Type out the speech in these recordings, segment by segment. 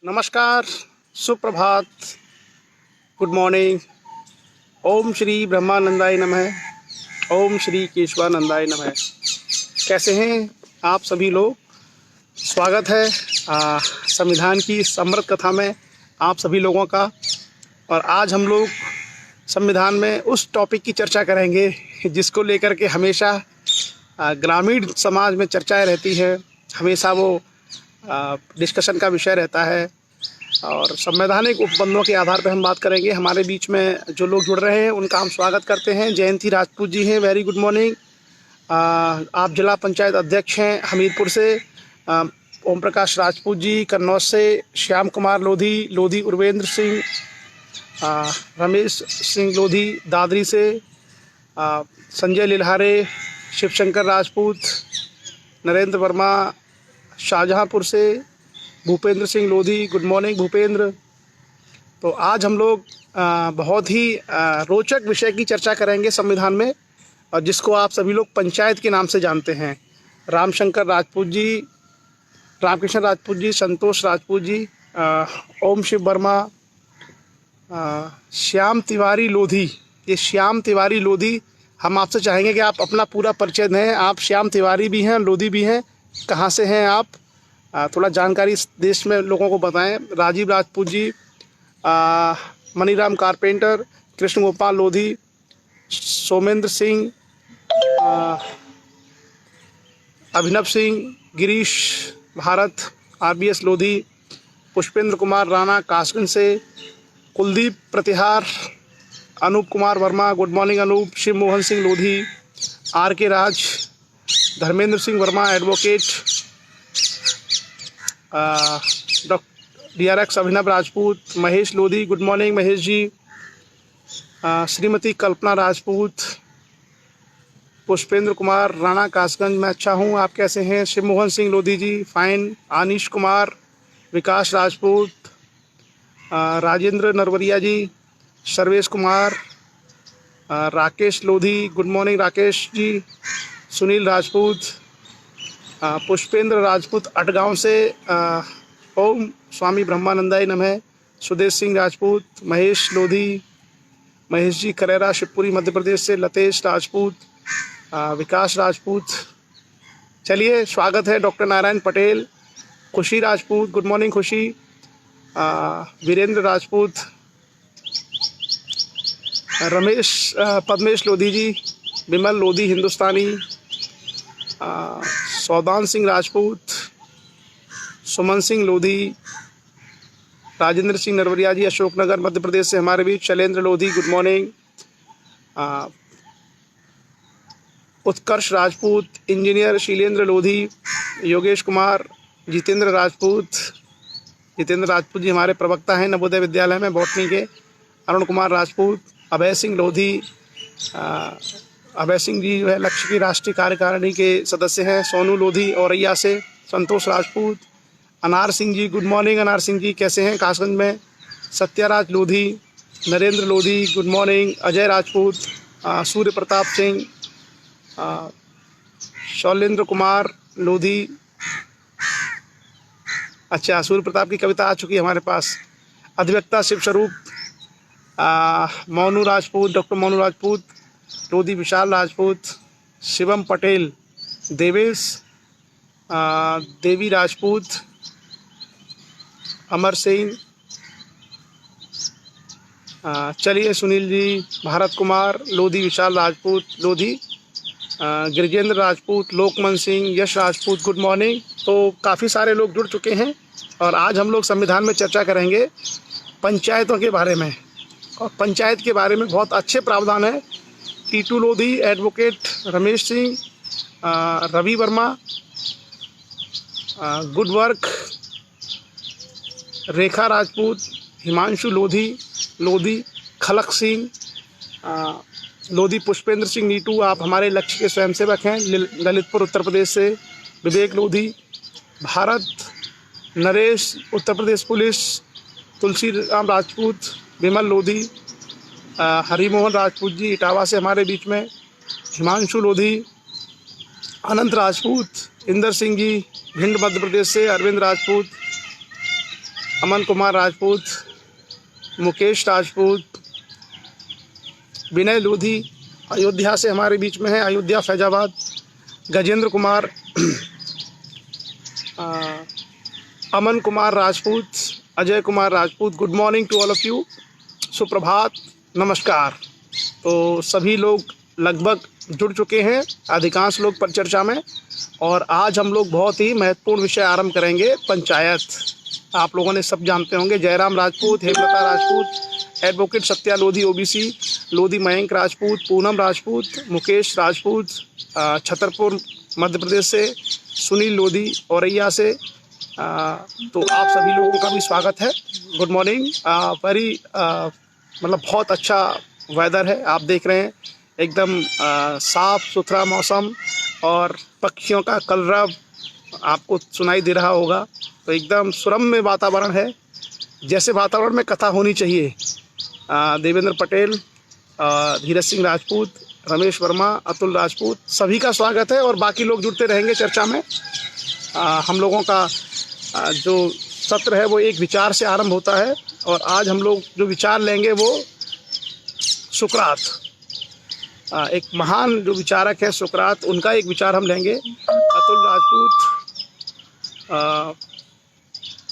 नमस्कार, सुप्रभात, good morning. ओम श्री ब्रह्मानंदाय नमः। ओम श्री केशवानंदाय नमः। कैसे हैं आप सभी लोग? स्वागत है संविधान की इस अमृत कथा में आप सभी लोगों का। और आज हम लोग संविधान में उस टॉपिक की चर्चा करेंगे जिसको लेकर के हमेशा ग्रामीण समाज में चर्चाएं रहती है। हमेशा वो डिस्कशन का विषय रहता है और संवैधानिक उपबंधों के आधार पर हम बात करेंगे। हमारे बीच में जो लोग जुड़ रहे हैं उनका हम स्वागत करते हैं। जयंती राजपूत जी हैं, वेरी गुड मॉर्निंग। आप जिला पंचायत अध्यक्ष हैं हमीरपुर से। ओम प्रकाश राजपूत जी कन्नौज से। श्याम कुमार लोधी उर्वेंद्र सिंह, रमेश सिंह लोधी दादरी से। संजय लिल्हारे, शिवशंकर राजपूत, नरेंद्र वर्मा शाहजहांपुर से। Bhupendra Singh Lodhi, good morning Bhupendra. तो आज हम लोग बहुत ही रोचक विषय की चर्चा करेंगे संविधान में, और जिसको आप सभी लोग पंचायत के नाम से जानते हैं। रामशंकर राजपूत जी, रामकृष्ण राजपूत जी, संतोष राजपूत जी, ओम शिव वर्मा, श्याम तिवारी लोधी। ये श्याम तिवारी लोधी, हम आपसे चाहेंगे कि आप अपना पूरा परिचय दें। आप श्याम तिवारी भी हैं, लोधी भी हैं, कहाँ से हैं आप? थोड़ा जानकारी इस देश में लोगों को बताएं। राजीव राजपूत जी, मनीराम कारपेंटर, कृष्ण गोपाल लोधी, सोमेंद्र सिंह, अभिनव सिंह, गिरीश भारत, RBS लोधी, पुष्पेंद्र कुमार राणा कासगंज से, Kuldeep Pratihar, Anoop Kumar Verma, good morning Anoop, Shiv Mohan Singh Lodhi, RK Raj, Dharmendra Singh Verma advocate, DRX Abhinav Rajput, Mahesh Lodhi, good morning Mahesh ji, Shrimati Kalpana Rajput, Pushpendra Kumar Rana Kasganj, मैं अच्छा हूँ, आप कैसे हैं? शिव मोहन सिंह लोधी जी फाइन, आनिश कुमार, विकास राजपूत, राजेंद्र नरवरिया जी, सर्वेश कुमार, राकेश लोधी, गुड मॉर्निंग राकेश जी, सुनील राजपूत, पुष्पेंद्र राजपूत अटगांव से, ओम स्वामी ब्रह्मानंदाय नमः, सुदेश सिंह राजपूत, महेश लोधी, महेश जी करेरा शिवपुरी मध्य प्रदेश से, लतेश राजपूत, विकास राजपूत। चलिए, स्वागत है डॉक्टर नारायण पटेल, खुशी राजपूत, गुड मॉर्निंग खुशी, वीरेंद्र राजपूत, रमेश पद्मेश लोधी जी, विमल लोधी हिंदुस्तानी, सौदान सिंह राजपूत, सुमन सिंह लोधी, राजेंद्र सिंह नरवरिया जी अशोकनगर मध्य प्रदेश से हमारे बीच, शैलेंद्र लोधी, गुड मॉर्निंग, उत्कर्ष राजपूत, इंजीनियर शीलेंद्र लोधी, योगेश कुमार, जितेंद्र राजपूत जी हमारे प्रवक्ता हैं नवोदय विद्यालय में बॉटनी के, अरुण कुमार राजपूत, अभय सिंह लोधी, अभय सिंह जी जो है लक्ष्य की राष्ट्रीय कार्यकारिणी के सदस्य हैं, सोनू लोधी औरैया से, संतोष राजपूत, अनार सिंह जी, गुड मॉर्निंग अनार सिंह जी कैसे हैं कासगंज में, सत्याराज लोधी, नरेंद्र लोधी, गुड मॉर्निंग, अजय राजपूत, सूर्य प्रताप सिंह, शैलेंद्र कुमार लोधी, अच्छा सूर्य प्रताप की कविता आ चुकी है हमारे पास, अधिवक्ता शिव स्वरूप, मोनू राजपूत, डॉक्टर मोनू राजपूत लोधी, विशाल राजपूत, शिवम पटेल, देवेश, देवी राजपूत, अमर सिंह, चलिए सुनील जी, भारत कुमार लोधी, विशाल राजपूत लोधी, गिरिजेंद्र राजपूत, लोकमन सिंह, यश राजपूत, गुड मॉर्निंग। तो काफ़ी सारे लोग जुड़ चुके हैं और आज हम लोग संविधान में चर्चा करेंगे पंचायतों के बारे में। और पंचायत के बारे में बहुत अच्छे प्रावधान है। Titu Lodhi advocate, Ramesh Singh, Ravi Verma, good work, Rekha Rajput, Himanshu Lodhi, Khalak Singh Lodhi, Pushpendra Singh Neetu, आप हमारे लक्ष्य के स्वयंसेवक हैं ललितपुर उत्तर प्रदेश से, विवेक लोधी, भारत, नरेश उत्तर प्रदेश पुलिस, तुलसी राम राजपूत, विमल लोधी, हरिमोहन राजपूत जी इटावा से हमारे बीच में, हिमांशु लोधी, अनंत राजपूत, इंदर सिंह जी भिंड मध्य प्रदेश से, अरविंद राजपूत, अमन कुमार राजपूत, मुकेश राजपूत, विनय लोधी अयोध्या से हमारे बीच में है, Ayodhya Faizabad, Gajendra Kumar, Aman Kumar Rajput, Ajay Kumar Rajput. Good morning to all of you, सुप्रभात, नमस्कार। तो सभी लोग लगभग जुड़ चुके हैं, अधिकांश लोग परिचर्चा में, और आज हम लोग बहुत ही महत्वपूर्ण विषय आरंभ करेंगे, पंचायत। आप लोगों ने सब जानते होंगे, जयराम राजपूत, हेमलता राजपूत, एडवोकेट सत्या लोधी ओबीसी, लोधी मयंक राजपूत, पूनम राजपूत, मुकेश राजपूत, छतरपुर मध्य प्रदेश से, सुनील लोधी औरैया से। तो आप सभी लोगों का भी स्वागत है। Good morning. वेरी मतलब बहुत अच्छा वेदर है, आप देख रहे हैं, एकदम साफ सुथरा मौसम और पक्षियों का कलरव आपको सुनाई दे रहा होगा। तो एकदम सुरम्य वातावरण है, जैसे वातावरण में कथा होनी चाहिए। देवेंद्र पटेल, धीरज सिंह राजपूत, रमेश वर्मा, अतुल राजपूत, सभी का स्वागत है और बाकी लोग जुड़ते रहेंगे चर्चा में। हम लोगों का जो सत्र है वो एक विचार से आरंभ होता है, और आज हम लोग जो विचार लेंगे वो सुकरात, एक महान जो विचारक है सुकरात, उनका एक विचार हम लेंगे। अतुल राजपूत,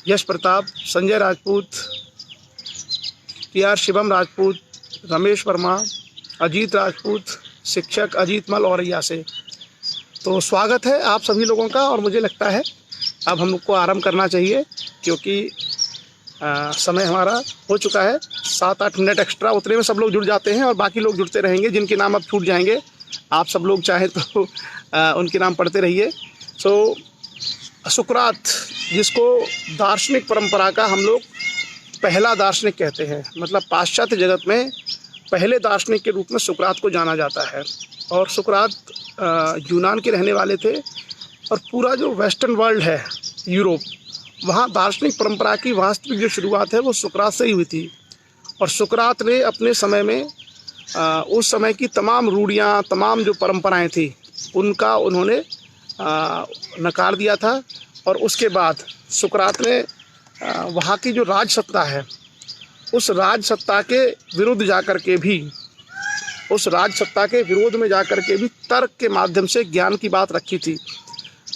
यश प्रताप, संजय राजपूत, TR शिवम राजपूत, रमेश वर्मा, अजीत राजपूत, शिक्षक अजीत मल औरैया से। तो स्वागत है आप सभी लोगों का, और मुझे लगता है अब हम लोग को आरंभ करना चाहिए, क्योंकि समय हमारा हो चुका है। 7-8 मिनट एक्स्ट्रा, उतने में सब लोग जुड़ जाते हैं और बाकी लोग जुड़ते रहेंगे। जिनके नाम अब छूट जाएंगे, आप सब लोग चाहे तो उनके नाम पढ़ते रहिए। सुकरात, जिसको दार्शनिक परंपरा का हम लोग पहला दार्शनिक कहते हैं, मतलब पाश्चात्य जगत में पहले दार्शनिक के रूप में सुकरात को जाना जाता है। और सुकरात यूनान के रहने वाले थे, और पूरा जो वेस्टर्न वर्ल्ड है, यूरोप, वहाँ दार्शनिक परंपरा की वास्तविक जो शुरुआत है वो सुकरात से ही हुई थी। और सुकरात ने अपने समय में उस समय की तमाम रूढ़ियाँ, तमाम जो परंपराएं थी, उनका उन्होंने नकार दिया था। और उसके बाद सुकरात ने वहाँ की जो राजसत्ता है, उस राजसत्ता के विरुद्ध जाकर के भी, उस राजसत्ता के विरोध में जाकर के भी तर्क के माध्यम से ज्ञान की बात रखी थी।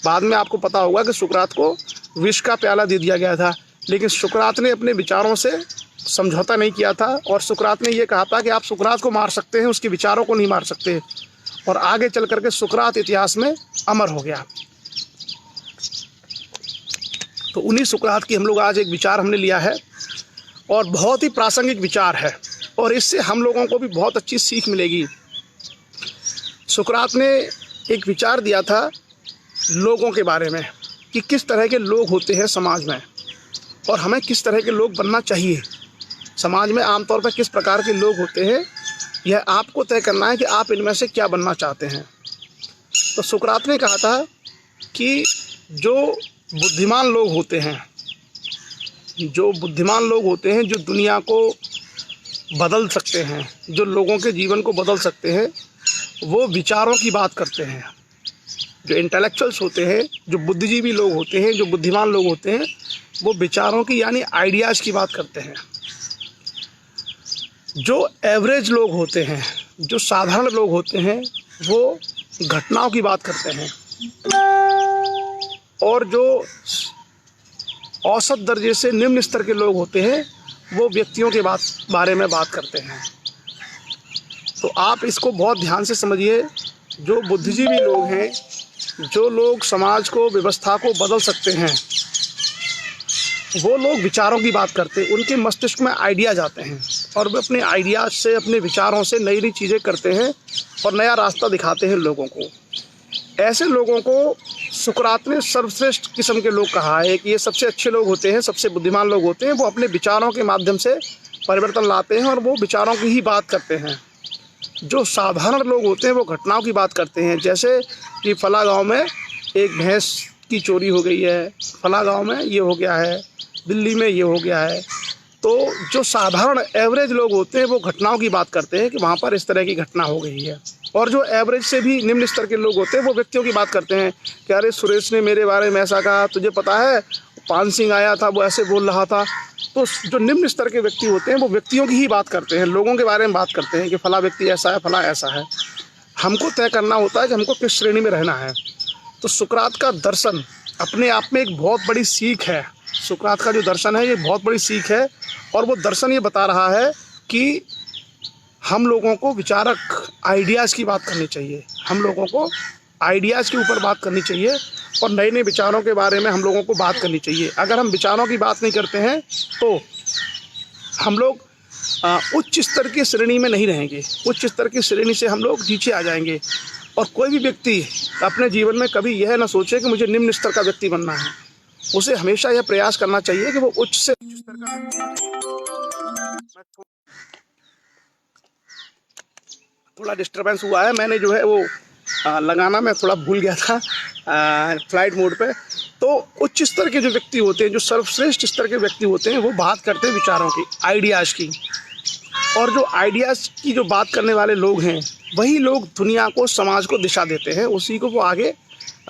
बाद में आपको पता होगा कि सुकरात को विष का प्याला दे दिया गया था, लेकिन सुकरात ने अपने विचारों से समझौता नहीं किया था। और सुकरात ने यह कहा था कि आप सुकरात को मार सकते हैं, उसके विचारों को नहीं मार सकते। और आगे चल करके सुकरात इतिहास में अमर हो गया। तो उन्हीं सुकरात की हम लोग आज एक विचार हमने लिया है, और बहुत ही प्रासंगिक विचार है, और इससे हम लोगों को भी बहुत अच्छी सीख मिलेगी। सुकरात ने एक विचार दिया था लोगों के बारे में, कि किस तरह के लोग होते हैं समाज में, और हमें किस तरह के लोग बनना चाहिए। समाज में आमतौर पर किस प्रकार के लोग होते हैं, यह आपको तय करना है कि आप इनमें से क्या बनना चाहते हैं। तो सुकरात ने कहा था कि जो बुद्धिमान लोग होते हैं, जो बुद्धिमान लोग होते हैं, जो दुनिया को बदल सकते हैं, जो लोगों के जीवन को बदल सकते हैं, वो विचारों की बात करते हैं। जो इंटेलेक्चुअल्स होते हैं, जो बुद्धिजीवी लोग होते हैं, जो बुद्धिमान लोग होते हैं, वो विचारों की यानी आइडियाज़ की बात करते हैं। जो एवरेज लोग होते हैं, जो साधारण लोग होते हैं, वो घटनाओं की बात करते हैं। और जो औसत दर्जे से निम्न स्तर के लोग होते हैं, वो व्यक्तियों के बारे में बात करते हैं। तो आप इसको बहुत ध्यान से समझिए। जो बुद्धिजीवी लोग हैं, जो लोग समाज को, व्यवस्था को बदल सकते हैं, वो लोग विचारों की बात करते हैं। उनके मस्तिष्क में आइडियाज आते हैं, और वे अपने आइडियाज से, अपने विचारों से नई नई चीज़ें करते हैं और नया रास्ता दिखाते हैं लोगों को। ऐसे लोगों को सुकरात ने सर्वश्रेष्ठ किस्म के लोग कहा है कि ये सबसे अच्छे लोग होते हैं, सबसे बुद्धिमान लोग होते हैं। वो अपने विचारों के माध्यम से परिवर्तन लाते हैं, और वो विचारों की ही बात करते हैं। जो साधारण लोग होते हैं वो घटनाओं की बात करते हैं, जैसे कि फला गांव में एक भैंस की चोरी हो गई है, फला गांव में ये हो गया है, दिल्ली में ये हो गया है। तो जो साधारण एवरेज लोग होते हैं वो घटनाओं की बात करते हैं कि वहाँ पर इस तरह की घटना हो गई है। और जो एवरेज से भी निम्न स्तर के लोग होते हैं वो व्यक्तियों की बात करते हैं कि अरे सुरेश ने मेरे बारे में ऐसा कहा, तुझे पता है पान सिंह आया था, वो ऐसे बोल रहा था। तो जो निम्न स्तर के व्यक्ति होते हैं वो व्यक्तियों की ही बात करते हैं, लोगों के बारे में बात करते हैं कि फला व्यक्ति ऐसा है, फला ऐसा है। हमको तय करना होता है कि हमको किस श्रेणी में रहना है। तो सुकरात का दर्शन अपने आप में एक बहुत बड़ी सीख है। सुकरात का जो दर्शन है ये बहुत बड़ी सीख है, और वो दर्शन ये बता रहा है कि हम लोगों को विचारक आइडियाज़ की बात करनी चाहिए, हम लोगों को आइडियाज़ के ऊपर बात करनी चाहिए, और नए नए विचारों के बारे में हम लोगों को बात करनी चाहिए। अगर हम विचारों की बात नहीं करते हैं तो हम लोग उच्च स्तर की श्रेणी में नहीं रहेंगे, उच्च स्तर की श्रेणी से हम लोग नीचे आ जाएंगे। और कोई भी व्यक्ति अपने जीवन में कभी यह ना सोचे कि मुझे निम्न स्तर का व्यक्ति बनना है, उसे हमेशा यह प्रयास करना चाहिए कि वो उच्च से उच्च स्तर का व्यक्ति। थोड़ा डिस्टर्बेंस हुआ है, मैंने जो है वो लगाना मैं थोड़ा भूल गया था फ्लाइट मोड पे। तो उच्च स्तर के जो व्यक्ति होते हैं, जो सर्वश्रेष्ठ स्तर के व्यक्ति होते हैं, वो बात करते हैं विचारों की, आइडियाज़ की। और जो आइडियाज़ की जो बात करने वाले लोग हैं, वही लोग दुनिया को, समाज को दिशा देते हैं, उसी को वो आगे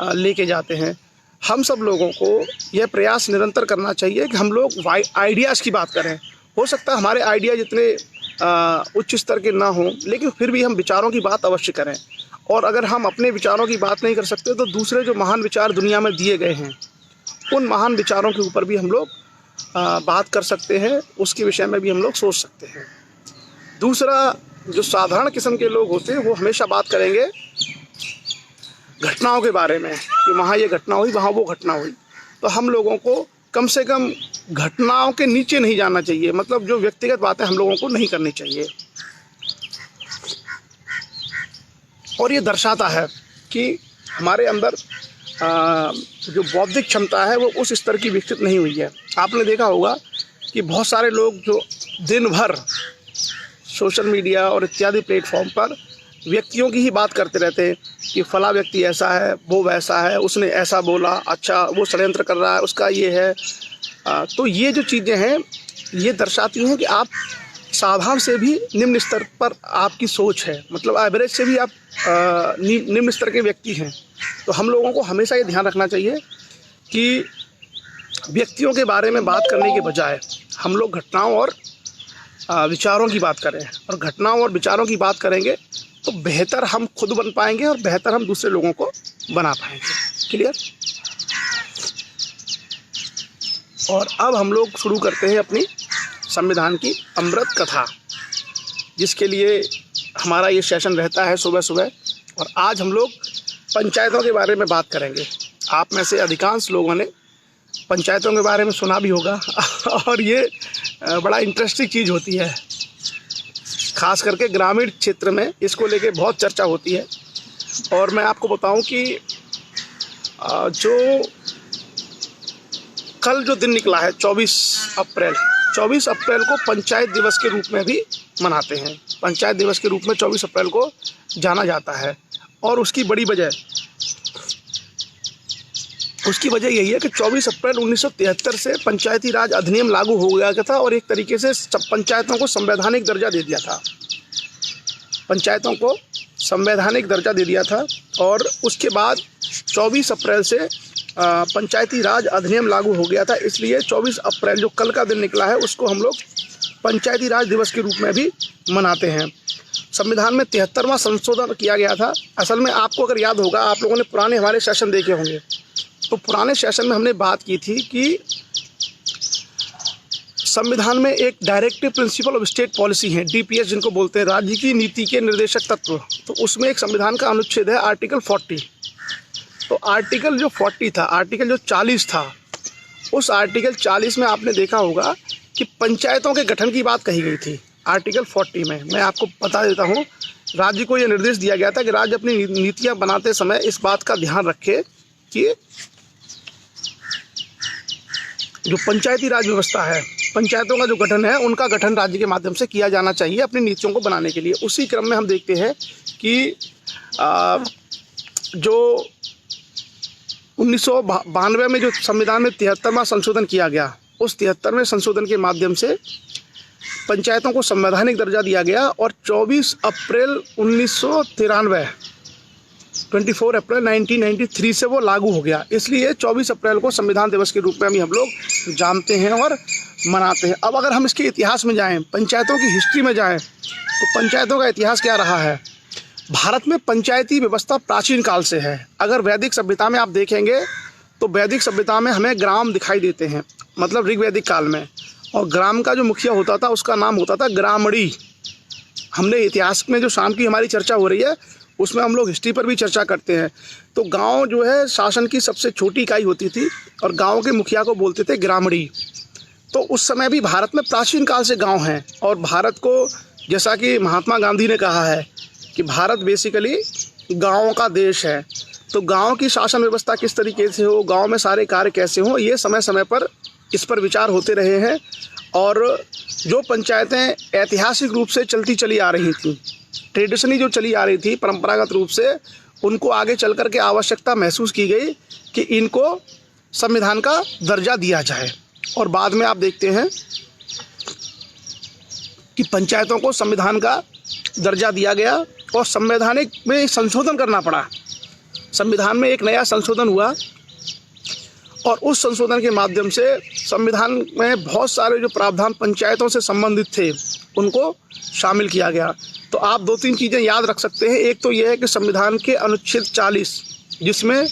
लेके जाते हैं। हम सब लोगों को यह प्रयास निरंतर करना चाहिए कि हम लोग आइडियाज़ की बात करें। हो सकता है हमारे आइडिया जितने उच्च स्तर के ना हों, लेकिन फिर भी हम विचारों की बात अवश्य करें। और अगर हम अपने विचारों की बात नहीं कर सकते तो दूसरे जो महान विचार दुनिया में दिए गए हैं, उन महान विचारों के ऊपर भी हम लोग बात कर सकते हैं, उसके विषय में भी हम लोग सोच सकते हैं। दूसरा, जो साधारण किस्म के लोग होते हैं वो हमेशा बात करेंगे घटनाओं के बारे में कि वहाँ ये घटना हुई, वहाँ वो घटना हुई। तो हम लोगों को कम से कम घटनाओं के नीचे नहीं जाना चाहिए, मतलब जो व्यक्तिगत बातें हम लोगों को नहीं करनी चाहिए। और ये दर्शाता है कि हमारे अंदर जो बौद्धिक क्षमता है वो उस स्तर की विकसित नहीं हुई है। आपने देखा होगा कि बहुत सारे लोग जो दिन भर सोशल मीडिया और इत्यादि प्लेटफॉर्म पर व्यक्तियों की ही बात करते रहते हैं कि फला व्यक्ति ऐसा है, वो वैसा है, उसने ऐसा बोला, अच्छा वो षड्यंत्र कर रहा है, उसका ये है। तो ये जो चीज़ें हैं ये दर्शाती हैं कि आप साधारण से भी निम्न स्तर पर आपकी सोच है, मतलब एवरेज से भी आप निम्न स्तर के व्यक्ति हैं। तो हम लोगों को हमेशा ये ध्यान रखना चाहिए कि व्यक्तियों के बारे में बात करने के बजाय हम लोग घटनाओं और विचारों की बात करें, और घटनाओं और विचारों की बात करेंगे तो बेहतर हम खुद बन पाएंगे और बेहतर हम दूसरे लोगों को बना पाएंगे। क्लियर? और अब हम लोग शुरू करते हैं अपनी संविधान की अमृत कथा, जिसके लिए हमारा ये सेशन रहता है सुबह सुबह। और आज हम लोग पंचायतों के बारे में बात करेंगे। आप में से अधिकांश लोगों ने पंचायतों के बारे में सुना भी होगा और ये बड़ा इंटरेस्टिंग चीज़ होती है, खास करके ग्रामीण क्षेत्र में इसको लेके बहुत चर्चा होती है। और मैं आपको बताऊं कि जो कल जो दिन निकला है 24 अप्रैल को पंचायत दिवस के रूप में भी मनाते हैं। पंचायत दिवस के रूप में 24 अप्रैल को जाना जाता है। और उसकी वजह यही है कि 24 अप्रैल 1973 से पंचायती राज अधिनियम लागू हो गया था और एक तरीके से पंचायतों को संवैधानिक दर्जा दे दिया था। पंचायतों को संवैधानिक दर्जा दे दिया था और उसके बाद 24 अप्रैल से पंचायती राज अधिनियम लागू हो गया था। इसलिए 24 अप्रैल जो कल का दिन निकला है उसको हम लोग पंचायती राज दिवस के रूप में भी मनाते हैं। संविधान में 73वां संशोधन किया गया था। असल में आपको अगर याद होगा, आप लोगों ने पुराने हमारे सेशन देखे होंगे, तो पुराने सेशन में हमने बात की थी कि संविधान में एक directive principle of state policy है, डीपीएस जिनको बोलते हैं, राज्य की नीति के निर्देशक तत्व। तो उसमें एक संविधान का अनुच्छेद है आर्टिकल 40। तो आर्टिकल जो 40 था, आर्टिकल जो 40 था, उस आर्टिकल 40 में आपने देखा होगा कि पंचायतों के गठन की बात कही गई थी। आर्टिकल 40 में मैं आपको बता देता हूँ, राज्य को यह निर्देश दिया गया था कि राज्य अपनी नीतियाँ बनाते समय इस बात का ध्यान रखे कि जो पंचायती राज व्यवस्था है, पंचायतों का जो गठन है, उनका गठन राज्य के माध्यम से किया जाना चाहिए अपनी नीतियों को बनाने के लिए। उसी क्रम में हम देखते हैं कि जो 1992 में जो संविधान में 73वां संशोधन किया गया, उस 73वें संशोधन के माध्यम से पंचायतों को संवैधानिक दर्जा दिया गया और 24 अप्रैल 1993 24 अप्रैल 1993 से वो लागू हो गया। इसलिए 24 अप्रैल को संविधान दिवस के रूप में हम लोग जानते हैं और मनाते हैं। अब अगर हम इसके इतिहास में जाएं, पंचायतों की हिस्ट्री में जाएं, तो पंचायतों का इतिहास क्या रहा है। भारत में पंचायती व्यवस्था प्राचीन काल से है। अगर वैदिक सभ्यता में आप देखेंगे तो वैदिक सभ्यता में हमें ग्राम दिखाई देते हैं, मतलब ऋग्वैदिक काल में, और ग्राम का जो मुखिया होता था उसका नाम होता था ग्रामणी। हमने इतिहास में जो शाम की हमारी चर्चा हो रही है उसमें हम लोग हिस्ट्री पर भी चर्चा करते हैं। तो गांव जो है शासन की सबसे छोटी इकाई होती थी और गांव के मुखिया को बोलते थे ग्रामणी। तो उस समय भी भारत में प्राचीन काल से गांव हैं, और भारत को, जैसा कि महात्मा गांधी ने कहा है कि भारत बेसिकली गाँव का देश है। तो गाँव की शासन व्यवस्था किस तरीके से हो, गाँव में सारे कार्य कैसे हों, ये समय समय पर इस पर विचार होते रहे हैं। और जो पंचायतें ऐतिहासिक रूप से चलती चली आ रही थी, ट्रेडिशनली जो चली आ रही थी परंपरागत रूप से, उनको आगे चल कर के आवश्यकता महसूस की गई कि इनको संविधान का दर्जा दिया जाए। और बाद में आप देखते हैं कि पंचायतों को संविधान का दर्जा दिया गया और संवैधानिक में संशोधन करना पड़ा। संविधान में एक नया संशोधन हुआ और उस संशोधन के माध्यम से संविधान में बहुत सारे जो प्रावधान पंचायतों से संबंधित थे उनको शामिल किया गया। तो आप 2-3 चीज़ें याद रख सकते हैं। एक तो यह है कि संविधान के अनुच्छेद 40, जिसमें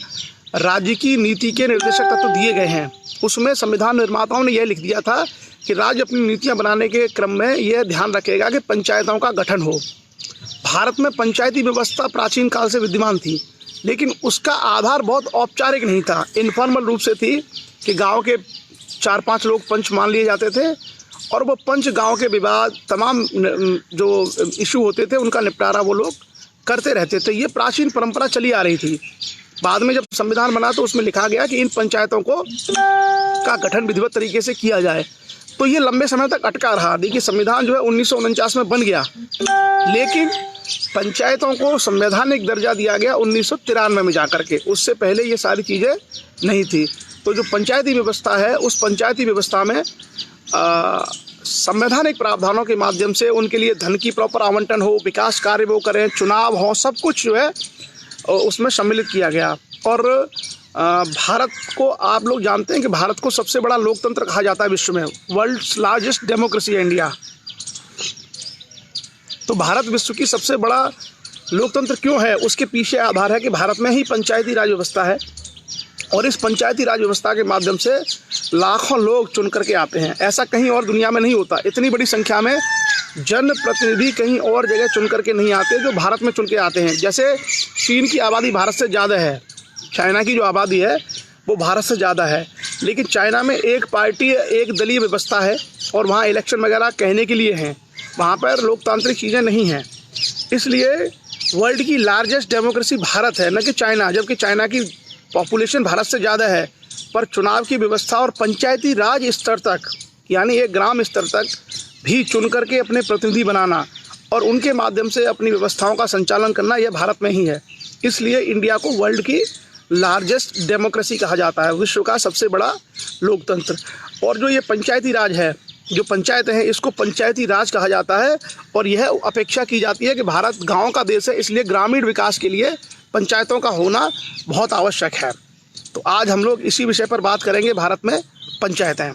राज्य की नीति के निर्देशक तत्व दिए गए हैं, उसमें संविधान निर्माताओं ने यह लिख दिया था कि राज्य अपनी नीतियां बनाने के क्रम में यह ध्यान रखेगा कि पंचायतों का गठन हो। भारत में पंचायती व्यवस्था प्राचीन काल से विद्यमान थी, लेकिन उसका आधार बहुत औपचारिक नहीं था, इनफॉर्मल रूप से थी कि गांव के 4-5 लोग पंच मान लिए जाते थे और वो पंच गांव के विवाद, तमाम जो इशू होते थे उनका निपटारा वो लोग करते रहते थे। ये प्राचीन परंपरा चली आ रही थी। बाद में जब संविधान बना तो उसमें लिखा गया कि इन पंचायतों को का गठन विधिवत तरीके से किया जाए। तो ये लंबे समय तक अटका रहा। देखिए, संविधान जो है 1949 में बन गया, लेकिन पंचायतों को संवैधानिक दर्जा दिया गया 1993 में जाकर के। उससे पहले ये सारी चीज़ें नहीं थी। तो जो पंचायती व्यवस्था है, उस पंचायती व्यवस्था में संवैधानिक प्रावधानों के माध्यम से उनके लिए धन की प्रॉपर आवंटन हो, विकास कार्य वो करें, चुनाव हो, सब कुछ जो है उसमें सम्मिलित किया गया। और भारत को आप लोग जानते हैं कि भारत को सबसे बड़ा लोकतंत्र कहा जाता है विश्व में। वर्ल्ड्स लार्जेस्ट डेमोक्रेसी है इंडिया। तो भारत विश्व की सबसे बड़ा लोकतंत्र क्यों है, उसके पीछे आधार है कि भारत में ही पंचायती राज व्यवस्था है और इस पंचायती राज व्यवस्था के माध्यम से लाखों लोग चुन करके आते हैं। ऐसा कहीं और दुनिया में नहीं होता। इतनी बड़ी संख्या में जनप्रतिनिधि कहीं और जगह चुन करके नहीं आते जो भारत में चुन के आते हैं। जैसे चीन की आबादी भारत से ज़्यादा है, चाइना की जो आबादी है वो भारत से ज़्यादा है, लेकिन चाइना में एक पार्टी एक दलीय व्यवस्था है और वहाँ इलेक्शन वगैरह कहने के लिए हैं। वहाँ पर लोकतांत्रिक चीज़ें नहीं हैं। इसलिए वर्ल्ड की लार्जेस्ट डेमोक्रेसी भारत है, न कि चाइना। जबकि चाइना की पॉपुलेशन भारत से ज़्यादा है, पर चुनाव की व्यवस्था और पंचायती राज स्तर तक, यानी एक ग्राम स्तर तक भी चुन करके अपने प्रतिनिधि बनाना और उनके माध्यम से अपनी व्यवस्थाओं का संचालन करना, यह भारत में ही है। इसलिए इंडिया को वर्ल्ड की लार्जेस्ट डेमोक्रेसी कहा जाता है, विश्व का सबसे बड़ा लोकतंत्र। और जो ये पंचायती राज है, जो पंचायतें हैं, इसको पंचायती राज कहा जाता है। और यह अपेक्षा की जाती है कि भारत गाँव का देश है, इसलिए ग्रामीण विकास के लिए पंचायतों का होना बहुत आवश्यक है। तो आज हम लोग इसी विषय पर बात करेंगे, भारत में पंचायतें।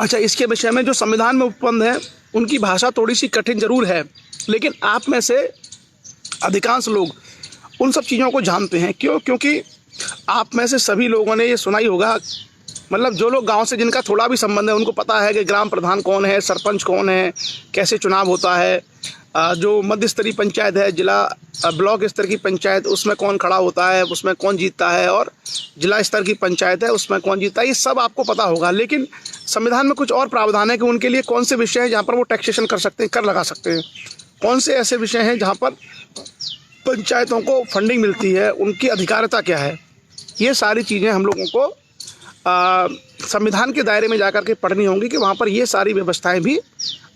अच्छा, इसके विषय में जो संविधान में उपबंध है उनकी भाषा थोड़ी सी कठिन जरूर है, लेकिन आप में से अधिकांश लोग उन सब चीज़ों को जानते हैं। क्यों? क्योंकि आप में से सभी लोगों ने ये सुना ही होगा, मतलब जो लोग गांव से जिनका थोड़ा भी संबंध है उनको पता है कि ग्राम प्रधान कौन है, सरपंच कौन है, कैसे चुनाव होता है। जो मध्य स्तरीय पंचायत है, जिला ब्लॉक स्तर की पंचायत, उसमें कौन खड़ा होता है, उसमें कौन जीतता है, और जिला स्तर की पंचायत है उसमें कौन जीतता है, ये सब आपको पता होगा। लेकिन संविधान में कुछ और प्रावधान है कि उनके लिए कौन से विषय हैं जहाँ पर वो टैक्सेशन कर सकते हैं, कर लगा सकते हैं, कौन से ऐसे विषय हैं जहाँ पर पंचायतों को फंडिंग मिलती है, उनकी अधिकारिता क्या है। ये सारी चीज़ें हम लोगों को संविधान के दायरे में जाकर के पढ़नी होंगी कि वहाँ पर ये सारी व्यवस्थाएं भी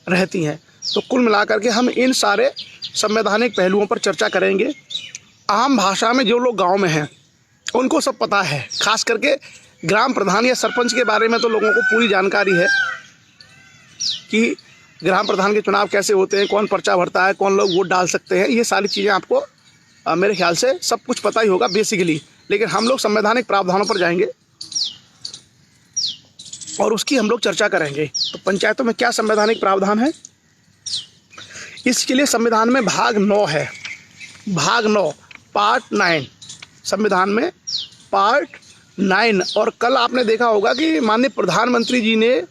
रहती हैं। तो कुल मिलाकर के हम इन सारे संवैधानिक पहलुओं पर चर्चा करेंगे। आम भाषा में जो लोग गांव में हैं उनको सब पता है, खास करके ग्राम प्रधान या सरपंच के बारे में तो लोगों को पूरी जानकारी है कि ग्राम प्रधान के चुनाव कैसे होते हैं, कौन पर्चा भरता है, कौन लोग वोट डाल सकते हैं। ये सारी चीज़ें आपको मेरे ख्याल से सब कुछ पता ही होगा बेसिकली, लेकिन हम लोग संवैधानिक प्रावधानों पर जाएंगे और उसकी हम लोग चर्चा करेंगे। तो पंचायतों में क्या संवैधानिक प्रावधान है, इसके लिए संविधान में भाग 9 है, भाग 9 पार्ट 9, संविधान में पार्ट 9। और कल आपने देखा होगा कि माननीय प्रधानमंत्री जी ने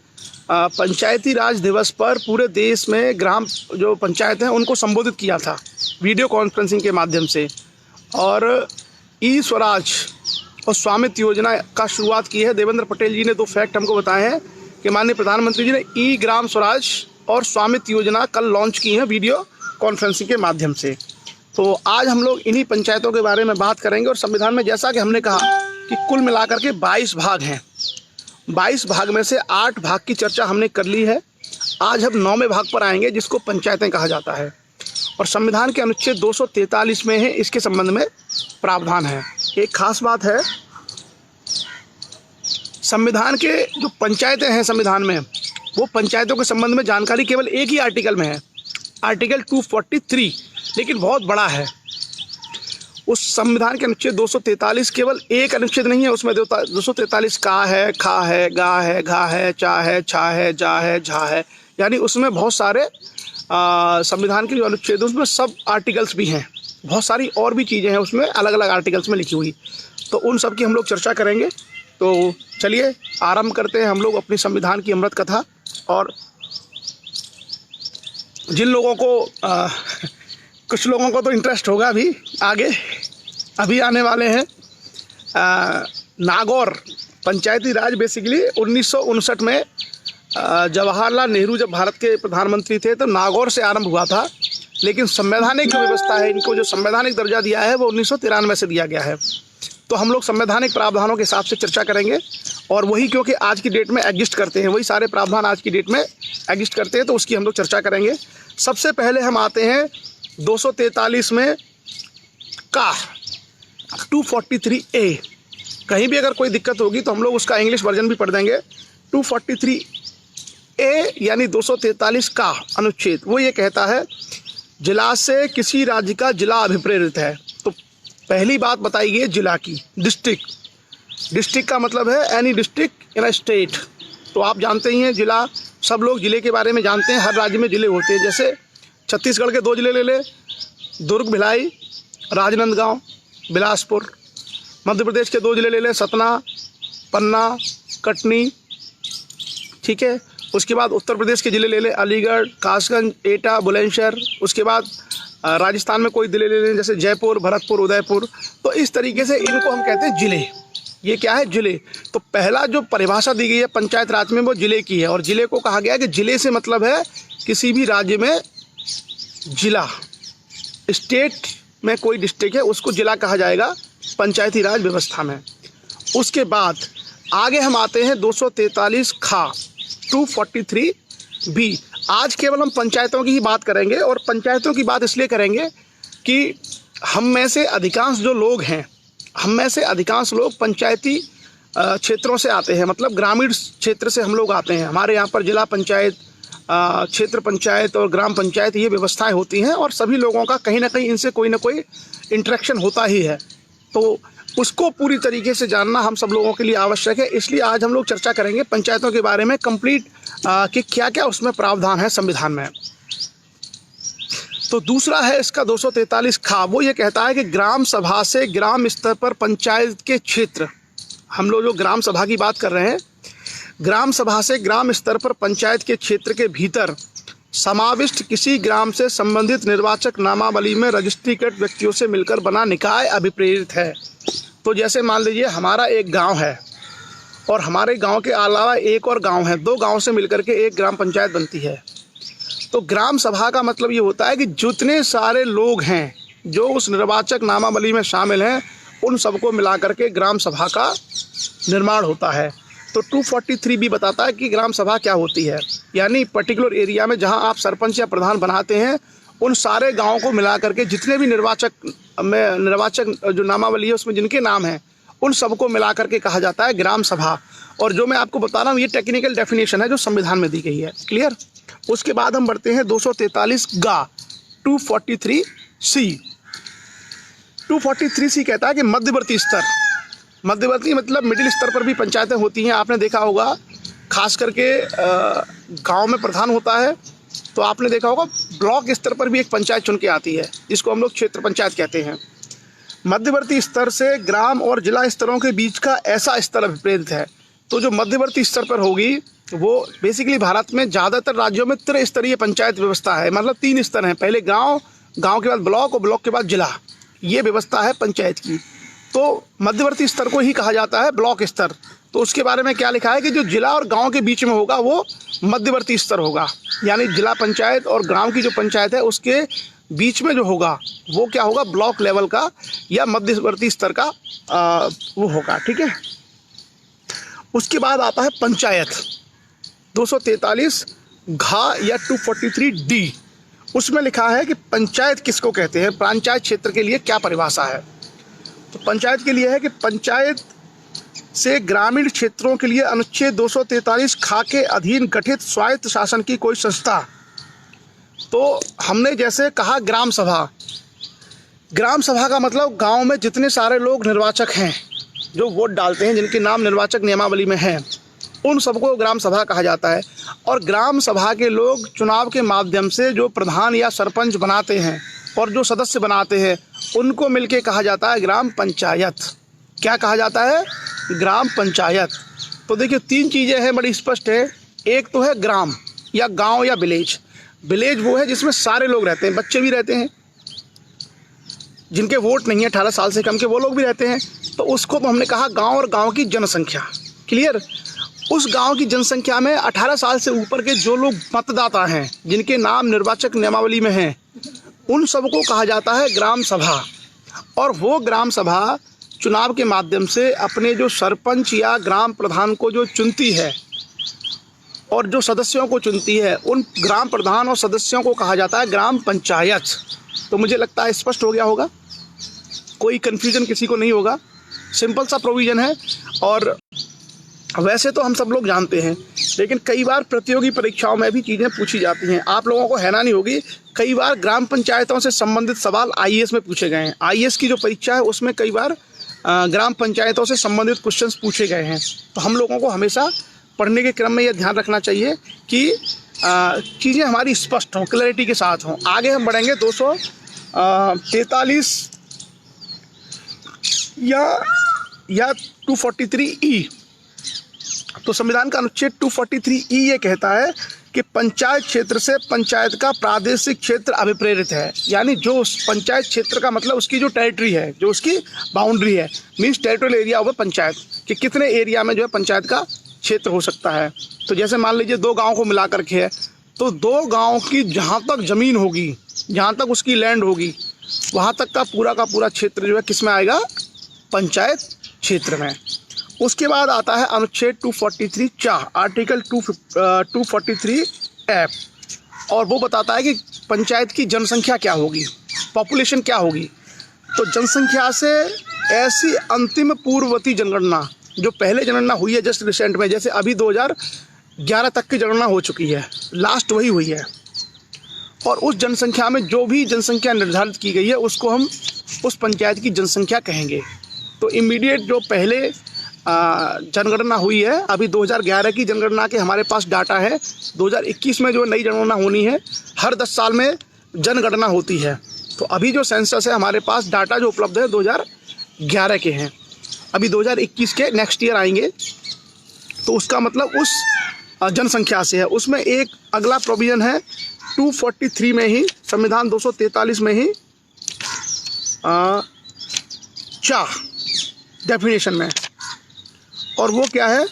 पंचायती राज दिवस पर पूरे देश में ग्राम जो पंचायत हैं उनको संबोधित किया था वीडियो कॉन्फ्रेंसिंग के माध्यम से, और ई स्वराज और स्वामित्व योजना का शुरुआत की है। देवेंद्र पटेल जी ने 2 फैक्ट हमको बताए हैं कि माननीय प्रधानमंत्री जी ने ई ग्राम स्वराज और स्वामित्व योजना कल लॉन्च की है वीडियो कॉन्फ्रेंसिंग के माध्यम से। तो आज हम लोग इन्हीं पंचायतों के बारे में बात करेंगे। और संविधान में जैसा कि हमने कहा कि कुल मिलाकर के 22 भाग हैं, 22 भाग में से 8 भाग की चर्चा हमने कर ली है। आज हम 9वें भाग पर आएंगे जिसको पंचायतें कहा जाता है, और संविधान के अनुच्छेद 243 में है इसके संबंध में प्रावधान है। एक खास बात है, संविधान के जो पंचायतें हैं संविधान में, वो पंचायतों के संबंध में जानकारी केवल एक ही आर्टिकल में है, आर्टिकल 243, लेकिन बहुत बड़ा है। उस संविधान के अनुच्छेद 243 केवल एक अनुच्छेद नहीं है, उसमें 243 का है, खा है, गा है, घा है, चा है, छा है, जा है, झा है, यानी उसमें बहुत सारे संविधान के जो अनुच्छेद हैं उसमें सब आर्टिकल्स भी हैं, बहुत सारी और भी चीज़ें हैं उसमें अलग अलग आर्टिकल्स में लिखी हुई। तो उन सब की हम लोग चर्चा करेंगे। तो चलिए आरंभ करते हैं हम लोग अपनी संविधान की अमृत कथा। और जिन लोगों को कुछ लोगों को तो इंटरेस्ट होगा अभी आने वाले हैं नागौर पंचायती राज। बेसिकली 1959 में जवाहरलाल नेहरू जब भारत के प्रधानमंत्री थे तो नागौर से आरंभ हुआ था, लेकिन संवैधानिक जो व्यवस्था है, इनको जो संवैधानिक दर्जा दिया है वो 1993 से दिया गया है। तो हम लोग संवैधानिक प्रावधानों के हिसाब से चर्चा करेंगे, और वही क्योंकि आज की डेट में एग्जिस्ट करते हैं, वही सारे प्रावधान आज की डेट में एग्जिस्ट करते हैं, तो उसकी हम लोग चर्चा करेंगे। सबसे पहले हम आते हैं 243 में का 243A। कहीं भी अगर कोई दिक्कत होगी तो हम लोग उसका इंग्लिश वर्जन भी पढ़ देंगे। 243A यानी 243 का अनुच्छेद, वो ये कहता है जिला से किसी राज्य का जिला अभिप्रेरित है। तो पहली बात बताई गई है जिला की, डिस्ट्रिक्ट। डिस्ट्रिक्ट का मतलब है any district in a state. तो आप जानते ही हैं जिला, सब लोग जिले के बारे में जानते हैं, हर राज्य में जिले होते हैं। जैसे छत्तीसगढ़ के 2 जिले ले ले, दुर्ग, भिलाई, राजनांदगांव, बिलासपुर। मध्य प्रदेश के 2 जिले ले ले, सतना, पन्ना, कटनी, ठीक है। उसके बाद उत्तर प्रदेश के ज़िले ले लें, अलीगढ़, कासगंज, एटा, बुलंदशहर। उसके बाद राजस्थान में कोई ज़िले ले लें जैसे जयपुर, भरतपुर, उदयपुर। तो इस तरीके से इनको हम कहते हैं ज़िले। ये क्या है, ज़िले। तो पहला जो परिभाषा दी गई है पंचायत राज में वो ज़िले की है, और ज़िले को कहा गया है कि ज़िले से मतलब है किसी भी राज्य में ज़िला। स्टेट में कोई डिस्ट्रिक्ट है उसको ज़िला कहा जाएगा पंचायती राज व्यवस्था में। उसके बाद आगे हम आते हैं 243 खा 243B। आज केवल हम पंचायतों की ही बात करेंगे, और पंचायतों की बात इसलिए करेंगे कि हम में से अधिकांश जो लोग हैं, हम में से अधिकांश लोग पंचायती क्षेत्रों से आते हैं, मतलब ग्रामीण क्षेत्र से हम लोग आते हैं। हमारे यहाँ पर जिला पंचायत, क्षेत्र पंचायत और ग्राम पंचायत ये व्यवस्थाएं होती हैं, और सभी लोगों का कहीं ना कहीं इनसे कोई ना कोई इंटरेक्शन होता ही है। तो उसको पूरी तरीके से जानना हम सब लोगों के लिए आवश्यक है। इसलिए आज हम लोग चर्चा करेंगे पंचायतों के बारे में कंप्लीट कि क्या क्या उसमें प्रावधान है संविधान में। तो दूसरा है इसका 243 खा, वो ये कहता है कि ग्राम सभा से ग्राम स्तर पर पंचायत के क्षेत्र, हम लोग जो ग्राम सभा की बात कर रहे हैं, ग्राम सभा से ग्राम स्तर पर पंचायत के क्षेत्र के भीतर समाविष्ट किसी ग्राम से संबंधित निर्वाचक नामावली में रजिस्ट्रीकृत व्यक्तियों से मिलकर बना निकाय अभिप्रेरित है। तो जैसे मान लीजिए हमारा एक गांव है, और हमारे गांव के अलावा एक और गांव है, 2 गांव से मिलकर के एक ग्राम पंचायत बनती है। तो ग्राम सभा का मतलब ये होता है कि जितने सारे लोग हैं जो उस निर्वाचक नामावली में शामिल हैं, उन सबको मिला करके ग्राम सभा का निर्माण होता है। तो 243 भी बताता है कि ग्राम सभा क्या होती है, यानी पर्टिकुलर एरिया में जहां आप सरपंच या प्रधान बनाते हैं, उन सारे गांवों को मिला करके जितने भी निर्वाचक जो नामावली है उसमें जिनके नाम हैं, उन सबको मिला करके कहा जाता है ग्राम सभा। और जो मैं आपको बता रहा हूँ ये टेक्निकल डेफिनेशन है जो संविधान में दी गई है। क्लियर। उसके बाद हम बढ़ते हैं 243 गा 243C। 243C कहता है कि मध्यवर्ती स्तर, मध्यवर्ती मतलब मिडिल स्तर पर भी पंचायतें होती हैं। आपने देखा होगा खास करके गांव में प्रधान होता है, तो आपने देखा होगा ब्लॉक स्तर पर भी एक पंचायत चुन के आती है, जिसको हम लोग क्षेत्र पंचायत कहते हैं। मध्यवर्ती स्तर से ग्राम और जिला स्तरों के बीच का ऐसा स्तर अभिप्रेत है। तो जो मध्यवर्ती स्तर पर होगी वो बेसिकली भारत में ज़्यादातर राज्यों में त्रिस्तरीय पंचायत व्यवस्था है, मतलब 3 स्तर हैं, पहले गांव, गांव के बाद ब्लॉक और ब्लॉक के बाद जिला, ये व्यवस्था है पंचायत की। तो मध्यवर्ती स्तर को ही कहा जाता है ब्लॉक स्तर। तो उसके बारे में क्या लिखा है कि जो जिला और गांव के बीच में होगा वो मध्यवर्ती स्तर होगा, यानी जिला पंचायत और गांव की जो पंचायत है उसके बीच में जो होगा वो क्या होगा, ब्लॉक लेवल का या मध्यवर्ती स्तर का वो होगा, ठीक है। उसके बाद आता है पंचायत 243 घ या 243D। उसमें लिखा है कि पंचायत किसको कहते हैं, पंचायत क्षेत्र के लिए क्या परिभाषा है। तो पंचायत के लिए है कि पंचायत से ग्रामीण क्षेत्रों के लिए अनुच्छेद 243 ख के अधीन गठित स्वायत्त शासन की कोई संस्था। तो हमने जैसे कहा ग्राम सभा, ग्राम सभा का मतलब गांव में जितने सारे लोग निर्वाचक हैं जो वोट डालते हैं, जिनके नाम निर्वाचक नियमावली में हैं, उन सबको ग्राम सभा कहा जाता है। और ग्राम सभा के लोग चुनाव के माध्यम से जो प्रधान या सरपंच बनाते हैं और जो सदस्य बनाते हैं उनको मिलके कहा जाता है ग्राम पंचायत। क्या कहा जाता है, ग्राम पंचायत। तो देखिए 3 चीज़ें हैं, बड़ी स्पष्ट है। एक तो है ग्राम या गांव या विलेज। विलेज वो है जिसमें सारे लोग रहते हैं, बच्चे भी रहते हैं, जिनके वोट नहीं है 18 साल से कम के वो लोग भी रहते हैं, तो उसको तो हमने कहा गांव। और गांव की जनसंख्या, क्लियर। उस गांव की जनसंख्या में 18 साल से ऊपर के जो लोग मतदाता हैं, जिनके नाम निर्वाचक नियमावली में हैं, उन सबको कहा जाता है ग्राम सभा। और वो ग्राम सभा चुनाव के माध्यम से अपने जो सरपंच या ग्राम प्रधान को जो चुनती है और जो सदस्यों को चुनती है, उन ग्राम प्रधान और सदस्यों को कहा जाता है ग्राम पंचायत। तो मुझे लगता है स्पष्ट हो गया होगा, कोई कन्फ्यूजन किसी को नहीं होगा, सिंपल सा प्रोविज़न है। और वैसे तो हम सब लोग जानते हैं, लेकिन कई बार प्रतियोगी परीक्षाओं में भी चीज़ें पूछी जाती हैं। आप लोगों को हैरानी होगी, कई बार ग्राम पंचायतों से संबंधित सवाल आईएएस में पूछे गए हैं। आईएएस की जो परीक्षा है उसमें कई बार ग्राम पंचायतों से संबंधित क्वेश्चंस पूछे गए हैं। तो हम लोगों को हमेशा पढ़ने के क्रम में यह ध्यान रखना चाहिए कि चीज़ें हमारी स्पष्ट हों, क्लैरिटी के साथ हों। आगे हम बढ़ेंगे 243 या 243E। तो संविधान का अनुच्छेद 243E ये कहता है कि पंचायत क्षेत्र से पंचायत का प्रादेशिक क्षेत्र अभिप्रेरित है। यानी जो उस पंचायत क्षेत्र का मतलब उसकी जो टेरिटरी है, जो उसकी बाउंड्री है, मीन्स टेरिटोरियल एरिया होगा पंचायत, कि कितने एरिया में जो है पंचायत का क्षेत्र हो सकता है। तो जैसे मान लीजिए 2 गाँव को मिला करके है, तो 2 गाँव की जहाँ तक ज़मीन होगी, जहाँ तक उसकी लैंड होगी, वहाँ तक का पूरा क्षेत्र जो है किस में आएगा, पंचायत क्षेत्र में। उसके बाद आता है अनुच्छेद 243 चाह, आर्टिकल 243F, और वो बताता है कि पंचायत की जनसंख्या क्या होगी, पॉपुलेशन क्या होगी। तो जनसंख्या से ऐसी अंतिम पूर्ववर्ती जनगणना, जो पहले जनगणना हुई है जस्ट रिसेंट में, जैसे अभी 2011 तक की जनगणना हो चुकी है, लास्ट वही हुई है, और उस जनसंख्या में जो भी जनसंख्या निर्धारित की गई है उसको हम उस पंचायत की जनसंख्या कहेंगे। तो इमीडिएट जो पहले जनगणना हुई है, अभी 2011 की जनगणना के हमारे पास डाटा है, 2021 में जो नई जनगणना होनी है, हर 10 साल में जनगणना होती है। तो अभी जो सेंसस है हमारे पास डाटा जो उपलब्ध है 2011 के हैं, अभी 2021 के नेक्स्ट ईयर आएंगे, तो उसका मतलब उस जनसंख्या से है। उसमें एक अगला प्रोविज़न है 243 में ही, संविधान 243 में ही चाह डेफिनेशन में, और वो क्या है,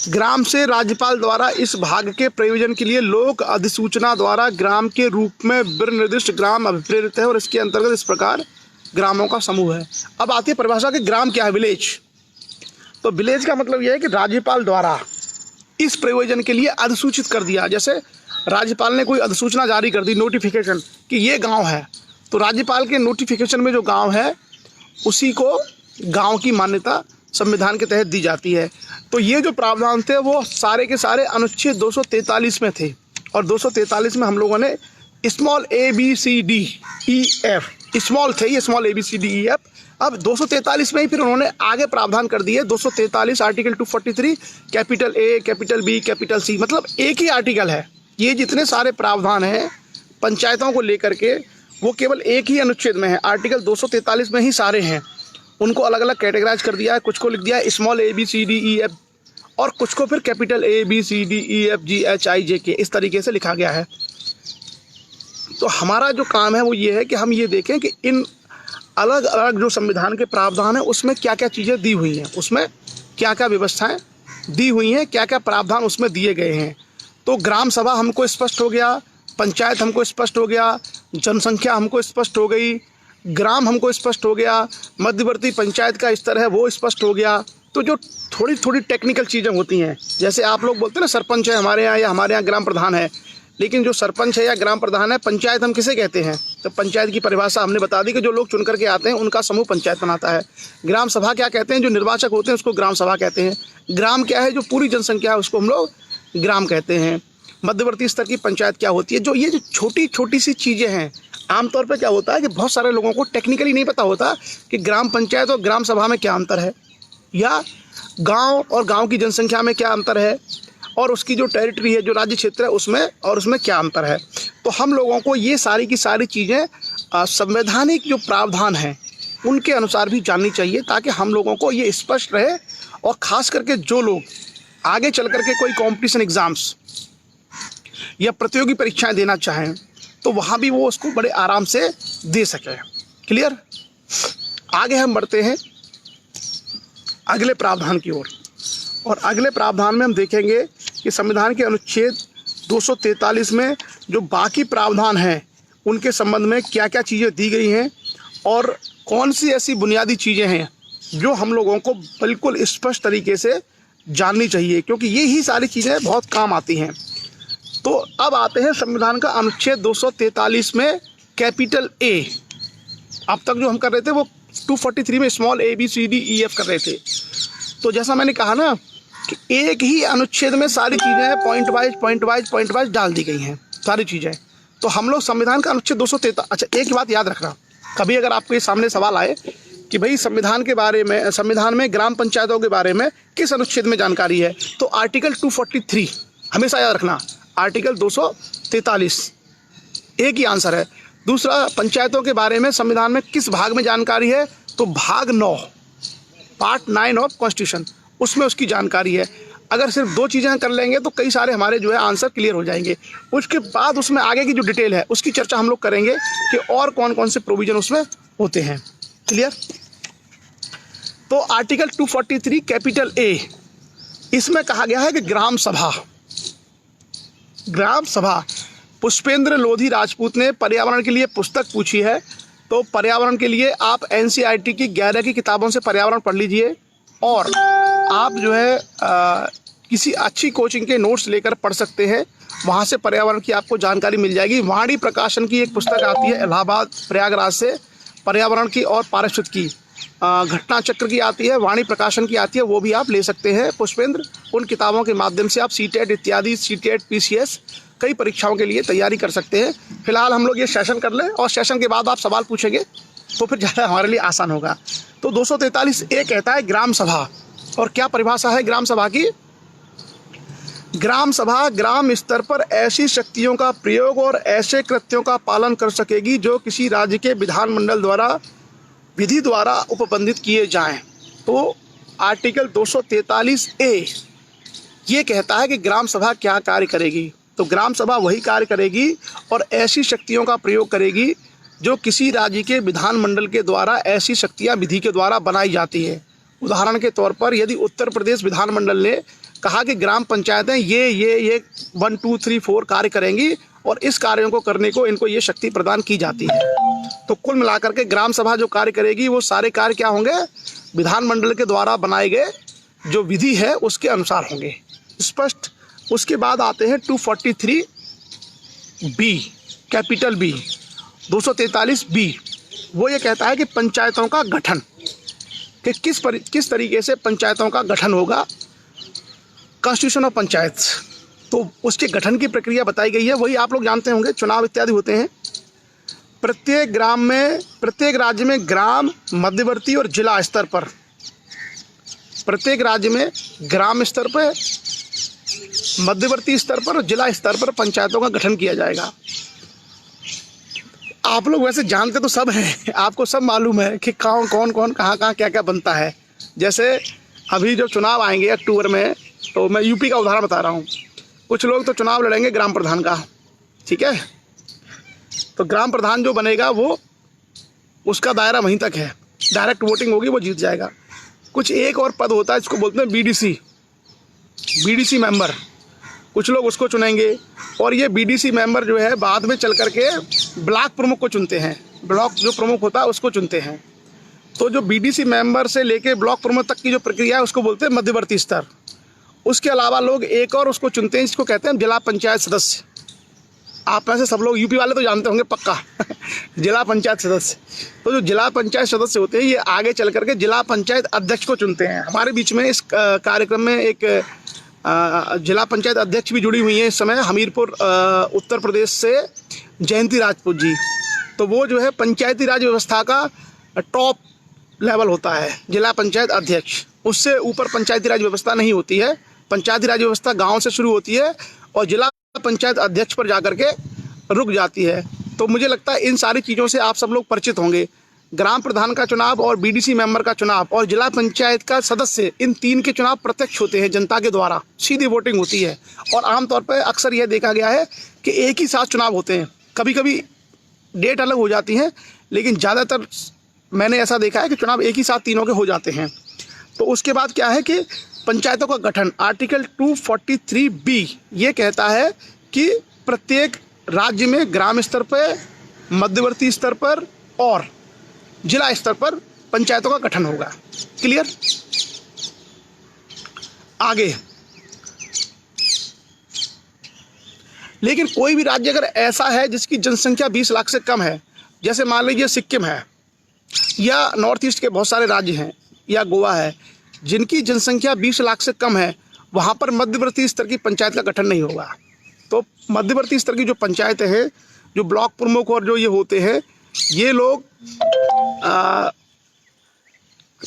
ग्राम से राज्यपाल द्वारा इस भाग के प्रयोजन के लिए लोक अधिसूचना द्वारा ग्राम के रूप में निर्दिष्ट ग्राम अभिप्रेरित है, और इसके अंतर्गत इस प्रकार ग्रामों का समूह है। अब आती है परिभाषा कि ग्राम क्या है, विलेज। तो विलेज का मतलब यह है कि राज्यपाल द्वारा इस प्रयोजन के लिए अधिसूचित कर दिया। जैसे राज्यपाल ने कोई अधिसूचना जारी कर दी, नोटिफिकेशन, कि ये गांव है, तो राज्यपाल के नोटिफिकेशन में जो गांव है उसी को गांव की मान्यता संविधान के तहत दी जाती है। तो ये जो प्रावधान थे वो सारे के सारे अनुच्छेद 243 में थे, और 243 में हम लोगों ने small A B C D E f, small थे ये, small A B C D E f. अब 243 में ही फिर उन्होंने आगे प्रावधान कर दिए, 243 article 243, capital A, capital B, capital C, मतलब एक ही आर्टिकल है। ये जितने सारे प्रावधान हैं पंचायतों को लेकर के वो केवल एक ही अनुच्छेद में है, आर्टिकल 243 में ही सारे हैं। उनको अलग अलग कैटेगराइज कर दिया है, कुछ को लिख दिया है small A B C D E F और कुछ को फिर capital A B C D E F G H I J K, इस तरीके से लिखा गया है। तो हमारा जो काम है वो ये है कि हम ये देखें कि इन अलग अलग जो संविधान के प्रावधान हैं उसमें क्या क्या चीज़ें दी हुई हैं, उसमें क्या क्या व्यवस्थाएं दी हुई हैं, क्या क्या प्रावधान उसमें दिए गए हैं। तो ग्राम सभा हमको स्पष्ट हो गया, पंचायत हमको स्पष्ट हो गया, जनसंख्या हमको स्पष्ट हो गई, ग्राम हमको स्पष्ट हो गया, मध्यवर्ती पंचायत का स्तर है वो स्पष्ट हो गया। तो जो थोड़ी थोड़ी टेक्निकल चीज़ें होती हैं, जैसे आप लोग बोलते हैं ना सरपंच है हमारे यहाँ या हमारे यहाँ ग्राम प्रधान है, लेकिन जो सरपंच है या ग्राम प्रधान है, पंचायत हम किसे कहते हैं? तो पंचायत की परिभाषा हमने बता दी कि जो लोग चुन करके आते हैं उनका समूह पंचायत बनाता है। ग्राम सभा क्या कहते हैं? जो निर्वाचक होते हैं उसको ग्राम सभा कहते हैं। ग्राम क्या है? जो पूरी जनसंख्या है उसको हम लोग ग्राम कहते हैं। मध्यवर्ती स्तर की पंचायत क्या होती है? जो ये जो छोटी छोटी सी चीज़ें हैं, आमतौर पर क्या होता है कि बहुत सारे लोगों को टेक्निकली नहीं पता होता कि ग्राम पंचायत और ग्राम सभा में क्या अंतर है, या गांव और गांव की जनसंख्या में क्या अंतर है, और उसकी जो टेरिटरी है, जो राज्य क्षेत्र है उसमें और उसमें क्या अंतर है। तो हम लोगों को ये सारी की सारी चीज़ें संवैधानिक जो प्रावधान हैं उनके अनुसार भी जाननी चाहिए, ताकि हम लोगों को ये स्पष्ट रहे। और ख़ास करके जो लोग आगे चल करके कोई कॉम्पिटिशन एग्ज़ाम्स या प्रतियोगी परीक्षाएं देना चाहें तो वहाँ भी वो उसको बड़े आराम से दे सकें। क्लियर? आगे हम बढ़ते हैं अगले प्रावधान की ओर, और अगले प्रावधान में हम देखेंगे कि संविधान के अनुच्छेद 243 में जो बाकी प्रावधान हैं उनके संबंध में क्या क्या चीज़ें दी गई हैं और कौन सी ऐसी बुनियादी चीज़ें हैं जो हम लोगों को बिल्कुल स्पष्ट तरीके से जाननी चाहिए, क्योंकि ये ही सारी चीज़ें बहुत काम आती हैं। तो अब आते हैं संविधान का अनुच्छेद 243 में कैपिटल ए। अब तक जो हम कर रहे थे वो 243 में small A B C D E f कर रहे थे। तो जैसा मैंने कहा ना कि एक ही अनुच्छेद में सारी चीज़ें पॉइंट वाइज डाल दी गई हैं सारी चीज़ें। तो हम लोग संविधान का अनुच्छेद 243, अच्छा एक बात याद रखना, कभी अगर आपके सामने सवाल आए कि भाई संविधान के बारे में, संविधान में ग्राम पंचायतों के बारे में किस अनुच्छेद में जानकारी है, तो आर्टिकल 243 हमेशा याद रखना, आर्टिकल 243 एक ही आंसर है। दूसरा, पंचायतों के बारे में संविधान में किस भाग में जानकारी है, तो भाग 9 पार्ट 9 ऑफ कॉन्स्टिट्यूशन, उसमें उसकी जानकारी है। अगर सिर्फ दो चीज़ें कर लेंगे तो कई सारे हमारे जो है आंसर क्लियर हो जाएंगे। उसके बाद उसमें आगे की जो डिटेल है उसकी चर्चा हम लोग करेंगे कि और कौन कौन से प्रोविजन उसमें होते हैं। क्लियर? तो आर्टिकल 243 कैपिटल ए, इसमें कहा गया है कि ग्राम सभा, ग्राम सभा, पुष्पेंद्र लोधी राजपूत ने पर्यावरण के लिए पुस्तक पूछी है। तो पर्यावरण के लिए आप NCERT की 11 की किताबों से पर्यावरण पढ़ लीजिए, और आप जो है किसी अच्छी कोचिंग के नोट्स लेकर पढ़ सकते हैं, वहाँ से पर्यावरण की आपको जानकारी मिल जाएगी। वाणी प्रकाशन की एक पुस्तक आती है इलाहाबाद प्रयागराज से, पर्यावरण की और पारिस्थितिक की, घटना चक्र की आती है, वाणी प्रकाशन की आती है, वो भी आप ले सकते हैं पुष्पेंद्र। उन किताबों के माध्यम से आप CTET इत्यादि, CTET PCS कई परीक्षाओं के लिए तैयारी कर सकते हैं। फिलहाल हम लोग ये सेशन कर लें, और सेशन के बाद आप सवाल पूछेंगे तो फिर ज़्यादा हमारे लिए आसान होगा। तो 243 ए कहता है ग्राम सभा, और क्या परिभाषा है ग्राम सभा की? ग्राम सभा ग्राम स्तर पर ऐसी शक्तियों का प्रयोग और ऐसे कृत्यों का पालन कर सकेगी जो किसी राज्य के विधानमंडल द्वारा विधि द्वारा उपबंधित किए जाएं। तो आर्टिकल 243 ए ये कहता है कि ग्राम सभा क्या कार्य करेगी। तो ग्राम सभा वही कार्य करेगी और ऐसी शक्तियों का प्रयोग करेगी जो किसी राज्य के विधानमंडल के द्वारा ऐसी शक्तियां विधि के द्वारा बनाई जाती है। उदाहरण के तौर पर यदि उत्तर प्रदेश विधानमंडल ने कहा कि ग्राम पंचायतें ये 1 2 3 4 कार्य करेंगी और इस कार्यों को करने को इनको ये शक्ति प्रदान की जाती है, तो कुल मिलाकर के ग्राम सभा जो कार्य करेगी वो सारे कार्य क्या होंगे? विधानमंडल के द्वारा बनाए गए जो विधि है उसके अनुसार होंगे। स्पष्ट? उसके बाद आते हैं 243 बी, कैपिटल बी, 243 बी। वो ये कहता है कि पंचायतों का गठन, कि किस तरीके से पंचायतों का गठन होगा। कॉन्स्टिट्यूशन ऑफ पंचायत, तो उसके गठन की प्रक्रिया बताई गई है। वही आप लोग जानते होंगे, चुनाव इत्यादि होते हैं। प्रत्येक ग्राम में, प्रत्येक राज्य में ग्राम, मध्यवर्ती और जिला स्तर पर, प्रत्येक राज्य में ग्राम स्तर पर, मध्यवर्ती स्तर पर और जिला स्तर पर पंचायतों का गठन किया जाएगा। आप लोग वैसे जानते तो सब हैं, आपको सब मालूम है कि कौन कौन कहाँ क्या क्या बनता है। जैसे अभी जो चुनाव आएंगे अक्टूबर में, तो मैं यूपी का उदाहरण बता रहा हूँ। कुछ लोग तो चुनाव लड़ेंगे ग्राम प्रधान का, ठीक है। तो ग्राम प्रधान जो बनेगा वो, उसका दायरा वहीं तक है, डायरेक्ट वोटिंग होगी, वो जीत जाएगा। कुछ एक और पद होता है, इसको बोलते हैं बीडीसी मेंबर। कुछ लोग उसको चुनेंगे, और ये बीडीसी मेंबर जो है बाद में चल करके ब्लॉक प्रमुख को चुनते हैं। ब्लॉक जो प्रमुख होता है उसको चुनते हैं। तो जो बीडीसी मेंबर से लेके ब्लॉक प्रमुख तक की जो प्रक्रिया है उसको बोलते हैं मध्यवर्ती स्तर। उसके अलावा लोग एक और उसको चुनते हैं, इसको कहते हैं जिला पंचायत सदस्य। आप में से सब लोग यूपी वाले तो जानते होंगे पक्का जिला पंचायत सदस्य। तो जो जिला पंचायत सदस्य होते हैं, ये आगे चल करके जिला पंचायत अध्यक्ष को चुनते हैं। हमारे बीच में इस कार्यक्रम में एक जिला पंचायत अध्यक्ष भी जुड़ी हुई है इस समय, हमीरपुर उत्तर प्रदेश से जयंती राजपूत जी। तो वो जो है पंचायती राज व्यवस्था का टॉप लेवल होता है जिला पंचायत अध्यक्ष। उससे ऊपर पंचायती राज व्यवस्था नहीं होती है। पंचायती राज व्यवस्था गांव से शुरू होती है और जिला पंचायत अध्यक्ष पर जाकर के रुक जाती है। तो मुझे लगता है इन सारी चीज़ों से आप सब लोग परिचित होंगे। ग्राम प्रधान का चुनाव और बीडीसी मेंबर का चुनाव और जिला पंचायत का सदस्य, इन तीन के चुनाव प्रत्यक्ष होते हैं, जनता के द्वारा सीधी वोटिंग होती है। और आमतौर पर अक्सर यह देखा गया है कि एक ही साथ चुनाव होते हैं। कभी कभी डेट अलग हो जाती है, लेकिन ज़्यादातर मैंने ऐसा देखा है कि चुनाव एक ही साथ तीनों के हो जाते हैं। तो उसके बाद क्या है कि पंचायतों का गठन, आर्टिकल 243B ये कहता है कि प्रत्येक राज्य में ग्राम स्तर पर, मध्यवर्ती स्तर पर और जिला स्तर पर पंचायतों का गठन होगा। क्लियर? आगे, लेकिन कोई भी राज्य अगर ऐसा है जिसकी जनसंख्या 20 लाख से कम है, जैसे मान लीजिए सिक्किम है, या नॉर्थ ईस्ट के बहुत सारे राज्य हैं, या गोवा है, जिनकी जनसंख्या 20 लाख से कम है, वहाँ पर मध्यवर्ती स्तर की पंचायत का गठन नहीं होगा। तो मध्यवर्ती स्तर की जो पंचायतें हैं, जो ब्लॉक प्रमुख और जो ये होते हैं, ये लोग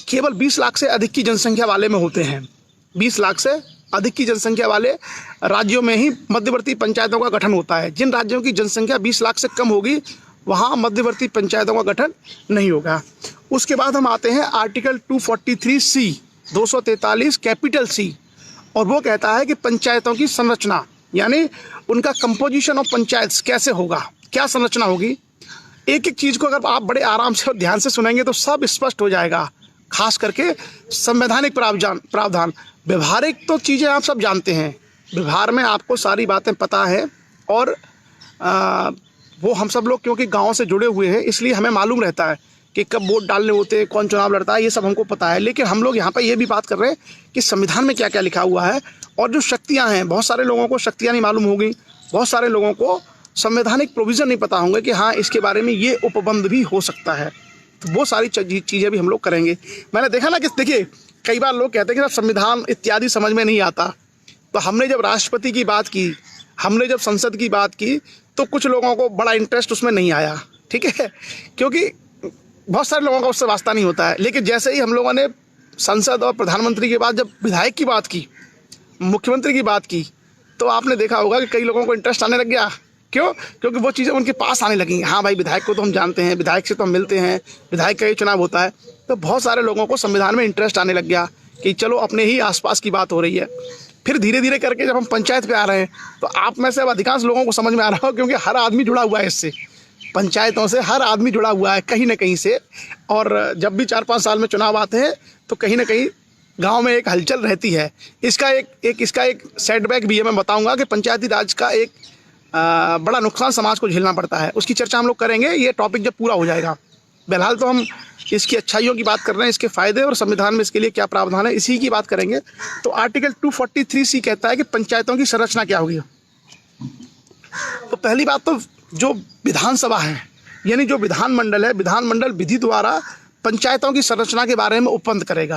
केवल 20 लाख से अधिक की जनसंख्या वाले में होते हैं। 20 लाख से अधिक की जनसंख्या वाले राज्यों में ही मध्यवर्ती पंचायतों का गठन होता है। जिन राज्यों की जनसंख्या 20 लाख से कम होगी, वहाँ मध्यवर्ती पंचायतों का गठन नहीं होगा। उसके बाद हम आते हैं आर्टिकल 243C, 243 कैपिटल C, और वो कहता है कि पंचायतों की संरचना, यानी उनका कंपोजिशन ऑफ पंचायत कैसे होगा, क्या संरचना होगी। एक एक चीज़ को अगर आप बड़े आराम से और ध्यान से सुनेंगे तो सब स्पष्ट हो जाएगा। खास करके संवैधानिक प्रावधान, व्यवहारिक तो चीज़ें आप सब जानते हैं, व्यवहार में आपको सारी बातें पता है, और वो हम सब लोग क्योंकि गाँव से जुड़े हुए हैं, इसलिए हमें मालूम रहता है कि कब वोट डालने होते हैं, कौन चुनाव लड़ता है, ये सब हमको पता है। लेकिन हम लोग यहाँ पर ये भी बात कर रहे हैं कि संविधान में क्या क्या लिखा हुआ है, और जो शक्तियाँ हैं, बहुत सारे लोगों को शक्तियाँ नहीं मालूम होगी, बहुत सारे लोगों को संवैधानिक प्रोविज़न नहीं पता होंगे कि हाँ इसके बारे में ये उपबंध भी हो सकता है। तो वो सारी चीज़ें भी हम लोग करेंगे। मैंने देखा ना कि देखिए, कई बार लोग कहते हैं कि संविधान इत्यादि समझ में नहीं आता। तो हमने जब राष्ट्रपति की बात की, हमने जब संसद की बात की, तो कुछ लोगों को बड़ा इंटरेस्ट उसमें नहीं आया, ठीक है, क्योंकि बहुत सारे लोगों का उससे वास्ता नहीं होता है। लेकिन जैसे ही हम लोगों ने संसद और प्रधानमंत्री के बाद जब विधायक की बात की, मुख्यमंत्री की बात की, तो आपने देखा होगा कि कई लोगों को इंटरेस्ट आने लग गया। क्यों? क्योंकि वो चीज़ें उनके पास आने लगी। हाँ भाई, विधायक को तो हम जानते हैं, विधायक से तो हम मिलते हैं, विधायक का ही चुनाव होता है। तो बहुत सारे लोगों को संविधान में इंटरेस्ट आने लग गया कि चलो अपने ही आसपास की बात हो रही है। फिर धीरे धीरे करके जब हम पंचायत पे आ रहे हैं, तो आप में से अब अधिकांश लोगों को समझ में आ रहा हो, क्योंकि हर आदमी जुड़ा हुआ है इससे, पंचायतों से हर आदमी जुड़ा हुआ है कहीं ना कहीं से। और जब भी 4-5 साल में चुनाव आते हैं, तो कहीं ना कहीं गांव में एक हलचल रहती है। इसका एक सेटबैक भी है, मैं बताऊंगा कि पंचायती राज का एक बड़ा नुकसान समाज को झेलना पड़ता है। उसकी चर्चा हम लोग करेंगे, ये टॉपिक जब पूरा हो जाएगा। फिलहाल तो हम इसकी अच्छाइयों की बात कर रहे हैं, इसके फ़ायदे और संविधान में इसके लिए क्या प्रावधान है, इसी की बात करेंगे। तो आर्टिकल 243C कहता है कि पंचायतों की संरचना क्या होगी। तो पहली बात तो जो विधानसभा है, यानी जो विधानमंडल है, विधानमंडल विधि द्वारा पंचायतों की संरचना के बारे में उपबंध करेगा।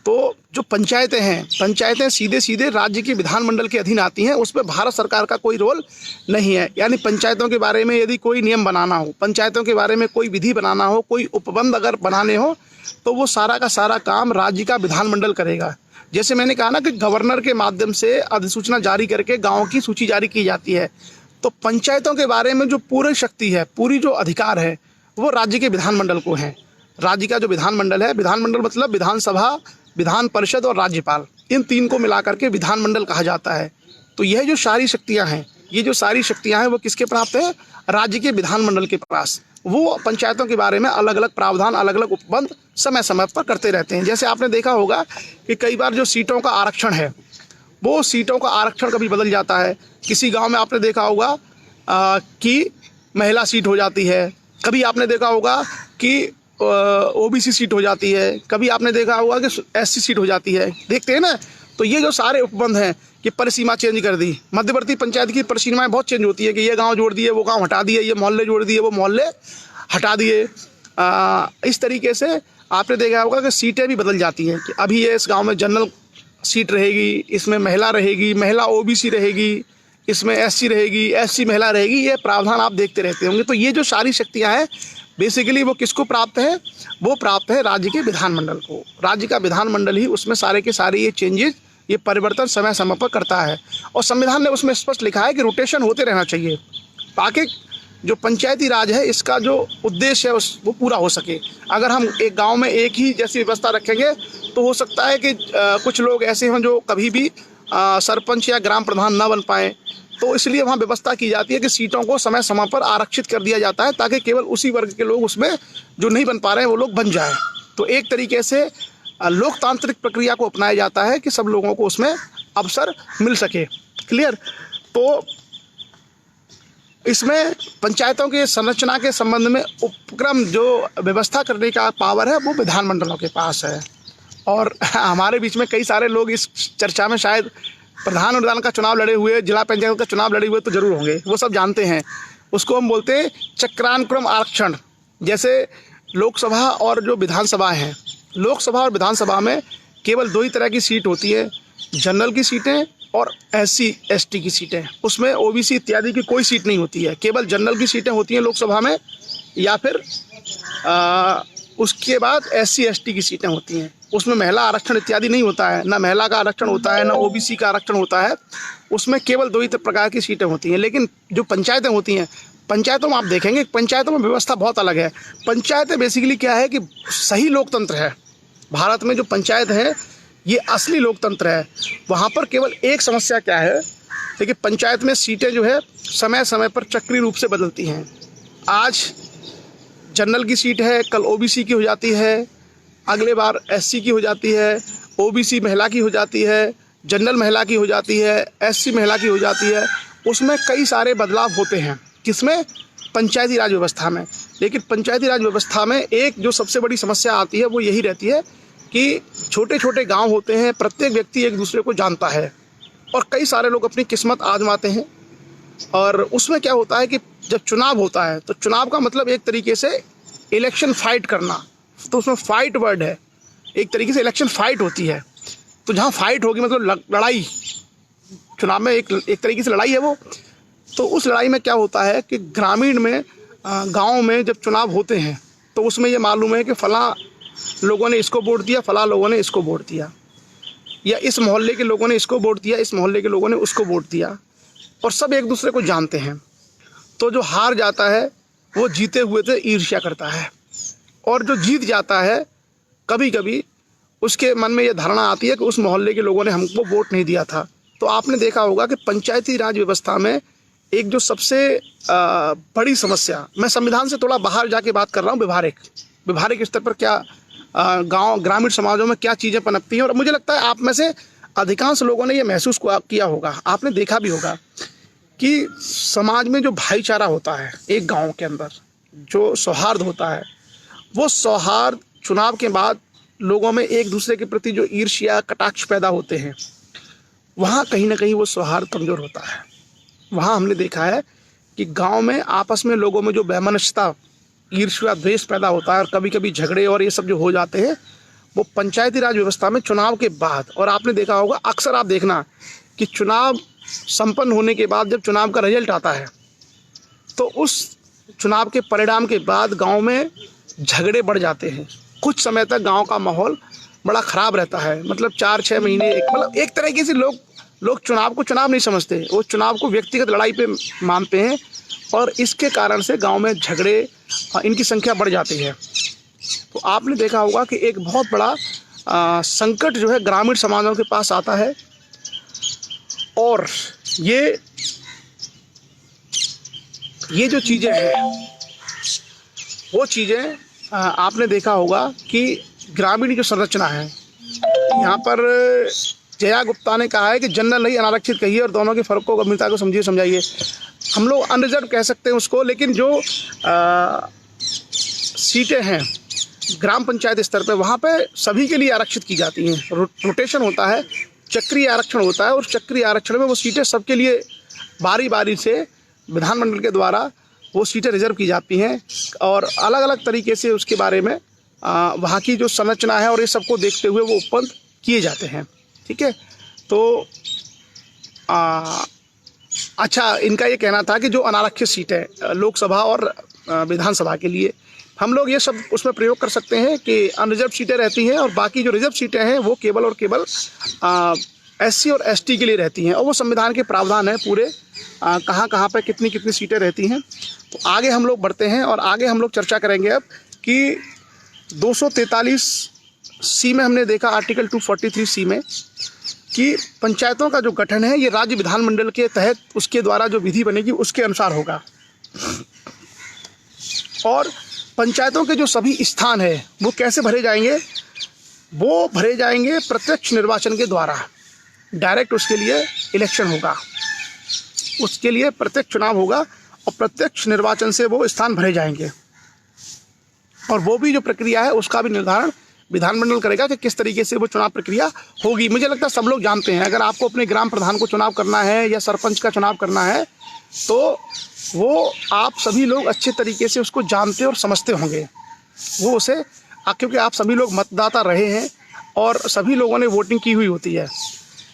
तो जो पंचायतें हैं, पंचायतें सीधे सीधे राज्य के विधानमंडल के अधीन आती हैं, उसमें भारत सरकार का कोई रोल नहीं है। यानी पंचायतों के बारे में यदि कोई नियम बनाना हो, पंचायतों के बारे में कोई विधि बनाना हो, कोई उपबंध अगर बनाने हो, तो वो सारा का सारा काम राज्य का विधानमंडल करेगा। जैसे मैंने कहा ना कि गवर्नर के माध्यम से अधिसूचना जारी करके गाँव की सूची जारी की जाती है, तो पंचायतों के बारे में जो पूरी शक्ति है, पूरी जो अधिकार है, वो राज्य के विधानमंडल को है। राज्य का जो विधानमंडल है, विधानमंडल मतलब विधानसभा, विधान परिषद और राज्यपाल, इन तीन को मिलाकर के विधानमंडल कहा जाता है। तो यह जो सारी शक्तियां हैं, ये जो सारी शक्तियां हैं वो किसके प्राप्त है? राज्य के विधानमंडल के पास। वो पंचायतों के बारे में अलग अलग प्रावधान, अलग अलग उपबंध समय समय पर करते रहते हैं। जैसे आपने देखा होगा कि कई बार जो सीटों का आरक्षण है, वो सीटों का आरक्षण कभी बदल जाता है। किसी गांव में आपने देखा होगा कि महिला सीट हो जाती है, कभी आपने देखा होगा कि ओबीसी सीट हो जाती है, कभी आपने देखा होगा कि एससी सीट हो जाती है। देखते हैं ना, तो ये जो सारे उपबंध हैं कि परिसीमा चेंज कर दी, मध्यवर्ती पंचायत की परिसीमाएं बहुत चेंज होती है कि ये गांव जोड़ दिए, वो गांव हटा दिए, ये मोहल्ले जोड़ दिए, वो मोहल्ले हटा दिए। इस तरीके से आपने देखा होगा कि सीटें भी बदल जाती हैं कि अभी ये इस गाँव में जनरल सीट रहेगी, इसमें महिला रहेगी, महिला ओबीसी रहेगी, इसमें एससी रहेगी, एससी महिला रहेगी। ये प्रावधान आप देखते रहते होंगे। तो ये जो सारी शक्तियाँ हैं बेसिकली वो किसको प्राप्त है? वो प्राप्त है राज्य के विधानमंडल को। राज्य का विधानमंडल ही उसमें सारे के सारे ये चेंजेस, ये परिवर्तन समय समय पर करता है। और संविधान ने उसमें स्पष्ट लिखा है कि रोटेशन होते रहना चाहिए ताकि जो पंचायती राज है इसका जो उद्देश्य है वो पूरा हो सके। अगर हम एक गांव में एक ही जैसी व्यवस्था रखेंगे तो हो सकता है कि कुछ लोग ऐसे हों जो कभी भी सरपंच या ग्राम प्रधान न बन पाएँ। तो इसलिए वहाँ व्यवस्था की जाती है कि सीटों को समय समय पर आरक्षित कर दिया जाता है ताकि केवल उसी वर्ग के लोग उसमें जो नहीं बन पा रहे हैं वो लोग बन जाएं। तो एक तरीके से लोकतांत्रिक प्रक्रिया को अपनाया जाता है कि सब लोगों को उसमें अवसर मिल सके। क्लियर? तो इसमें पंचायतों के संरचना के संबंध में उपक्रम जो व्यवस्था करने का पावर है वो विधानमंडलों के पास है। और हमारे बीच में कई सारे लोग इस चर्चा में शायद प्रधान और विधान का चुनाव लड़े हुए, जिला पंचायत का चुनाव लड़े हुए तो जरूर होंगे, वो सब जानते हैं। उसको हम बोलते हैं चक्रानुक्रम आरक्षण। जैसे लोकसभा और जो विधानसभा हैं, लोकसभा और विधानसभा में केवल दो ही तरह की सीट होती है, जनरल की सीटें और एससी एसटी की सीटें। उसमें ओबीसी इत्यादि की कोई सीट नहीं होती है, केवल जनरल की सीटें होती हैं लोकसभा में, या फिर उसके बाद एससी एसटी की सीटें होती हैं। उसमें महिला आरक्षण इत्यादि नहीं होता है, ना महिला का आरक्षण होता है, ना ओबीसी का आरक्षण होता है। उसमें केवल दो ही प्रकार की सीटें होती हैं। लेकिन जो पंचायतें होती हैं, पंचायतों में आप देखेंगे पंचायतों में व्यवस्था बहुत अलग है। पंचायतें बेसिकली क्या है कि सही लोकतंत्र है। भारत में जो पंचायत है ये असली लोकतंत्र है। वहाँ पर केवल एक समस्या क्या है, देखिए पंचायत में सीटें जो है समय समय पर चक्रीय रूप से बदलती हैं। आज जनरल की सीट है, कल ओबीसी की हो जाती है, अगले बार एससी की हो जाती है, ओबीसी महिला की हो जाती है, जनरल महिला की हो जाती है, एससी महिला की हो जाती है। उसमें कई सारे बदलाव होते हैं। किसमें? पंचायती राज व्यवस्था में। लेकिन पंचायती राज व्यवस्था में एक जो सबसे बड़ी समस्या आती है वो यही रहती है कि छोटे छोटे गांव होते हैं, प्रत्येक व्यक्ति एक दूसरे को जानता है और कई सारे लोग अपनी किस्मत आजमाते हैं। और उसमें क्या होता है कि जब चुनाव होता है तो चुनाव का मतलब एक तरीके से इलेक्शन फाइट करना। तो उसमें फाइट वर्ड है, एक तरीके से इलेक्शन फाइट होती है। तो जहाँ फाइट होगी मतलब लड़ाई, चुनाव में एक तरीके से लड़ाई है वो। तो उस लड़ाई में क्या होता है कि ग्रामीण में, गाँव में जब चुनाव होते हैं तो उसमें ये मालूम है कि फलां लोगों ने इसको वोट दिया, फलां लोगों ने इसको वोट दिया, या इस मोहल्ले के लोगों ने इसको वोट दिया, इस मोहल्ले के लोगों ने उसको वोट दिया, और सब एक दूसरे को जानते हैं। तो जो हार जाता है वो जीते हुए से ईर्ष्या करता है, और जो जीत जाता है कभी कभी उसके मन में ये धारणा आती है कि उस मोहल्ले के लोगों ने हमको वोट नहीं दिया था। तो आपने देखा होगा कि पंचायती राज व्यवस्था में एक जो सबसे बड़ी समस्या, मैं संविधान से थोड़ा बाहर जाके बात कर रहा हूँ, व्यवहारिक स्तर पर क्या गांव ग्रामीण समाजों में क्या चीज़ें पनपती हैं। और मुझे लगता है आप में से अधिकांश लोगों ने ये महसूस किया होगा, आपने देखा भी होगा कि समाज में जो भाईचारा होता है, एक गांव के अंदर जो सौहार्द होता है, वो सौहार्द चुनाव के बाद लोगों में एक दूसरे के प्रति जो ईर्ष्या कटाक्ष पैदा होते हैं, वहाँ कहीं ना कहीं वो सौहार्द कमज़ोर होता है। वहाँ हमने देखा है कि गांव में आपस में लोगों में जो वैमनस्यता, ईर्ष्या, द्वेष पैदा होता है और कभी कभी झगड़े और ये सब जो हो जाते हैं, वो पंचायती राज व्यवस्था में चुनाव के बाद, और आपने देखा होगा अक्सर आप देखना कि चुनाव संपन्न होने के बाद जब चुनाव का रिजल्ट आता है तो उस चुनाव के परिणाम के बाद गांव में झगड़े बढ़ जाते हैं। कुछ समय तक गांव का माहौल बड़ा ख़राब रहता है, मतलब 4-6 महीने, मतलब एक तरीके से लोग चुनाव को चुनाव नहीं समझते, वो चुनाव को व्यक्तिगत लड़ाई पे मानते हैं और इसके कारण से गांव में झगड़े इनकी संख्या बढ़ जाती है। तो आपने देखा होगा कि एक बहुत बड़ा संकट जो है ग्रामीण समाजों के पास आता है, और ये जो चीज़ें हैं वो चीज़ें आपने देखा होगा कि ग्रामीण जो संरचना है, यहाँ पर जया गुप्ता ने कहा है कि जनरल नहीं अनारक्षित कहिए और दोनों के फ़र्क को गंभीरता को समझिए समझाइए। हम लोग अनरिजर्व कह सकते हैं उसको, लेकिन जो सीटें हैं ग्राम पंचायत स्तर पे वहाँ पे सभी के लिए आरक्षित की जाती हैं। रोटेशन होता है, चक्रीय आरक्षण होता है, और चक्रीय आरक्षण में वो सीटें सबके लिए बारी बारी से विधानमंडल के द्वारा वो सीटें रिजर्व की जाती हैं, और अलग अलग तरीके से उसके बारे में वहाँ की जो संरचना है और ये सबको देखते हुए वो उत्पन्न किए जाते हैं। ठीक है, तो अच्छा, इनका ये कहना था कि जो अनारक्षित सीटें लोकसभा और विधानसभा के लिए हम लोग ये सब उसमें प्रयोग कर सकते हैं कि अनरिजर्व सीटें रहती हैं, और बाकी जो रिजर्व सीटें हैं वो केवल और केवल SC और ST के लिए रहती हैं, और वो संविधान के प्रावधान है पूरे कहाँ पे कितनी कितनी सीटें रहती हैं। तो आगे हम लोग बढ़ते हैं और आगे हम लोग चर्चा करेंगे अब कि 243C में हमने देखा, आर्टिकल 243C में, कि पंचायतों का जो गठन है ये राज्य विधानमंडल के तहत उसके द्वारा जो विधि बनेगी उसके अनुसार होगा, और पंचायतों के जो सभी स्थान है वो कैसे भरे जाएंगे, वो भरे जाएंगे प्रत्यक्ष निर्वाचन के द्वारा। डायरेक्ट उसके लिए इलेक्शन होगा, उसके लिए प्रत्यक्ष चुनाव होगा और प्रत्यक्ष निर्वाचन से वो स्थान भरे जाएंगे, और वो भी जो प्रक्रिया है उसका भी निर्धारण विधानमंडल करेगा कि किस तरीके से वो चुनाव प्रक्रिया होगी। मुझे लगता है सब लोग जानते हैं, अगर आपको अपने ग्राम प्रधान को चुनाव करना है या सरपंच का चुनाव करना है तो वो आप सभी लोग अच्छे तरीके से उसको जानते और समझते होंगे। वो उसे क्योंकि आप सभी लोग मतदाता रहे हैं और सभी लोगों ने वोटिंग की हुई होती है,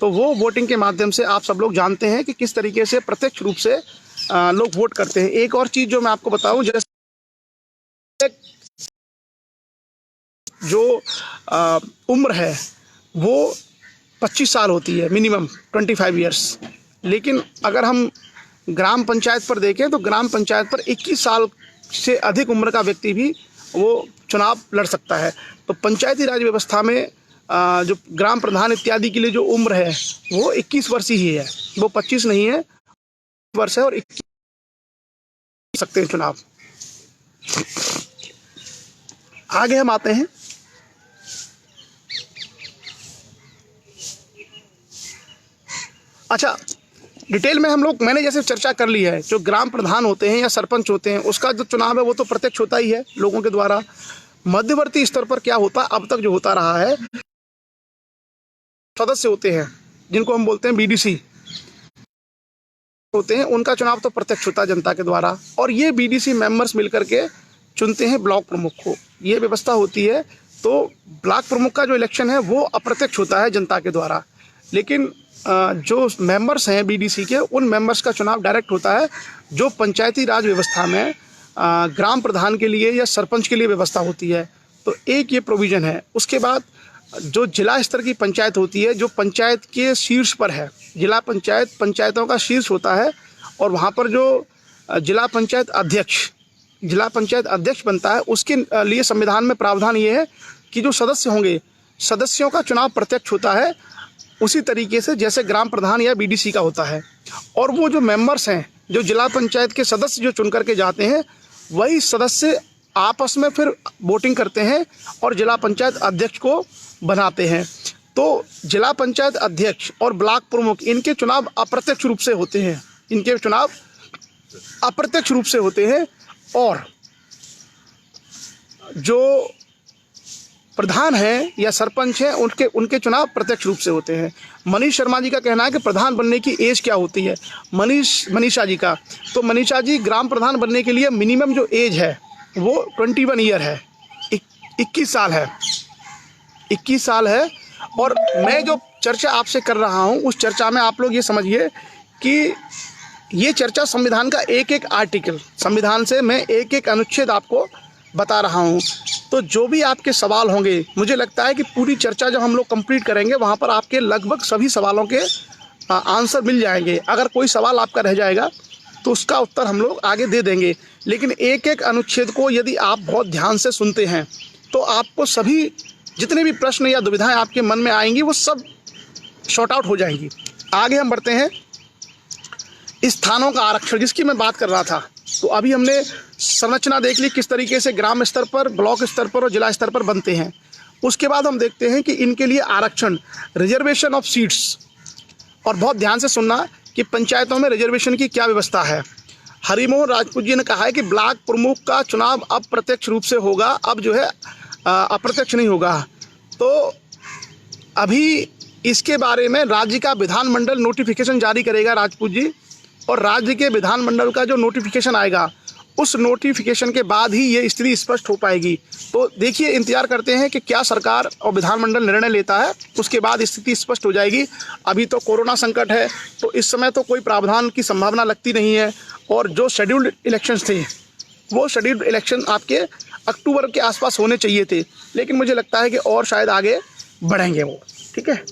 तो वो वोटिंग के माध्यम से आप सब लोग जानते हैं कि किस तरीके से प्रत्यक्ष रूप से लोग वोट करते हैं। एक और चीज़ जो मैं आपको बताऊं, जैसे जो उम्र है वो 25 साल होती है, मिनिमम 25 ईयर्स, लेकिन अगर हम ग्राम पंचायत पर देखें तो ग्राम पंचायत पर 21 साल से अधिक उम्र का व्यक्ति भी वो चुनाव लड़ सकता है। तो पंचायती राज व्यवस्था में जो ग्राम प्रधान इत्यादि के लिए जो उम्र है वो 21 वर्ष ही है, वो 25 नहीं है, वर्ष है, और 21 सकते हैं चुनाव। आगे हम आते हैं। अच्छा, डिटेल में हम लोग, मैंने जैसे चर्चा कर ली है, जो ग्राम प्रधान होते हैं या सरपंच होते हैं उसका जो चुनाव है वो तो प्रत्यक्ष होता ही है लोगों के द्वारा। मध्यवर्ती स्तर पर क्या होता है, अब तक जो होता रहा है, सदस्य होते हैं जिनको हम बोलते हैं BDC होते हैं, उनका चुनाव तो प्रत्यक्ष होता है जनता के द्वारा, और ये BDC मेंबर्स मिलकर के चुनते हैं ब्लॉक प्रमुख को। ये व्यवस्था होती है। तो ब्लॉक प्रमुख का जो इलेक्शन है वो अप्रत्यक्ष होता है जनता के द्वारा, लेकिन जो मेंबर्स हैं BDC के, उन मेंबर्स का चुनाव डायरेक्ट होता है, जो पंचायती राज व्यवस्था में ग्राम प्रधान के लिए या सरपंच के लिए व्यवस्था होती है। तो एक ये प्रोविज़न है। उसके बाद जो जिला स्तर की पंचायत होती है, जो पंचायत के शीर्ष पर है, जिला पंचायत पंचायतों का शीर्ष होता है, और वहाँ पर जो जिला पंचायत अध्यक्ष बनता है, उसके लिए संविधान में प्रावधान ये है कि जो सदस्य होंगे, सदस्यों का चुनाव प्रत्यक्ष होता है उसी तरीके से जैसे ग्राम प्रधान या BDC का होता है, और वो जो मेंबर्स हैं, जो जिला पंचायत के सदस्य जो चुन करके जाते हैं, वही सदस्य आपस में फिर वोटिंग करते हैं और जिला पंचायत अध्यक्ष को बनाते हैं। तो जिला पंचायत अध्यक्ष और ब्लॉक प्रमुख, इनके चुनाव अप्रत्यक्ष रूप से होते हैं, और जो प्रधान है या सरपंच है उनके चुनाव प्रत्यक्ष रूप से होते हैं। मनीष शर्मा जी का कहना है कि प्रधान बनने की एज क्या होती है, मनीषा जी का, तो मनीषा जी ग्राम प्रधान बनने के लिए मिनिमम जो एज है वो 21 ईयर है, 21 साल है। 21 साल है। और मैं जो चर्चा आपसे कर रहा हूँ उस चर्चा में आप लोग ये समझिए कि ये चर्चा संविधान का एक एक आर्टिकल, संविधान से मैं एक एक अनुच्छेद आपको बता रहा हूँ। तो जो भी आपके सवाल होंगे, मुझे लगता है कि पूरी चर्चा जब हम लोग कंप्लीट करेंगे वहाँ पर आपके लगभग सभी सवालों के आंसर मिल जाएंगे। अगर कोई सवाल आपका रह जाएगा तो उसका उत्तर हम लोग आगे दे देंगे। लेकिन एक एक अनुच्छेद को यदि आप बहुत ध्यान से सुनते हैं तो आपको सभी जितने भी प्रश्न या दुविधाएं आपके मन में आएंगी वो सब शॉर्ट आउट हो जाएंगी। आगे हम बढ़ते हैं। स्थानों का आरक्षण जिसकी मैं बात कर रहा था, तो अभी हमने संरचना देख ली किस तरीके से ग्राम स्तर पर, ब्लॉक स्तर पर और जिला स्तर पर बनते हैं। उसके बाद हम देखते हैं कि इनके लिए आरक्षण, रिजर्वेशन ऑफ सीट्स। और बहुत ध्यान से सुनना कि पंचायतों में रिजर्वेशन की क्या व्यवस्था है। हरिमोहन राजपूत जी ने कहा है कि ब्लॉक प्रमुख का चुनाव अब प्रत्यक्ष रूप से होगा, अब जो है अप्रत्यक्ष नहीं होगा। तो अभी इसके बारे में राज्य का विधानमंडल नोटिफिकेशन जारी करेगा राजपूत जी, और राज्य के विधानमंडल का जो नोटिफिकेशन आएगा उस नोटिफिकेशन के बाद ही ये स्थिति स्पष्ट हो पाएगी। तो देखिए, इंतजार करते हैं कि क्या सरकार और विधानमंडल निर्णय लेता है, उसके बाद स्थिति स्पष्ट हो जाएगी। अभी तो कोरोना संकट है, तो इस समय तो कोई प्रावधान की संभावना लगती नहीं है। और जो शेड्यूल्ड इलेक्शंस थे वो शेड्यूल्ड इलेक्शन आपके अक्टूबर के आसपास होने चाहिए थे, लेकिन मुझे लगता है कि और शायद आगे बढ़ेंगे वो। ठीक है,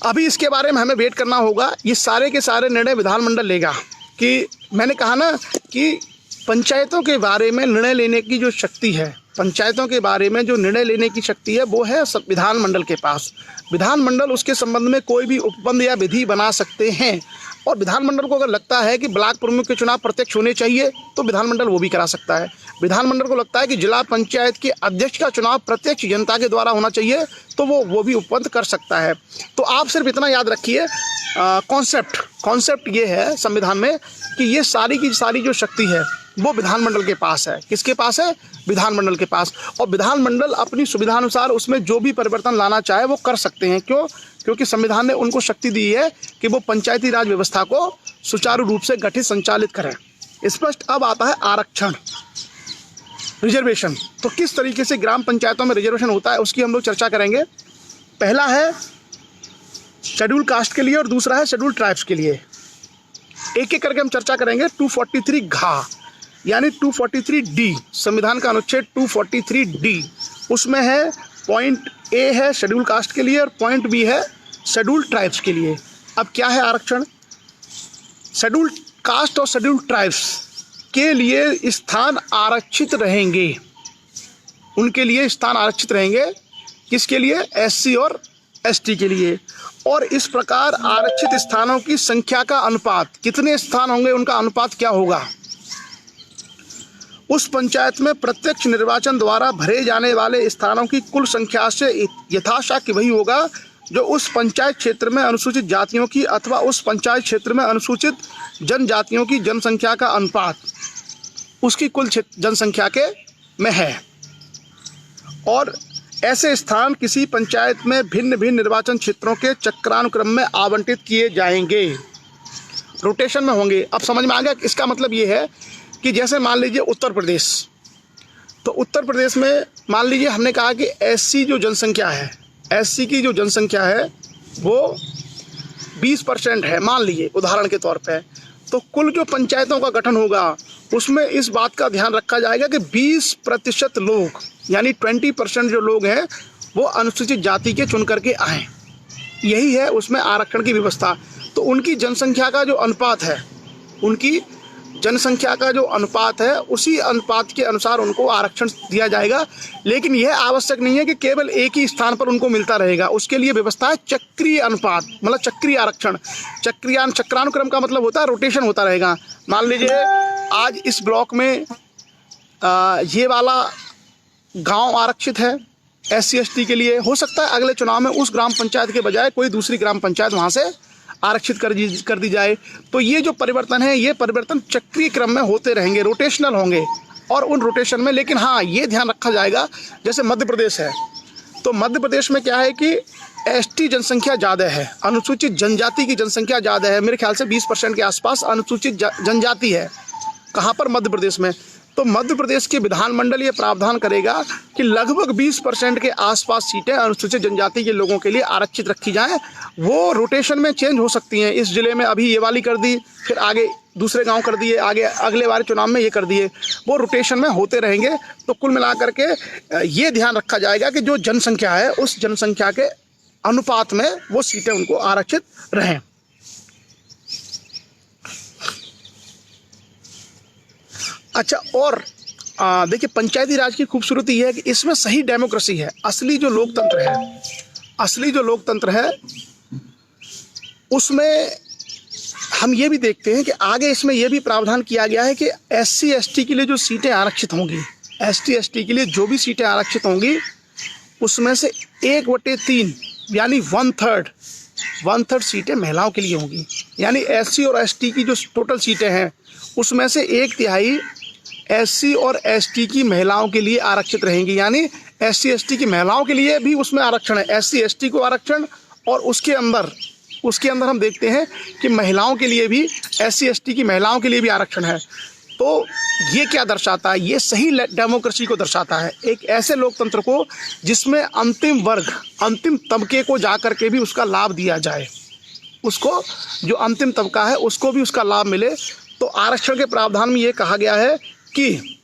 अभी इसके बारे में हमें वेट करना होगा। ये सारे के सारे निर्णय विधानमंडल लेगा। कि मैंने कहा ना कि पंचायतों के बारे में निर्णय लेने की जो शक्ति है, पंचायतों के बारे में जो निर्णय लेने की शक्ति है वो है विधानमंडल के पास। विधानमंडल उसके संबंध में कोई भी उपबंध या विधि बना सकते हैं। और विधानमंडल को अगर लगता है कि ब्लॉक प्रमुख के चुनाव प्रत्यक्ष होने चाहिए तो विधानमंडल वो भी करा सकता है। विधानमंडल को लगता है कि जिला पंचायत के अध्यक्ष का चुनाव प्रत्यक्ष जनता के द्वारा होना चाहिए तो वो भी उपबंध कर सकता है। तो आप सिर्फ इतना याद रखिए, कॉन्सेप्ट ये है संविधान में कि ये सारी की सारी जो शक्ति है वो विधानमंडल के पास है। किसके पास है? विधानमंडल के पास। और विधानमंडल अपनी सुविधानुसार उसमें जो भी परिवर्तन लाना चाहे वो कर सकते हैं। क्यों? क्योंकि संविधान ने उनको शक्ति दी है कि वो पंचायती राज व्यवस्था को सुचारू रूप से गठित संचालित करें। स्पष्ट। अब आता है आरक्षण, रिजर्वेशन। तो किस तरीके से ग्राम पंचायतों में रिजर्वेशन होता है उसकी हम लोग चर्चा करेंगे। पहला है शेड्यूल कास्ट के लिए और दूसरा है शेड्यूल ट्राइब्स के लिए। एक एक करके हम चर्चा करेंगे। 243 घा यानी 243 डी, संविधान का अनुच्छेद 243 डी, उसमें है पॉइंट ए है शेड्यूल कास्ट के लिए और पॉइंट बी है शेड्यूल ट्राइब्स के लिए। अब क्या है आरक्षण? शेड्यूल कास्ट और शेड्यूल ट्राइब्स के लिए स्थान आरक्षित रहेंगे। उनके लिए स्थान आरक्षित रहेंगे। किसके लिए? एससी और एसटी के लिए। और इस प्रकार आरक्षित स्थानों की संख्या का अनुपात, कितने स्थान होंगे उनका अनुपात क्या होगा? उस पंचायत में प्रत्यक्ष निर्वाचन द्वारा भरे जाने वाले स्थानों की कुल संख्या से यथाशक्य वही होगा जो उस पंचायत क्षेत्र में अनुसूचित जातियों की अथवा उस पंचायत क्षेत्र में अनुसूचित जनजातियों की जनसंख्या का अनुपात उसकी कुल जनसंख्या के में है। और ऐसे स्थान किसी पंचायत में भिन्न भिन्न निर्वाचन क्षेत्रों के चक्रानुक्रम में आवंटित किए जाएंगे, रोटेशन में होंगे। अब समझ में आ गया? इसका मतलब ये है कि जैसे मान लीजिए उत्तर प्रदेश, तो उत्तर प्रदेश में मान लीजिए हमने कहा कि एससी जो जनसंख्या है, एससी की जो जनसंख्या है वो 20% है, मान लीजिए उदाहरण के तौर पे। तो कुल जो पंचायतों का गठन होगा उसमें इस बात का ध्यान रखा जाएगा कि 20% लोग यानी 20% जो लोग हैं वो अनुसूचित जाति के चुन करके आएँ। यही है उसमें आरक्षण की व्यवस्था। तो उनकी जनसंख्या का जो अनुपात है, उनकी जनसंख्या का जो अनुपात है उसी अनुपात के अनुसार उनको आरक्षण दिया जाएगा। लेकिन यह आवश्यक नहीं है कि केवल एक ही स्थान पर उनको मिलता रहेगा। उसके लिए व्यवस्था है चक्रीय अनुपात, मतलब चक्रीय आरक्षण। चक्रानुक्रम का मतलब होता है रोटेशन होता रहेगा। मान लीजिए आज इस ब्लॉक में ये वाला गांव आरक्षित है एससी एसटी के लिए, हो सकता है अगले चुनाव में उस ग्राम पंचायत के बजाय कोई दूसरी ग्राम पंचायत वहाँ से आरक्षित कर दी जाए। तो ये जो परिवर्तन है ये परिवर्तन चक्रीय क्रम में होते रहेंगे, रोटेशनल होंगे। और उन रोटेशन में लेकिन हाँ ये ध्यान रखा जाएगा, जैसे मध्य प्रदेश है तो मध्य प्रदेश में क्या है कि एसटी जनसंख्या ज़्यादा है, अनुसूचित जनजाति की जनसंख्या ज़्यादा है। मेरे ख्याल से 20% के आसपास अनुसूचित जनजाति है। कहाँ पर? मध्य प्रदेश में। तो मध्य प्रदेश के विधानमंडल ये प्रावधान करेगा कि लगभग 20% के आसपास सीटें अनुसूचित जनजाति के लोगों के लिए आरक्षित रखी जाएं। वो रोटेशन में चेंज हो सकती हैं। इस जिले में अभी ये वाली कर दी, फिर आगे दूसरे गांव कर दिए, आगे अगले बार चुनाव में ये कर दिए, वो रोटेशन में होते रहेंगे। तो कुल मिलाकर के ये ध्यान रखा जाएगा कि जो जनसंख्या है उस जनसंख्या के अनुपात में वो सीटें उनको आरक्षित रहें। अच्छा, और देखिए पंचायती राज की खूबसूरती यह है कि इसमें सही डेमोक्रेसी है। असली जो लोकतंत्र है उसमें हम ये भी देखते हैं कि आगे इसमें यह भी प्रावधान किया गया है कि SC ST के लिए जो सीटें आरक्षित होंगी, ST ST के लिए जो भी सीटें आरक्षित होंगी उसमें से 1/3 यानी 1/3 सीटें महिलाओं के लिए होंगी। यानी SC और ST की जो टोटल सीटें हैं उसमें से 1/3 SC और ST की महिलाओं के लिए आरक्षित रहेंगी। यानी SC ST की महिलाओं के लिए भी उसमें आरक्षण है, SC ST को आरक्षण, और उसके अंदर हम देखते हैं कि महिलाओं के लिए भी, SC ST की महिलाओं के लिए भी आरक्षण है। तो ये क्या दर्शाता है? ये सही डेमोक्रेसी को दर्शाता है, एक ऐसे लोकतंत्र को जिसमें अंतिम वर्ग, अंतिम तबके को जाकर के भी उसका लाभ दिया जाए, उसको जो अंतिम तबका है उसको भी उसका लाभ मिले। तो आरक्षण के प्रावधान में ये कहा गया है कि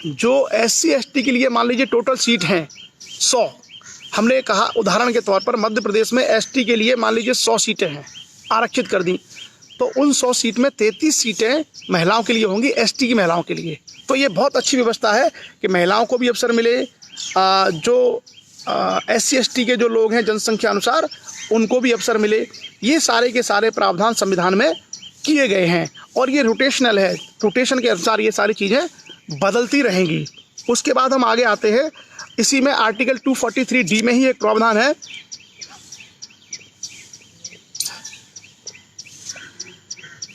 जो SC ST के लिए मान लीजिए टोटल सीट हैं 100, हमने कहा उदाहरण के तौर पर मध्य प्रदेश में ST के लिए मान लीजिए 100 सीटें हैं, आरक्षित कर दी, तो उन 100 सीट में 33 सीटें महिलाओं के लिए होंगी, ST की महिलाओं के लिए। तो ये बहुत अच्छी व्यवस्था है कि महिलाओं को भी अवसर मिले, जो SC ST के जो लोग हैं जनसंख्या अनुसार उनको भी अवसर मिले। ये सारे के सारे प्रावधान संविधान में किए गए हैं और ये रोटेशनल है, रोटेशन के अनुसार ये सारी चीज़ें बदलती रहेंगी। उसके बाद हम आगे आते हैं, इसी में आर्टिकल 243D में ही एक प्रावधान है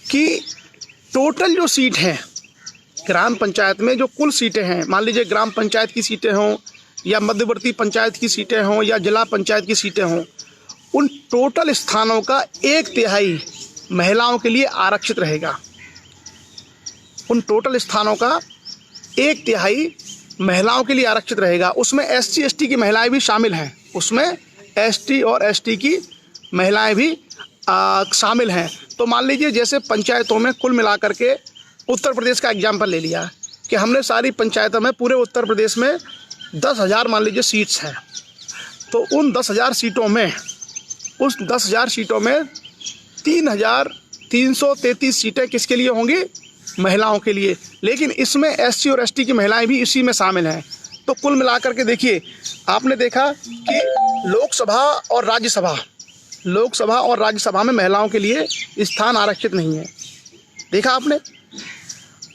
कि टोटल जो सीट हैं ग्राम पंचायत में, जो कुल सीटें हैं, मान लीजिए ग्राम पंचायत की सीटें हों या मध्यवर्ती पंचायत की सीटें हों या जिला पंचायत की सीटें हों, उन टोटल स्थानों का 1/3 महिलाओं के लिए आरक्षित रहेगा। उन टोटल स्थानों का 1/3 महिलाओं के लिए आरक्षित रहेगा। उसमें SC ST की महिलाएं भी शामिल हैं, उसमें ST और ST की महिलाएं भी शामिल हैं। तो मान लीजिए जैसे पंचायतों में कुल मिलाकर के उत्तर प्रदेश का एग्जाम्पल ले लिया कि हमने सारी पंचायतों में पूरे उत्तर प्रदेश में 10,000 मान लीजिए सीट्स हैं, तो उन 10,000 सीटों में, उस 10,000 सीटों में 3,333 सीटें किसके लिए होंगी? महिलाओं के लिए। लेकिन इसमें SC और ST की महिलाएं भी इसी में शामिल हैं। तो कुल मिलाकर के देखिए, आपने देखा कि लोकसभा और राज्यसभा में महिलाओं के लिए स्थान आरक्षित नहीं है। देखा आपने?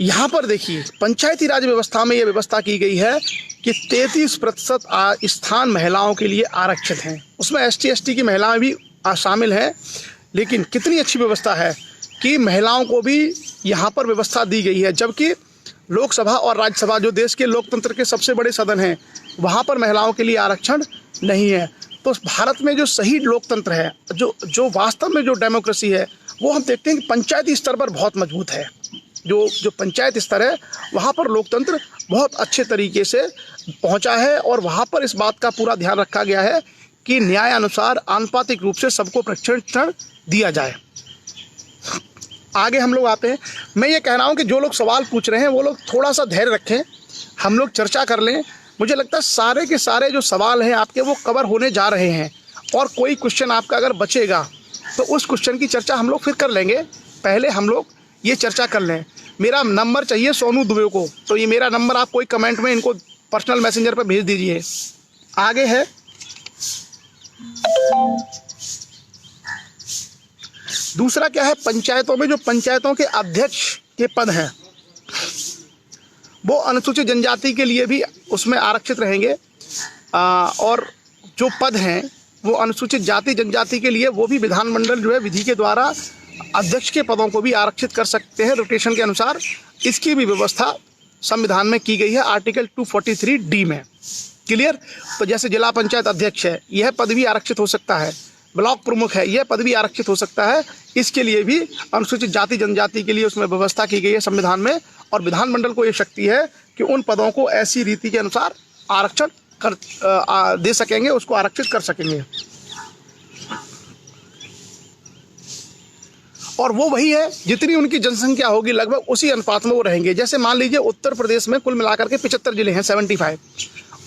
यहाँ पर देखिए पंचायती राज व्यवस्था में ये व्यवस्था की गई है कि 33% स्थान महिलाओं के लिए आरक्षित हैं। उसमें ST ST की महिलाएं भी शामिल हैं। लेकिन कितनी अच्छी व्यवस्था है कि महिलाओं को भी यहाँ पर व्यवस्था दी गई है, जबकि लोकसभा और राज्यसभा जो देश के लोकतंत्र के सबसे बड़े सदन हैं वहाँ पर महिलाओं के लिए आरक्षण नहीं है। तो भारत में जो सही लोकतंत्र है, जो वास्तव में जो डेमोक्रेसी है, वो हम देखते हैं कि पंचायती स्तर पर बहुत मजबूत है। जो पंचायत स्तर है वहाँ पर लोकतंत्र बहुत अच्छे तरीके से पहुँचा है और वहाँ पर इस बात का पूरा ध्यान रखा गया है कि न्याय अनुसार आनुपातिक रूप से सबको प्रशिक्षण दिया जाए। आगे हम लोग आते हैं। मैं ये कह रहा हूँ कि जो लोग सवाल पूछ रहे हैं वो लोग थोड़ा सा धैर्य रखें, हम लोग चर्चा कर लें। मुझे लगता है सारे के सारे जो सवाल हैं आपके वो कवर होने जा रहे हैं, और कोई क्वेश्चन आपका अगर बचेगा तो उस क्वेश्चन की चर्चा हम लोग फिर कर लेंगे। पहले हम लोग ये चर्चा कर लें। मेरा नंबर चाहिए सोनू दुबे को, तो ये मेरा नंबर आप कोई कमेंट में इनको पर्सनल मैसेंजर पर भेज दीजिए। आगे है दूसरा, क्या है, पंचायतों में जो पंचायतों के अध्यक्ष के पद हैं वो अनुसूचित जनजाति के लिए भी उसमें आरक्षित रहेंगे, और जो पद हैं वो अनुसूचित जाति जनजाति के लिए वो भी विधानमंडल जो है विधि के द्वारा अध्यक्ष के पदों को भी आरक्षित कर सकते हैं रोटेशन के अनुसार। इसकी भी व्यवस्था संविधान में की गई है आर्टिकल 243D में। क्लियर? तो जैसे जिला पंचायत अध्यक्ष है, यह पद भी आरक्षित हो सकता है। ब्लॉक प्रमुख है, यह पद भी आरक्षित हो सकता है। इसके लिए भी अनुसूचित जाति जनजाति के लिए उसमें व्यवस्था की गई है संविधान में, और विधानमंडल को ये शक्ति है कि उन पदों को ऐसी रीति के अनुसार आरक्षण दे सकेंगे, उसको आरक्षित कर सकेंगे। और वो वही है, जितनी उनकी जनसंख्या होगी लगभग उसी अनुपात में वो रहेंगे। जैसे मान लीजिए उत्तर प्रदेश में कुल मिलाकर के 75 जिले हैं, 75,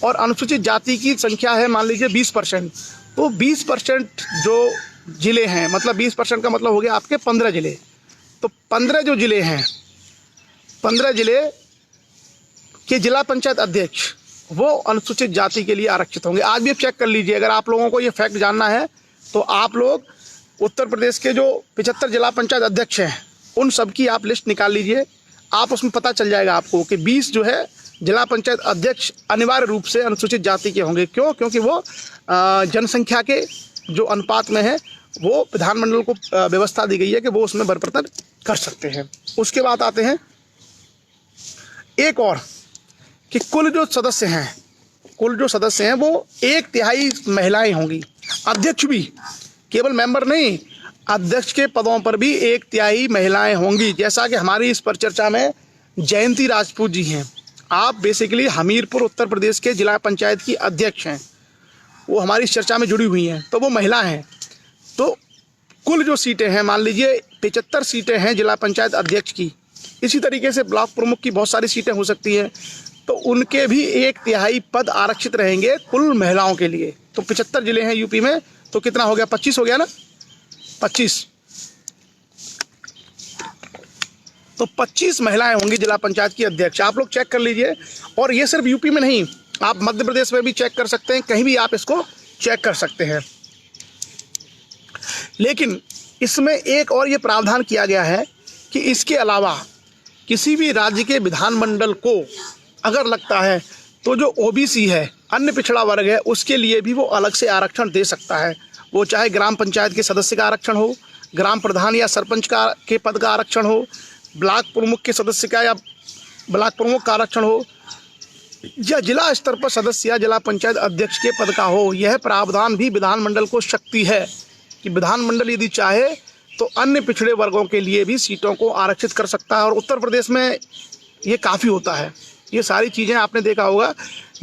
और अनुसूचित जाति की संख्या है मान लीजिए 20%, तो 20% जो जिले हैं, मतलब 20% का मतलब हो गया आपके 15 जिले। तो 15 जो जिले हैं, 15 जिले के जिला पंचायत अध्यक्ष वो अनुसूचित जाति के लिए आरक्षित होंगे। आज भी आप चेक कर लीजिए, अगर आप लोगों को ये फैक्ट जानना है तो आप लोग उत्तर प्रदेश के जो 75 जिला पंचायत अध्यक्ष हैं उन सब की आप लिस्ट निकाल लीजिए। आप उसमें पता चल जाएगा आपको कि 20 जो है जिला पंचायत अध्यक्ष अनिवार्य रूप से अनुसूचित जाति के होंगे। क्यों? क्योंकि वो जनसंख्या के जो अनुपात में है वो विधानमंडल को व्यवस्था दी गई है कि वो उसमें बरकरार कर सकते हैं। उसके बाद आते हैं एक और कि कुल जो सदस्य हैं वो 1/3 महिलाएं होंगी। अध्यक्ष भी, केवल मेंबर नहीं, अध्यक्ष के पदों पर भी 1/3 महिलाएं होंगी। जैसा कि हमारी इस पर चर्चा में जयंती राजपूत जी हैं, आप बेसिकली हमीरपुर उत्तर प्रदेश के जिला पंचायत की अध्यक्ष हैं, वो हमारी इस चर्चा में जुड़ी हुई हैं, तो वो महिला हैं। तो कुल जो सीटें हैं, मान लीजिए 75 सीटें हैं जिला पंचायत अध्यक्ष की। इसी तरीके से ब्लॉक प्रमुख की बहुत सारी सीटें हो सकती हैं, तो उनके भी 1/3 पद आरक्षित रहेंगे कुल महिलाओं के लिए। तो 75 जिले हैं यूपी में, तो कितना हो गया? 25 हो गया ना, 25। तो 25 महिलाएं होंगी जिला पंचायत की अध्यक्ष। आप लोग चेक कर लीजिए। और ये सिर्फ यूपी में नहीं, आप मध्य प्रदेश में भी चेक कर सकते हैं, कहीं भी आप इसको चेक कर सकते हैं। लेकिन इसमें एक और ये प्रावधान किया गया है कि इसके अलावा किसी भी राज्य के विधानमंडल को अगर लगता है तो जो ओबीसी है, अन्य पिछड़ा वर्ग है, उसके लिए भी वो अलग से आरक्षण दे सकता है। वो चाहे ग्राम पंचायत के सदस्य का आरक्षण हो, ग्राम प्रधान या सरपंच के पद का आरक्षण हो, ब्लॉक प्रमुख के सदस्य का या ब्लॉक प्रमुख का आरक्षण हो, या जिला स्तर पर सदस्य या जिला पंचायत अध्यक्ष के पद का हो। यह प्रावधान भी विधानमंडल को शक्ति है कि विधानमंडल यदि चाहे तो अन्य पिछड़े वर्गों के लिए भी सीटों को आरक्षित कर सकता है। और उत्तर प्रदेश में ये काफ़ी होता है। ये सारी चीज़ें आपने देखा होगा,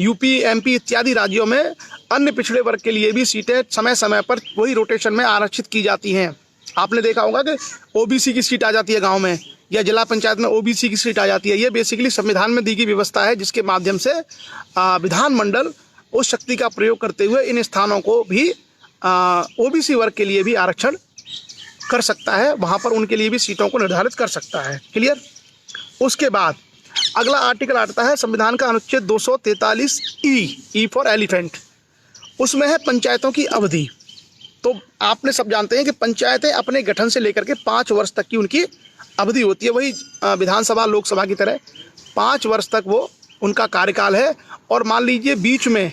यूपी, एमपी इत्यादि राज्यों में अन्य पिछड़े वर्ग के लिए भी सीटें समय समय पर वही रोटेशन में आरक्षित की जाती हैं। आपने देखा होगा कि ओबीसी की सीट आ जाती है गांव में, या जिला पंचायत में ओबीसी की सीट आ जाती है। ये बेसिकली संविधान में दी गई व्यवस्था है, जिसके माध्यम से विधानमंडल उस शक्ति का प्रयोग करते हुए इन स्थानों को भी ओबीसी वर्ग के लिए भी आरक्षण कर सकता है, वहाँ पर उनके लिए भी सीटों को निर्धारित कर सकता है। क्लियर? उसके बाद अगला आर्टिकल आता है संविधान का अनुच्छेद 243 ई फॉर एलिफेंट। उसमें है पंचायतों की अवधि। तो आपने सब जानते हैं कि पंचायतें अपने गठन से लेकर के 5 वर्ष तक की उनकी अवधि होती है। वही विधानसभा, लोकसभा की तरह 5 वर्ष तक वो उनका कार्यकाल है। और मान लीजिए बीच में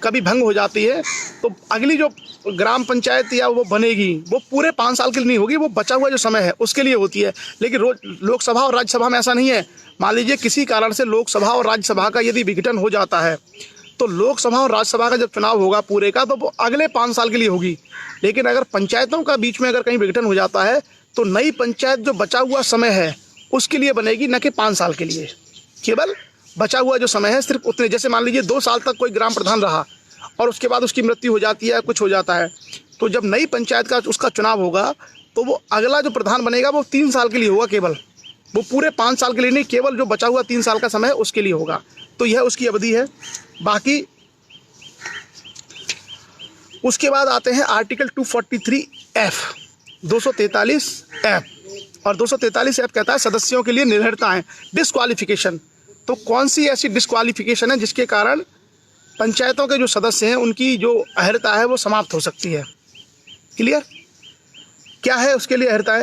कभी भंग हो जाती है तो अगली जो ग्राम पंचायत या वो बनेगी वो पूरे 5 साल के लिए नहीं होगी, वो बचा हुआ जो समय है उसके लिए होती है। लेकिन लोकसभा और राज्यसभा में ऐसा नहीं है। मान लीजिए किसी कारण से लोकसभा और राज्यसभा का यदि विघटन हो जाता है तो लोकसभा और राज्यसभा का जब चुनाव होगा पूरे का, तो वो अगले 5 साल के लिए होगी। लेकिन अगर पंचायतों का बीच में अगर कहीं विघटन हो जाता है तो नई पंचायत जो बचा हुआ समय है उसके लिए बनेगी, न कि 5 साल के लिए। केवल बचा हुआ जो समय है सिर्फ उतने, जैसे मान लीजिए 2 साल तक कोई ग्राम प्रधान रहा और उसके बाद उसकी मृत्यु हो जाती है, कुछ हो जाता है, तो जब नई पंचायत का उसका चुनाव होगा तो वो अगला जो प्रधान बनेगा वो 3 साल के लिए होगा केवल, वो पूरे 5 साल के लिए नहीं, केवल जो बचा हुआ 3 साल का समय है उसके लिए होगा। तो यह उसकी अवधि है। बाकी उसके बाद आते हैं आर्टिकल 243F, 243F। और 243F कहता है सदस्यों के लिए निर्भरताएं, डिस्क्वालिफिकेशन। तो कौन सी ऐसी डिस्क्वालिफिकेशन है जिसके कारण पंचायतों के जो सदस्य हैं उनकी जो अहर्ता है वो समाप्त हो सकती है? क्लियर? क्या है उसके लिए अहर्ता?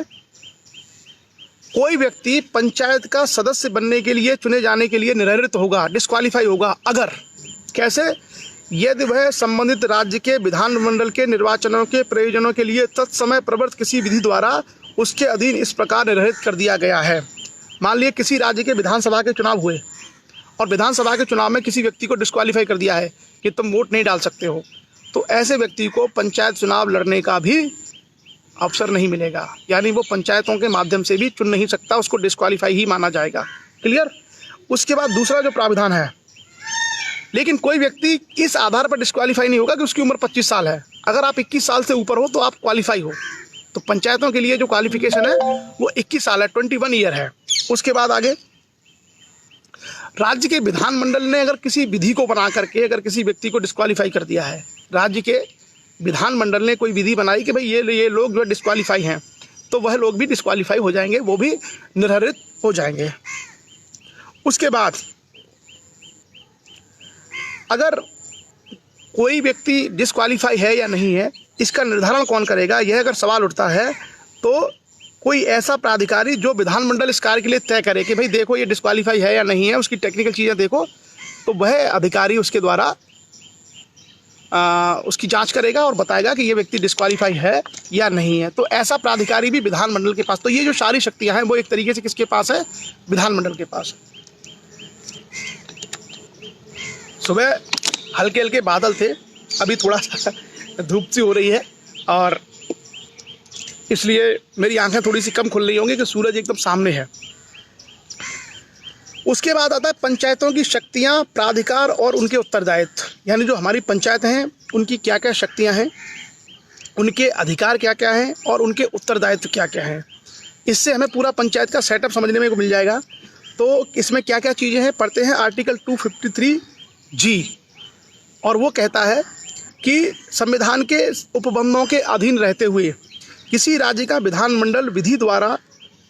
कोई व्यक्ति पंचायत का सदस्य बनने के लिए, चुने जाने के लिए निर्धारित होगा, डिस्क्वालीफाई होगा अगर, कैसे? यदि वह संबंधित राज्य के विधानमंडल के निर्वाचनों के प्रयोजनों के लिए तत्समय प्रवर्तित किसी विधि द्वारा उसके अधीन इस प्रकार निर्धारित कर दिया गया है। मान लीजिए किसी राज्य के विधानसभा के चुनाव हुए और विधानसभा के चुनाव में किसी व्यक्ति को डिस्क्वालीफाई कर दिया है कि तुम वोट नहीं डाल सकते हो, तो ऐसे व्यक्ति को पंचायत चुनाव लड़ने का भी अवसर नहीं मिलेगा। यानी वो पंचायतों के माध्यम से भी चुन नहीं सकता, उसको डिस्क्वालीफाई ही माना जाएगा। क्लियर। उसके बाद दूसरा जो प्राविधान है, लेकिन कोई व्यक्ति इस आधार पर डिस्क्वालीफाई नहीं होगा कि उसकी उम्र 25 साल है। अगर आप 21 साल से ऊपर हो तो आप क्वालिफाई हो। तो पंचायतों के लिए जो क्वालिफिकेशन है वो 21 साल है, 21 ईयर है। उसके बाद आगे, राज्य के विधानमंडल ने अगर किसी विधि को बना करके अगर किसी व्यक्ति को डिस्क्वालीफाई कर दिया है, राज्य के विधानमंडल ने कोई विधि बनाई कि भाई ये लोग जो डिस्क्वालीफाई हैं, तो वह लोग भी डिस्क्वालीफाई हो जाएंगे, वो भी निर्धारित हो जाएंगे। उसके बाद अगर कोई व्यक्ति डिस्क्वालीफाई है या नहीं है, इसका निर्धारण कौन करेगा, यह अगर सवाल उठता है तो कोई ऐसा प्राधिकारी जो विधानमंडल इस कार्य के लिए तय करे कि भाई देखो ये डिस्क्वालीफाई है या नहीं है, उसकी टेक्निकल चीज़ें देखो, तो वह अधिकारी उसके द्वारा उसकी जांच करेगा और बताएगा कि ये व्यक्ति डिस्क्वालीफाई है या नहीं है। तो ऐसा प्राधिकारी भी विधानमंडल के पास, तो ये जो सारी शक्तियां हैं वो एक तरीके से किसके पास है, विधानमंडल के पास। सुबह हल्के हल्के बादल थे, अभी थोड़ा सा धूप सी हो रही है और इसलिए मेरी आंखें थोड़ी सी कम खुल रही होंगी कि सूरज एकदम सामने है। उसके बाद आता है पंचायतों की शक्तियां, प्राधिकार और उनके उत्तरदायित्व, यानी जो हमारी पंचायत हैं उनकी क्या क्या शक्तियां हैं, उनके अधिकार क्या क्या हैं और उनके उत्तरदायित्व क्या क्या हैं। इससे हमें पूरा पंचायत का सेटअप समझने में को मिल जाएगा। तो इसमें क्या क्या चीज़ें हैं, पढ़ते हैं आर्टिकल 253G, और वो कहता है कि संविधान के उपबंधों के अधीन रहते हुए किसी राज्य का विधानमंडल विधि द्वारा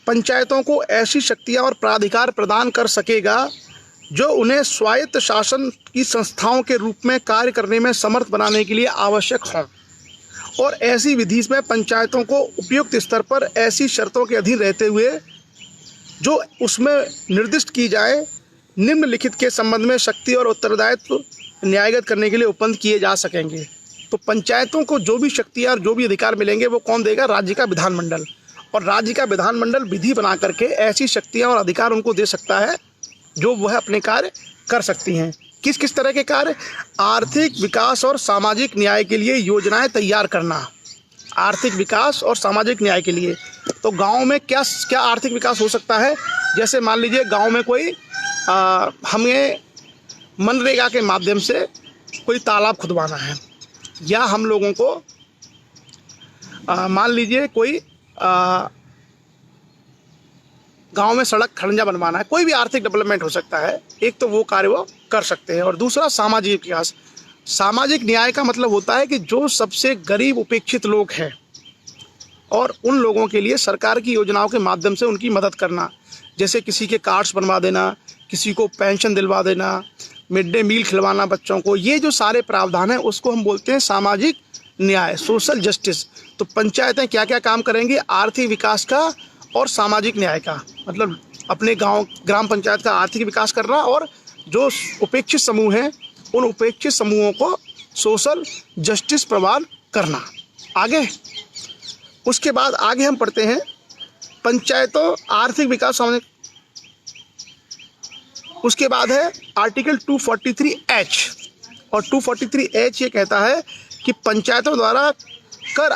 पंचायतों को ऐसी शक्तियां और प्राधिकार प्रदान कर सकेगा जो उन्हें स्वायत्त शासन की संस्थाओं के रूप में कार्य करने में समर्थ बनाने के लिए आवश्यक हों, और ऐसी विधि में पंचायतों को उपयुक्त स्तर पर ऐसी शर्तों के अधीन रहते हुए जो उसमें निर्दिष्ट की जाए निम्नलिखित के संबंध में शक्ति और उत्तरदायित्व न्यायगत करने के लिए उपबंध किए जा सकेंगे। तो पंचायतों को जो भी शक्तियाँ और जो भी अधिकार मिलेंगे वो कौन देगा, राज्य का विधानमंडल। और राज्य का विधानमंडल विधि बना करके ऐसी शक्तियाँ और अधिकार उनको दे सकता है जो वह अपने कार्य कर सकती हैं। किस किस तरह के कार्य, आर्थिक विकास और सामाजिक न्याय के लिए योजनाएं तैयार करना, आर्थिक विकास और सामाजिक न्याय के लिए। तो गाँव में क्या क्या आर्थिक विकास हो सकता है, जैसे मान लीजिए गाँव में कोई हमें मनरेगा के माध्यम से कोई तालाब खुदवाना है, या हम लोगों को मान लीजिए कोई गांव में सड़क खड़ंजा बनवाना है, कोई भी आर्थिक डेवलपमेंट हो सकता है। एक तो वो कार्य वो कर सकते हैं, और दूसरा सामाजिक विकास। सामाजिक न्याय का मतलब होता है कि जो सबसे गरीब उपेक्षित लोग हैं और उन लोगों के लिए सरकार की योजनाओं के माध्यम से उनकी मदद करना, जैसे किसी के कार्ड्स बनवा देना, किसी को पेंशन दिलवा देना, मिड डे मील खिलवाना बच्चों को, ये जो सारे प्रावधान हैं उसको हम बोलते हैं सामाजिक न्याय, सोशल जस्टिस। तो पंचायतें क्या क्या काम करेंगी, आर्थिक विकास का और सामाजिक न्याय का, मतलब अपने गांव ग्राम पंचायत का आर्थिक विकास करना और जो उपेक्षित समूह हैं उन उपेक्षित समूहों को सोशल जस्टिस प्रदान करना। आगे उसके बाद आगे हम पढ़ते हैं पंचायतों आर्थिक विकास सामाजिक। उसके बाद है आर्टिकल 243H, और 243H ये कहता है कि पंचायतों द्वारा कर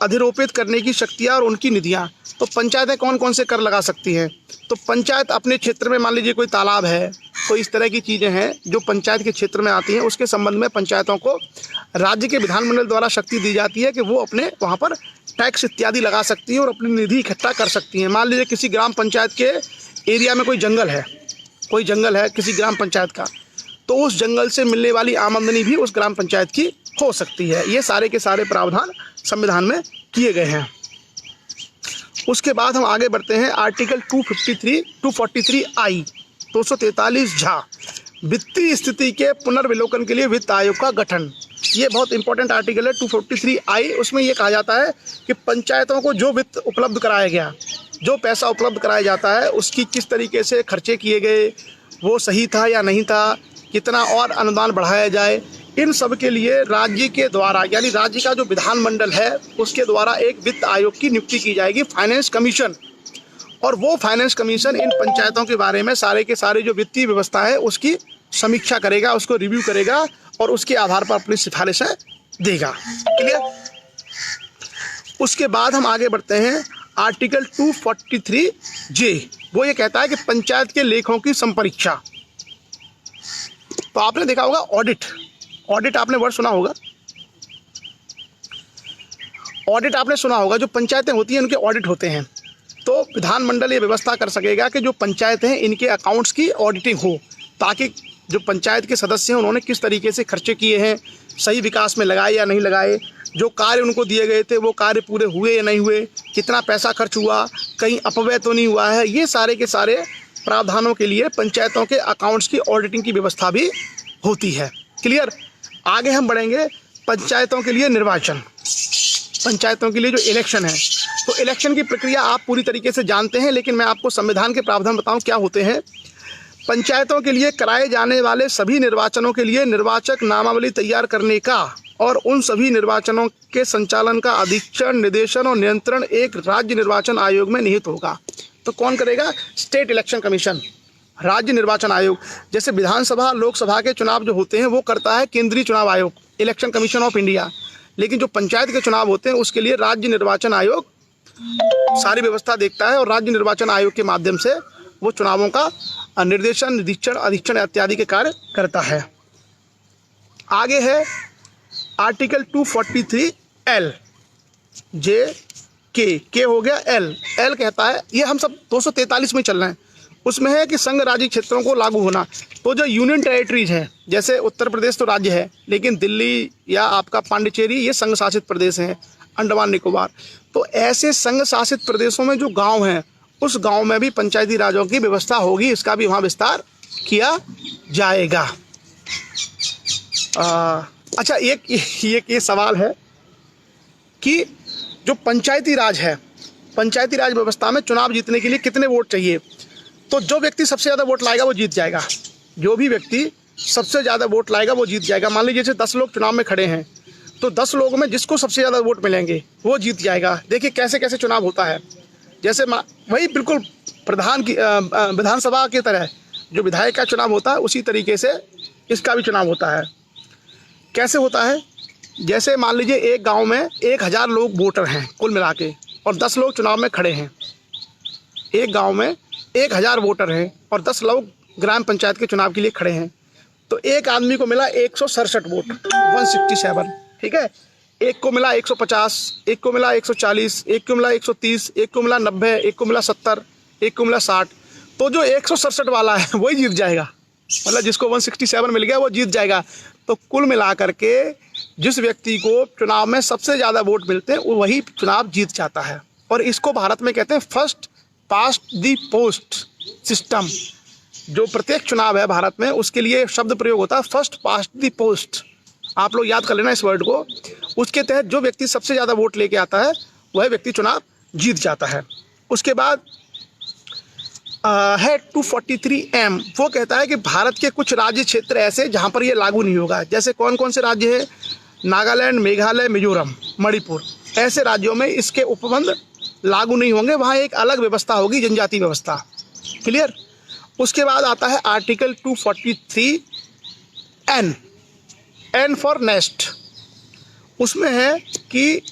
अधिरोपित करने की शक्तियाँ और उनकी निधियाँ। तो पंचायतें कौन कौन से कर लगा सकती हैं, तो पंचायत अपने क्षेत्र में मान लीजिए कोई तालाब है, कोई इस तरह की चीज़ें हैं जो पंचायत के क्षेत्र में आती हैं, उसके संबंध में पंचायतों को राज्य के विधानमंडल द्वारा शक्ति दी जाती है कि वो अपने वहाँ पर टैक्स इत्यादि लगा सकती हैं और अपनी निधि इकट्ठा कर सकती हैं। मान लीजिए किसी ग्राम पंचायत के एरिया में कोई जंगल है किसी ग्राम पंचायत का, तो उस जंगल से मिलने वाली आमदनी भी उस ग्राम पंचायत की हो सकती है। ये सारे के सारे प्रावधान संविधान में किए गए हैं। उसके बाद हम आगे बढ़ते हैं आर्टिकल 243I 243 झा, वित्तीय स्थिति के पुनर्विलोकन के लिए वित्त आयोग का गठन। ये बहुत इंपॉर्टेंट आर्टिकल है 243I। उसमें ये कहा जाता है कि पंचायतों को जो वित्त उपलब्ध कराया गया, जो पैसा उपलब्ध कराया जाता है, उसकी किस तरीके से खर्चे किए गए, वो सही था या नहीं था, कितना और अनुदान बढ़ाया जाए, इन सब के लिए राज्य के द्वारा, यानी राज्य का जो विधानमंडल है उसके द्वारा एक वित्त आयोग की नियुक्ति की जाएगी, फाइनेंस कमीशन। और वो फाइनेंस कमीशन इन पंचायतों के बारे में सारे के सारे जो वित्तीय व्यवस्था है उसकी समीक्षा करेगा, उसको रिव्यू करेगा और उसके आधार पर अपनी सिफारिशें देगा। क्लियर। उसके बाद हम आगे बढ़ते हैं आर्टिकल 243J, वो ये कहता है कि पंचायत के लेखों की संपरीक्षा। तो आपने देखा होगा ऑडिट, ऑडिट आपने वर्ड सुना होगा, ऑडिट आपने सुना होगा। जो पंचायतें होती हैं उनके ऑडिट होते हैं। तो विधानमंडल ये व्यवस्था कर सकेगा कि जो पंचायत हैं इनके अकाउंट्स की ऑडिटिंग हो, ताकि जो पंचायत के सदस्य हैं उन्होंने किस तरीके से खर्चे किए हैं, सही विकास में लगाए या नहीं लगाए, जो कार्य उनको दिए गए थे वो कार्य पूरे हुए या नहीं हुए, कितना पैसा खर्च हुआ, कहीं अपव्यय तो नहीं हुआ है। ये सारे के सारे प्रावधानों के लिए पंचायतों के अकाउंट्स की ऑडिटिंग की व्यवस्था भी होती है। क्लियर। आगे हम बढ़ेंगे। पंचायतों के लिए निर्वाचन, पंचायतों के लिए जो इलेक्शन है, तो इलेक्शन की प्रक्रिया आप पूरी तरीके से जानते हैं, लेकिन मैं आपको संविधान के प्रावधान बताऊं क्या होते हैं। पंचायतों के लिए कराए जाने वाले सभी निर्वाचनों के लिए निर्वाचक नामावली तैयार करने का और उन सभी निर्वाचनों के संचालन का अधीक्षण, निर्देशन और नियंत्रण एक राज्य निर्वाचन आयोग में निहित होगा। तो कौन करेगा? स्टेट इलेक्शन कमीशन, राज्य निर्वाचन आयोग। जैसे विधानसभा, लोकसभा के चुनाव जो होते हैं वो करता है केंद्रीय चुनाव आयोग, इलेक्शन कमीशन ऑफ इंडिया। लेकिन जो पंचायत के चुनाव होते हैं उसके लिए राज्य निर्वाचन आयोग सारी व्यवस्था देखता है और राज्य निर्वाचन आयोग के माध्यम से वो चुनावों का निर्देशन, निरीक्षण, अधीक्षण इत्यादि के कार्य करता है। आगे है आर्टिकल 243L, जे के हो गया एल कहता है, ये हम सब 243 में चल रहे हैं। उसमें है कि संघ राज्य क्षेत्रों को लागू होना। तो जो यूनियन टेरिटरीज हैं, जैसे उत्तर प्रदेश तो राज्य है, लेकिन दिल्ली या आपका पांडिचेरी ये संघ शासित प्रदेश हैं, अंडमान निकोबार। तो ऐसे संघ शासित प्रदेशों में जो गांव हैं उस गांव में भी पंचायती राजों की व्यवस्था होगी, इसका भी वहाँ विस्तार किया जाएगा। अच्छा, एक ये सवाल है कि जो पंचायती राज है, पंचायती राज व्यवस्था में चुनाव जीतने के लिए कितने वोट चाहिए? तो जो व्यक्ति सबसे ज़्यादा वोट लाएगा वो जीत जाएगा। जो भी व्यक्ति सबसे ज़्यादा वोट लाएगा वो जीत जाएगा। मान लीजिए जैसे 10 लोग चुनाव में खड़े हैं, तो 10 लोगों में जिसको सबसे ज़्यादा वोट मिलेंगे वो जीत जाएगा। देखिए कैसे कैसे चुनाव होता है। जैसे वही बिल्कुल विधानसभा की तरह जो विधायक का चुनाव होता है उसी तरीके से इसका भी चुनाव होता है। कैसे होता है? जैसे मान लीजिए एक गांव में 1000 लोग वोटर हैं कुल मिला के और 10 लोग चुनाव में खड़े हैं। एक गांव में 1000 वोटर हैं और 10 लोग ग्राम पंचायत के चुनाव के लिए खड़े हैं। तो एक आदमी को मिला 167 वोट, 167, ठीक है। एक को मिला 150, एक को मिला 140, एक को मिला 130, एक को मिला 90, एक को मिला 70, एक को मिला 60। तो जो 167 वाला है वही जीत जाएगा, मतलब जिसको 167 मिल गया वो जीत जाएगा। तो कुल मिलाकर के जिस व्यक्ति को चुनाव में सबसे ज़्यादा वोट मिलते हैं वो वही चुनाव जीत जाता है। और इसको भारत में कहते हैं first past the post system. जो प्रत्येक चुनाव है भारत में उसके लिए शब्द प्रयोग होता है फर्स्ट पास्ट द पोस्ट। आप लोग याद कर लेना इस वर्ड को। उसके तहत जो व्यक्ति सबसे ज़्यादा वोट लेके आता है वह व्यक्ति चुनाव जीत जाता है। उसके बाद है 243M, वो कहता है कि भारत के कुछ राज्य क्षेत्र ऐसे जहाँ पर ये लागू नहीं होगा। जैसे कौन कौन से राज्य हैं? नागालैंड, मेघालय, मिजोरम, मणिपुर। ऐसे राज्यों में इसके उपबंध लागू नहीं होंगे, वहाँ एक अलग व्यवस्था होगी, जनजाति व्यवस्था। क्लियर। उसके बाद आता है article 243N, N for nest. उसमें है कि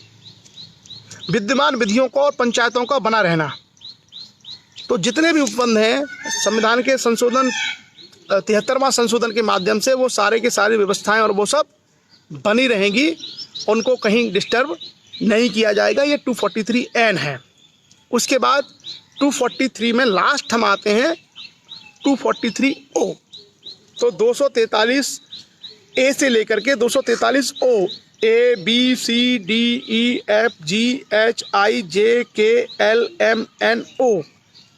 विद्यमान विधियों को और पंचायतों का बना रहना। तो जितने भी उपबंध हैं संविधान के संशोधन 73वां संशोधन के माध्यम से वो सारे की सारी व्यवस्थाएं और वो सब बनी रहेंगी, उनको कहीं डिस्टर्ब नहीं किया जाएगा। ये 243N है। उसके बाद 243 में लास्ट हम आते हैं 243O। तो 243A से लेकर के 243O, ABCDEFGHIJKLMNO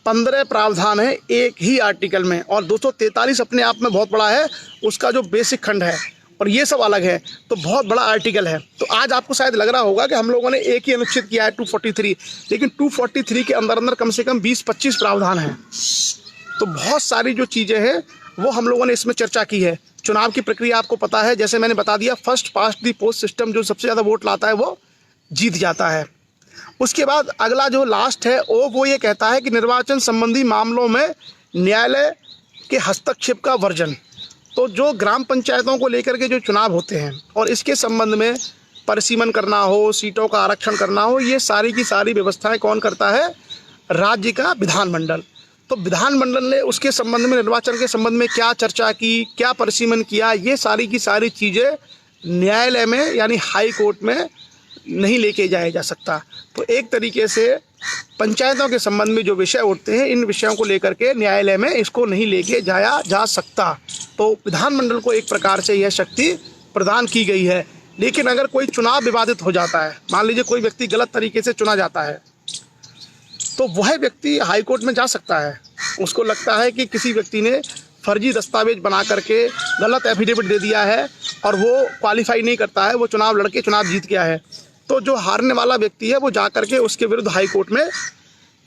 15 प्रावधान है एक ही आर्टिकल में। और 243 अपने आप में बहुत बड़ा है, उसका जो बेसिक खंड है और ये सब अलग है, तो बहुत बड़ा आर्टिकल है। तो आज आपको शायद लग रहा होगा कि हम लोगों ने एक ही अनुच्छेद किया है 243, लेकिन 243 के अंदर अंदर कम से कम 20-25 प्रावधान हैं। तो बहुत सारी जो चीज़ें हैं वो हम लोगों ने इसमें चर्चा की है। चुनाव की प्रक्रिया आपको पता है, जैसे मैंने बता दिया फर्स्ट पास्ट दी पोस्ट सिस्टम, जो सबसे ज़्यादा वोट लाता है वो जीत जाता है। उसके बाद अगला जो लास्ट है वो ये कहता है कि निर्वाचन संबंधी मामलों में न्यायालय के हस्तक्षेप का वर्जन। तो जो ग्राम पंचायतों को लेकर के जो चुनाव होते हैं और इसके संबंध में परिसीमन करना हो, सीटों का आरक्षण करना हो, ये सारी की सारी व्यवस्थाएं कौन करता है? राज्य का विधानमंडल। तो विधानमंडल ने उसके संबंध में, निर्वाचन के संबंध में क्या चर्चा की, क्या परिसीमन किया, ये सारी की सारी चीज़ें न्यायालय में यानी हाई कोर्ट में नहीं लेके जाया जा सकता। तो एक तरीके से पंचायतों के संबंध में जो विषय उठते हैं, इन विषयों को लेकर के न्यायालय में इसको नहीं लेके जाया जा सकता। तो विधानमंडल को एक प्रकार से यह शक्ति प्रदान की गई है। लेकिन अगर कोई चुनाव विवादित हो जाता है, मान लीजिए कोई व्यक्ति गलत तरीके से चुना जाता है, तो वह व्यक्ति हाईकोर्ट में जा सकता है। उसको लगता है कि किसी व्यक्ति ने फर्जी दस्तावेज बना करके गलत एफिडेविट दे दिया है और वो क्वालिफाई नहीं करता है, वो चुनाव लड़के चुनाव जीत गया है, तो जो हारने वाला व्यक्ति है वो जा करके उसके विरुद्ध हाई कोर्ट में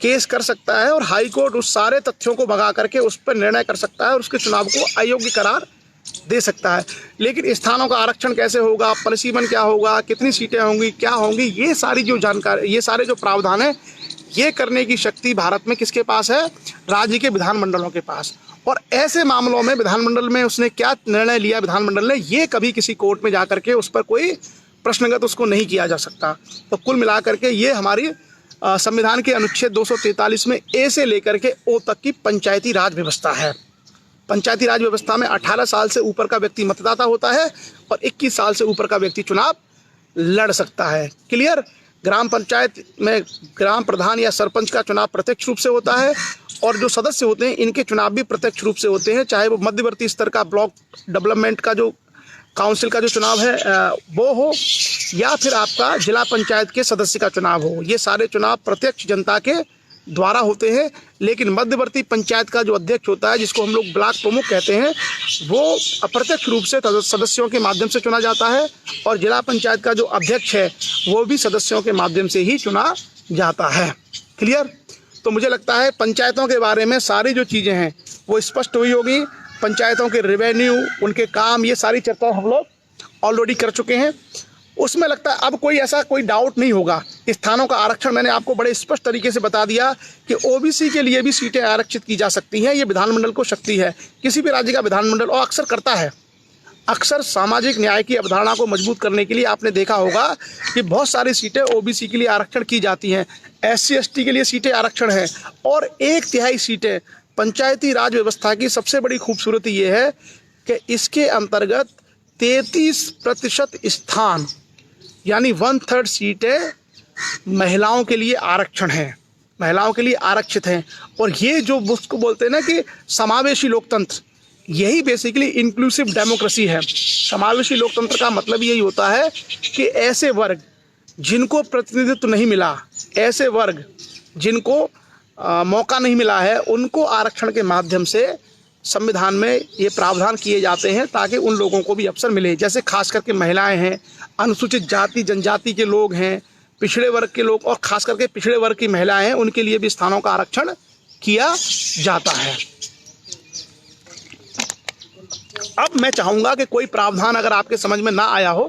केस कर सकता है और हाई कोर्ट उस सारे तथ्यों को भगा करके उस पर निर्णय कर सकता है और उसके चुनाव को अयोग्य करार दे सकता है। लेकिन स्थानों का आरक्षण कैसे होगा, परिसीमन क्या होगा, कितनी सीटें होंगी, क्या होंगी, ये सारी जो जानकारी, ये सारे जो प्रावधान है, ये करने की शक्ति भारत में किसके पास है? राज्य के विधानमंडलों के पास। और ऐसे मामलों में विधानमंडल में उसने क्या निर्णय लिया, विधानमंडल ने, ये कभी किसी कोर्ट में जा करके उस पर कोई प्रश्नगत उसको नहीं किया जा सकता। तो कुल मिलाकर के ये हमारी संविधान के अनुच्छेद 243 में ए से लेकर के ओ तक की पंचायती राज व्यवस्था है। पंचायती राज व्यवस्था में 18 साल से ऊपर का व्यक्ति मतदाता होता है और 21 साल से ऊपर का व्यक्ति चुनाव लड़ सकता है। क्लियर? ग्राम पंचायत में ग्राम प्रधान या सरपंच का चुनाव प्रत्यक्ष रूप से होता है और जो सदस्य होते हैं इनके चुनाव भी प्रत्यक्ष रूप से होते हैं, चाहे वो मध्यवर्ती स्तर का ब्लॉक डेवलपमेंट का जो काउंसिल का जो चुनाव है वो हो या फिर आपका जिला पंचायत के सदस्य का चुनाव हो। ये सारे चुनाव प्रत्यक्ष जनता के द्वारा होते हैं। लेकिन मध्यवर्ती पंचायत का जो अध्यक्ष होता है, जिसको हम लोग ब्लॉक प्रमुख कहते हैं, वो अप्रत्यक्ष रूप से सदस्यों के माध्यम से चुना जाता है और जिला पंचायत का जो अध्यक्ष है वो भी सदस्यों के माध्यम से ही चुना जाता है। क्लियर? तो मुझे लगता है पंचायतों के बारे में सारी जो चीज़ें हैं वो स्पष्ट हुई होगी। पंचायतों के रेवेन्यू, उनके काम, ये सारी चर्चा हम लोग ऑलरेडी कर चुके हैं। उसमें लगता है अब कोई ऐसा कोई डाउट नहीं होगा। स्थानों का आरक्षण मैंने आपको बड़े स्पष्ट तरीके से बता दिया कि ओबीसी के लिए भी सीटें आरक्षित की जा सकती हैं। ये विधानमंडल को शक्ति है, किसी भी राज्य का विधानमंडल, और अक्सर करता है। अक्सर सामाजिक न्याय की अवधारणा को मजबूत करने के लिए आपने देखा होगा कि बहुत सारी सीटें ओबीसी के लिए आरक्षण की जाती हैं, SC ST के लिए सीटें आरक्षण है और 1/3 सीटें। पंचायती राज व्यवस्था की सबसे बड़ी खूबसूरती ये है कि इसके अंतर्गत 33% स्थान यानी 1/3 सीटें महिलाओं के लिए आरक्षण हैं, महिलाओं के लिए आरक्षित हैं। और ये जो उसको बोलते हैं ना कि समावेशी लोकतंत्र, यही बेसिकली इंक्लूसिव डेमोक्रेसी है। समावेशी लोकतंत्र का मतलब यही होता है कि ऐसे वर्ग जिनको प्रतिनिधित्व नहीं मिला, ऐसे वर्ग जिनको मौका नहीं मिला है, उनको आरक्षण के माध्यम से संविधान में ये प्रावधान किए जाते हैं ताकि उन लोगों को भी अवसर मिले। जैसे खास करके महिलाएं हैं, अनुसूचित जाति जनजाति के लोग हैं, पिछड़े वर्ग के लोग, और खास करके पिछड़े वर्ग की महिलाएं हैं, उनके लिए भी स्थानों का आरक्षण किया जाता है। अब मैं चाहूँगा कि कोई प्रावधान अगर आपके समझ में ना आया हो,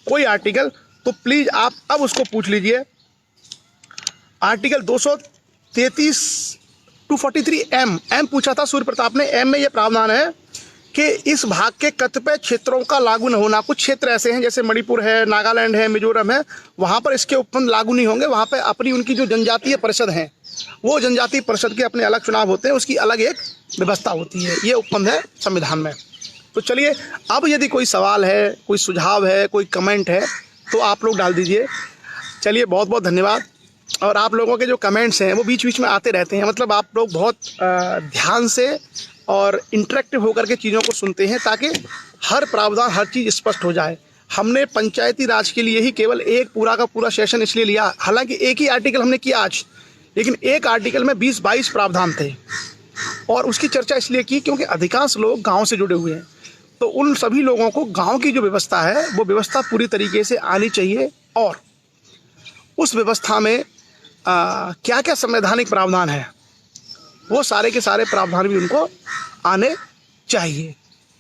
कोई आर्टिकल, तो प्लीज़ आप अब उसको पूछ लीजिए। आर्टिकल 233 243 एम पूछा था सूर्य प्रताप ने। एम में ये प्रावधान है कि इस भाग के कतिपय क्षेत्रों का लागू न होना। कुछ क्षेत्र ऐसे हैं जैसे मणिपुर है, नागालैंड है, मिजोरम है, वहाँ पर इसके उपबंध लागू नहीं होंगे। वहाँ पर अपनी उनकी जो जनजातीय परिषद हैं, वो जनजातीय परिषद के अपने अलग चुनाव होते हैं, उसकी अलग एक व्यवस्था होती है। ये उपबंध है संविधान में। तो चलिए, अब यदि कोई सवाल है, कोई सुझाव है, कोई कमेंट है, तो आप लोग डाल दीजिए। चलिए, बहुत बहुत धन्यवाद। और आप लोगों के जो कमेंट्स हैं वो बीच बीच में आते रहते हैं, मतलब आप लोग बहुत ध्यान से और इंटरेक्टिव होकर के चीज़ों को सुनते हैं ताकि हर प्रावधान, हर चीज़ स्पष्ट हो जाए। हमने पंचायती राज के लिए ही केवल एक पूरा का पूरा सेशन इसलिए लिया, हालांकि एक ही आर्टिकल हमने किया आज, लेकिन एक आर्टिकल में 20-22 प्रावधान थे और उसकी चर्चा इसलिए की क्योंकि अधिकांश लोग गाँव से जुड़े हुए हैं। तो उन सभी लोगों को गाँव की जो व्यवस्था है वो व्यवस्था पूरी तरीके से आनी चाहिए और उस व्यवस्था में क्या क्या संवैधानिक प्रावधान है वो सारे के सारे प्रावधान भी उनको आने चाहिए।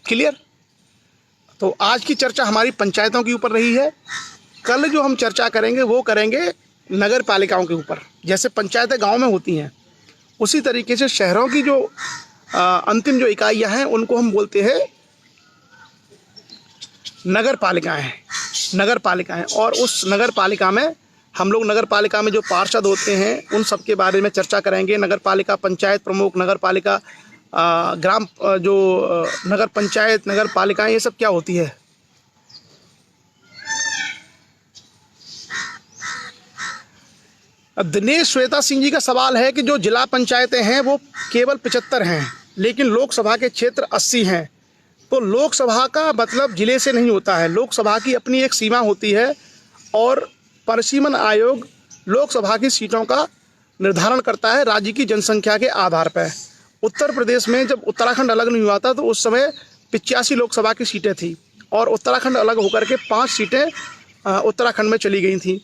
क्लियर? तो आज की चर्चा हमारी पंचायतों के ऊपर रही है। कल जो हम चर्चा करेंगे वो करेंगे नगर पालिकाओं के ऊपर। जैसे पंचायतें गांव में होती हैं, उसी तरीके से शहरों की जो अंतिम जो इकाइयां हैं उनको हम बोलते हैं नगर पालिकाएँ। नगर पालिकाएँ, और उस नगर पालिका में हम लोग नगर पालिका में जो पार्षद होते हैं उन सब के बारे में चर्चा करेंगे। नगर पालिका पंचायत प्रमुख, नगर पालिका नगर पंचायत, नगर पालिकाएं, ये सब क्या होती है। अब दिनेश श्वेता सिंह जी का सवाल है कि जो जिला पंचायतें हैं वो केवल 75 हैं, लेकिन लोकसभा के क्षेत्र 80 हैं। तो लोकसभा का मतलब जिले से नहीं होता है, लोकसभा की अपनी एक सीमा होती है और परिसीमन आयोग लोकसभा की सीटों का निर्धारण करता है राज्य की जनसंख्या के आधार पर। उत्तर प्रदेश में जब उत्तराखंड अलग नहीं हुआ था तो उस समय 85 लोकसभा की सीटें थी और उत्तराखंड अलग होकर के 5 सीटें उत्तराखंड में चली गई थी।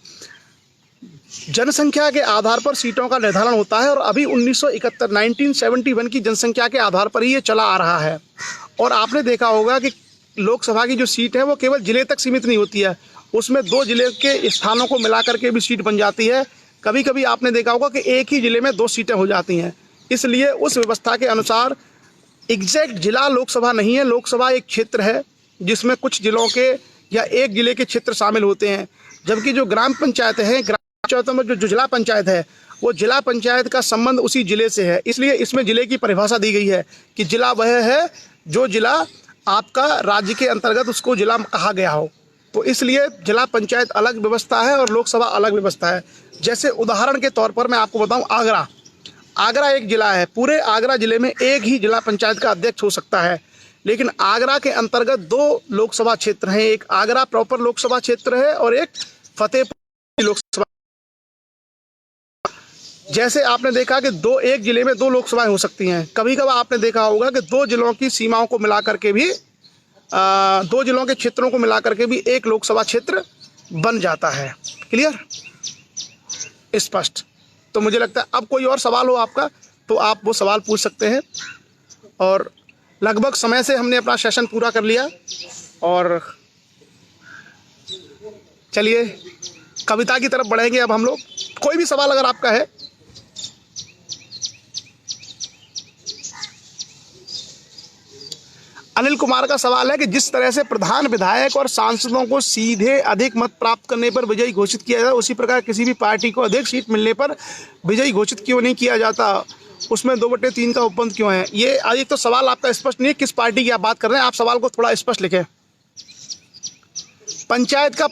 जनसंख्या के आधार पर सीटों का निर्धारण होता है और अभी 1971 की जनसंख्या के आधार पर ही ये चला आ रहा है। और आपने देखा होगा कि लोकसभा की जो सीट है वो केवल जिले तक सीमित नहीं होती है, उसमें 2 जिले के स्थानों को मिला करके भी सीट बन जाती है। कभी कभी आपने देखा होगा कि एक ही जिले में 2 सीटें हो जाती हैं। इसलिए उस व्यवस्था के अनुसार एग्जैक्ट जिला लोकसभा नहीं है, लोकसभा एक क्षेत्र है जिसमें कुछ जिलों के या एक जिले के क्षेत्र शामिल होते हैं। जबकि जो ग्राम पंचायतें हैं, ग्राम पंचायतों में जो जिला पंचायत है वो जिला पंचायत का संबंध उसी जिले से है। इसलिए इसमें जिले की परिभाषा दी गई है कि जिला वह है जो जिला आपका राज्य के अंतर्गत उसको जिला कहा गया हो। तो इसलिए जिला पंचायत अलग व्यवस्था है और लोकसभा अलग व्यवस्था है। जैसे उदाहरण के तौर पर मैं आपको बताऊं, आगरा एक जिला है, पूरे आगरा जिले में एक ही जिला पंचायत का अध्यक्ष हो सकता है। लेकिन आगरा के अंतर्गत 2 लोकसभा क्षेत्र हैं, एक आगरा प्रॉपर लोकसभा क्षेत्र है और एक फतेहपुर लोकसभा। जैसे आपने देखा कि एक जिले में 2 लोकसभाएं हो सकती हैं। कभी कभार आपने देखा होगा कि 2 जिलों की सीमाओं को मिलाकर के भी 2 जिलों के क्षेत्रों को मिलाकर के भी एक लोकसभा क्षेत्र बन जाता है। क्लियर, स्पष्ट। तो मुझे लगता है अब कोई और सवाल हो आपका तो आप वो सवाल पूछ सकते हैं। और लगभग समय से हमने अपना सेशन पूरा कर लिया और चलिए कविता की तरफ बढ़ेंगे अब हम लोग। कोई भी सवाल अगर आपका है। अनिल कुमार का सवाल है कि जिस तरह से प्रधान विधायक और सांसदों को सीधे अधिक मत प्राप्त करने पर विजयी घोषित किया जाता, उसी प्रकार किसी भी पार्टी को अधिक सीट मिलने पर विजयी घोषित क्यों नहीं किया जाता, उसमें 2/3 का उपबंध क्यों है। ये एक तो सवाल आपका स्पष्ट नहीं है, किस पार्टी की आप बात कर रहे हैं, आप सवाल को थोड़ा स्पष्ट लिखें। पंचायत का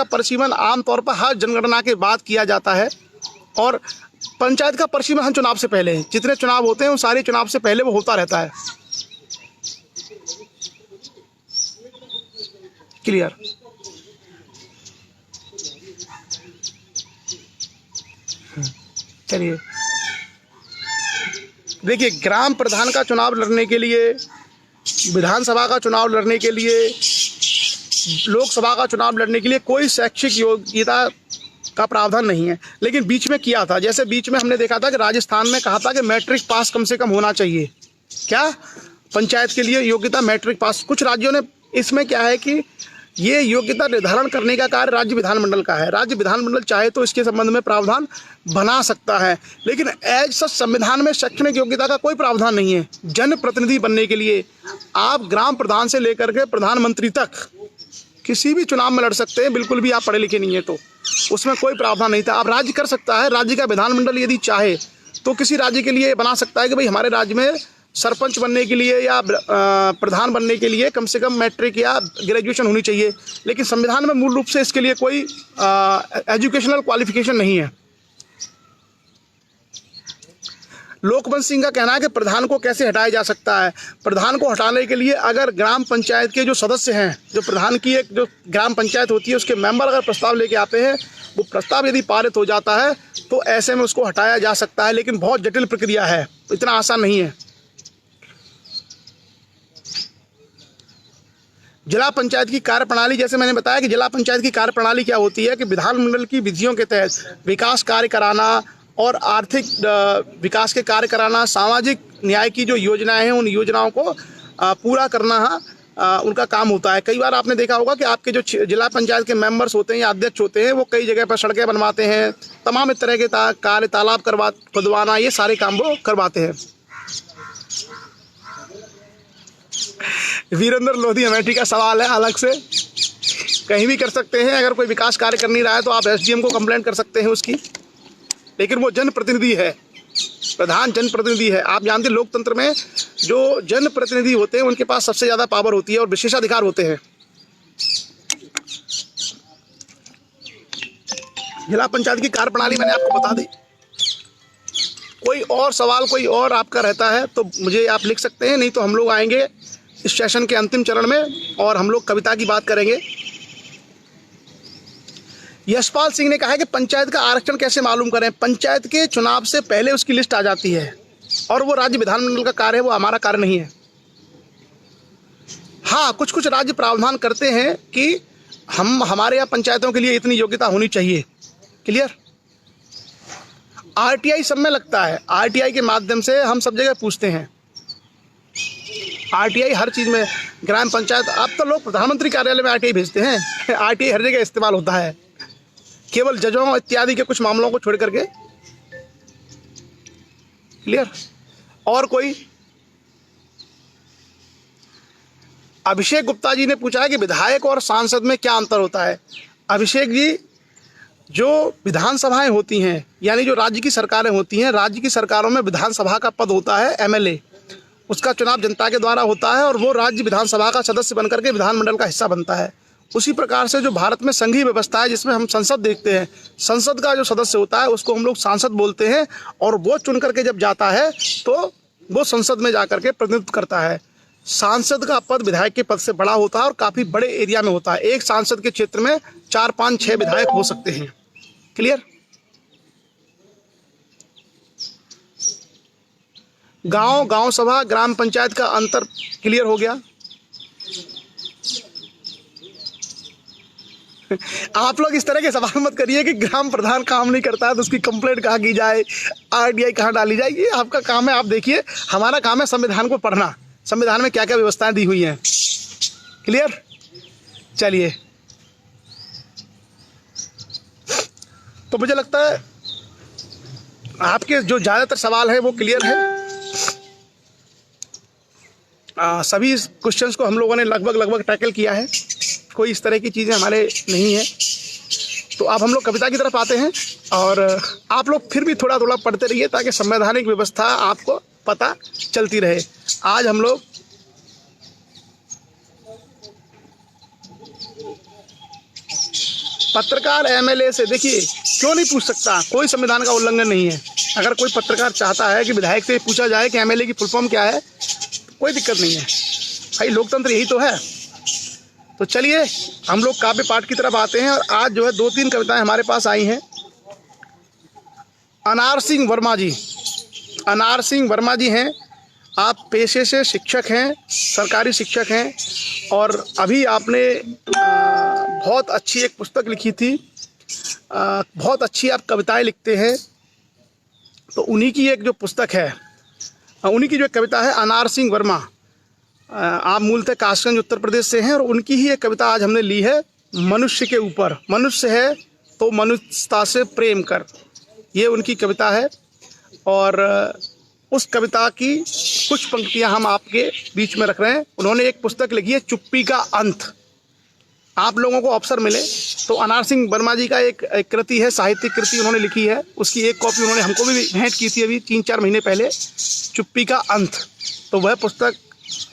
परिसीमन आमतौर पर हर जनगणना के बाद किया जाता है और पंचायत का परिसीमन हर चुनाव से पहले, जितने चुनाव होते हैं उन सारे चुनाव से पहले वो होता रहता है। क्लियर। चलिए देखिए, ग्राम प्रधान का चुनाव लड़ने के लिए, विधानसभा का चुनाव लड़ने के लिए, लोकसभा का चुनाव लड़ने के लिए कोई शैक्षिक योग्यता का प्रावधान नहीं है। लेकिन बीच में किया था, जैसे बीच में हमने देखा था कि राजस्थान में कहा था कि मैट्रिक पास कम से कम होना चाहिए। क्या पंचायत के लिए योग्यता मैट्रिक पास। कुछ राज्यों ने, इसमें क्या है कि ये योग्यता निर्धारण करने का कार्य राज्य विधानमंडल का है। राज्य विधानमंडल चाहे तो इसके संबंध में प्रावधान बना सकता है, लेकिन एज सच संविधान में शैक्षणिक योग्यता का कोई प्रावधान नहीं है। जनप्रतिनिधि बनने के लिए आप ग्राम प्रधान से लेकर के प्रधानमंत्री तक किसी भी चुनाव में लड़ सकते हैं, बिल्कुल भी आप पढ़े लिखे नहीं है तो उसमें कोई प्रावधान नहीं था। अब राज्य कर सकता है, राज्य का विधानमंडल यदि चाहे तो किसी राज्य के लिए बना सकता है कि भाई हमारे राज्य में सरपंच बनने के लिए या प्रधान बनने के लिए कम से कम मैट्रिक या ग्रेजुएशन होनी चाहिए। लेकिन संविधान में मूल रूप से इसके लिए कोई एजुकेशनल क्वालिफिकेशन नहीं है। लोकवंत सिंह का कहना है कि प्रधान को कैसे हटाया जा सकता है। प्रधान को हटाने के लिए अगर ग्राम पंचायत के जो सदस्य हैं, जो प्रधान की एक जो ग्राम पंचायत होती है उसके मेंबर अगर प्रस्ताव लेके आते हैं, वो प्रस्ताव यदि पारित हो जाता है तो ऐसे में उसको हटाया जा सकता है। लेकिन बहुत जटिल प्रक्रिया है, इतना आसान नहीं है। जिला पंचायत की कार्यप्रणाली, जैसे मैंने बताया कि जिला पंचायत की कार्यप्रणाली क्या होती है कि विधानमंडल की विधियों के तहत विकास कार्य कराना और आर्थिक विकास के कार्य कराना, सामाजिक न्याय की जो योजनाएं हैं उन योजनाओं को पूरा करना उनका काम होता है। कई बार आपने देखा होगा कि आपके जो जिला पंचायत के मेंबर्स होते हैं या अध्यक्ष होते हैं वो कई जगह पर सड़कें बनवाते हैं, तमाम इस तरह के कार्य, तालाब खुदवाना, ये सारे काम वो करवाते हैं। वीरेंद्र लोधी अमेठी का सवाल है अलग से, कहीं भी कर सकते हैं। अगर कोई विकास कार्य कर नहीं रहा है तो आप एसडीएम को कंप्लेंट कर सकते हैं उसकी, लेकिन वो जनप्रतिनिधि है, प्रधान जनप्रतिनिधि है। आप जानते हैं लोकतंत्र में जो जनप्रतिनिधि होते हैं उनके पास सबसे ज़्यादा पावर होती है और विशेषाधिकार होते हैं। जिला पंचायत की कार्यप्रणाली मैंने आपको बता दी। कोई और सवाल कोई और आपका रहता है तो मुझे आप लिख सकते हैं, नहीं तो हम लोग आएंगे इस सेशन के अंतिम चरण में और हम लोग कविता की बात करेंगे। यशपाल सिंह ने कहा है कि पंचायत का आरक्षण कैसे मालूम करें। पंचायत के चुनाव से पहले उसकी लिस्ट आ जाती है और वो राज्य विधानमंडल का कार्य है, वो हमारा कार्य नहीं है। हाँ, कुछ कुछ राज्य प्रावधान करते हैं कि हमारे यहाँ पंचायतों के लिए इतनी योग्यता होनी चाहिए। क्लियर? आरटीआई सब में लगता है, आरटीआई के माध्यम से हम सब जगह पूछते हैं। आरटीआई हर चीज़ में, ग्राम पंचायत, अब तो लोग प्रधानमंत्री कार्यालय में आरटीआई भेजते हैं। आरटीआई हर जगह इस्तेमाल होता है, केवल जजों इत्यादि के कुछ मामलों को छोड़ करके। क्लियर? और कोई? अभिषेक गुप्ता जी ने पूछा है कि विधायक और सांसद में क्या अंतर होता है। अभिषेक जी, जो विधानसभाएं होती हैं यानी जो राज्य की सरकारें होती हैं, राज्य की सरकारों में विधानसभा का पद होता है एमएलए, उसका चुनाव जनता के द्वारा होता है और वो राज्य विधानसभा का सदस्य बनकर के विधानमंडल का हिस्सा बनता है। उसी प्रकार से जो भारत में संघीय व्यवस्था है जिसमें हम संसद देखते हैं, संसद का जो सदस्य होता है उसको हम लोग सांसद बोलते हैं और वो चुन करके जब जाता है तो वो संसद में जा करके प्रतिनिधित्व करता है। सांसद का पद विधायक के पद से बड़ा होता है और काफ़ी बड़े एरिया में होता है। एक सांसद के क्षेत्र में 4, 5, 6 विधायक हो सकते हैं। क्लियर? गांव सभा ग्राम पंचायत का अंतर क्लियर हो गया। आप लोग इस तरह के सवाल मत करिए कि ग्राम प्रधान काम नहीं करता है तो उसकी कंप्लेंट कहाँ की जाए, आरटीआई कहाँ डाली जाए। ये आपका काम है, आप देखिए। हमारा काम है संविधान को पढ़ना, संविधान में क्या क्या व्यवस्थाएं दी हुई हैं। क्लियर? चलिए, तो मुझे लगता है आपके जो ज़्यादातर सवाल है वो क्लियर है। सभी क्वेश्चंस को हम लोगों ने लगभग टैकल किया है, कोई इस तरह की चीज़ें हमारे नहीं है। तो अब हम लोग कविता की तरफ आते हैं और आप लोग फिर भी थोड़ा थोड़ा पढ़ते रहिए ताकि संवैधानिक व्यवस्था आपको पता चलती रहे। आज हम लोग पत्रकार एमएलए से, देखिए क्यों नहीं पूछ सकता, कोई संविधान का उल्लंघन नहीं है। अगर कोई पत्रकार चाहता है कि विधायक से पूछा जाए कि एमएलए की फुल फॉर्म क्या है, कोई दिक्कत नहीं है भाई, लोकतंत्र यही तो है। तो चलिए हम लोग काव्य पाठ की तरफ आते हैं और आज जो है 2-3 कविताएं हमारे पास आई हैं। अनार सिंह वर्मा जी, अनार सिंह वर्मा जी हैं, आप पेशे से शिक्षक हैं, सरकारी शिक्षक हैं और अभी आपने बहुत अच्छी एक पुस्तक लिखी थी, बहुत अच्छी आप कविताएं लिखते हैं। तो उन्हीं की एक जो पुस्तक है, उन्हीं की जो कविता है, अनार सिंह वर्मा, आप मूलतः कासगंज उत्तर प्रदेश से हैं और उनकी ही एक कविता आज हमने ली है, मनुष्य के ऊपर। मनुष्य है तो मनुष्यता से प्रेम कर, ये उनकी कविता है। और उस कविता की कुछ पंक्तियां हम आपके बीच में रख रहे हैं। उन्होंने एक पुस्तक लिखी है, चुप्पी का अंत। आप लोगों को अवसर मिले तो अनार सिंह वर्मा जी का एक कृति है, साहित्यिक कृति उन्होंने लिखी है, उसकी एक कॉपी उन्होंने हमको भी भेंट की थी अभी 3-4 महीने पहले, चुप्पी का अंत। तो वह पुस्तक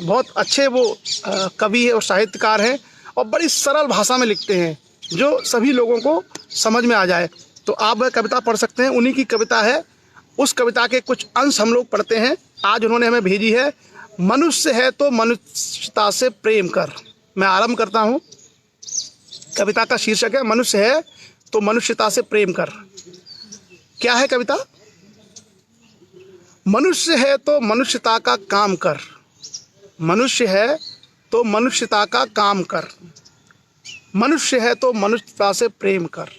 बहुत अच्छे वो कवि है और साहित्यकार हैं और बड़ी सरल भाषा में लिखते हैं जो सभी लोगों को समझ में आ जाए। तो आप वह कविता पढ़ सकते हैं, उन्हीं की कविता है। उस कविता के कुछ अंश हम लोग पढ़ते हैं। आज उन्होंने हमें भेजी है, मनुष्य है तो मनुष्यता से प्रेम कर। मैं आरंभ करता हूँ। कविता का शीर्षक है, मनुष्य है तो मनुष्यता से प्रेम कर। क्या है कविता? मनुष्य है तो मनुष्यता का काम कर, मनुष्य है तो मनुष्यता का काम कर, मनुष्य है तो मनुष्यता से प्रेम कर।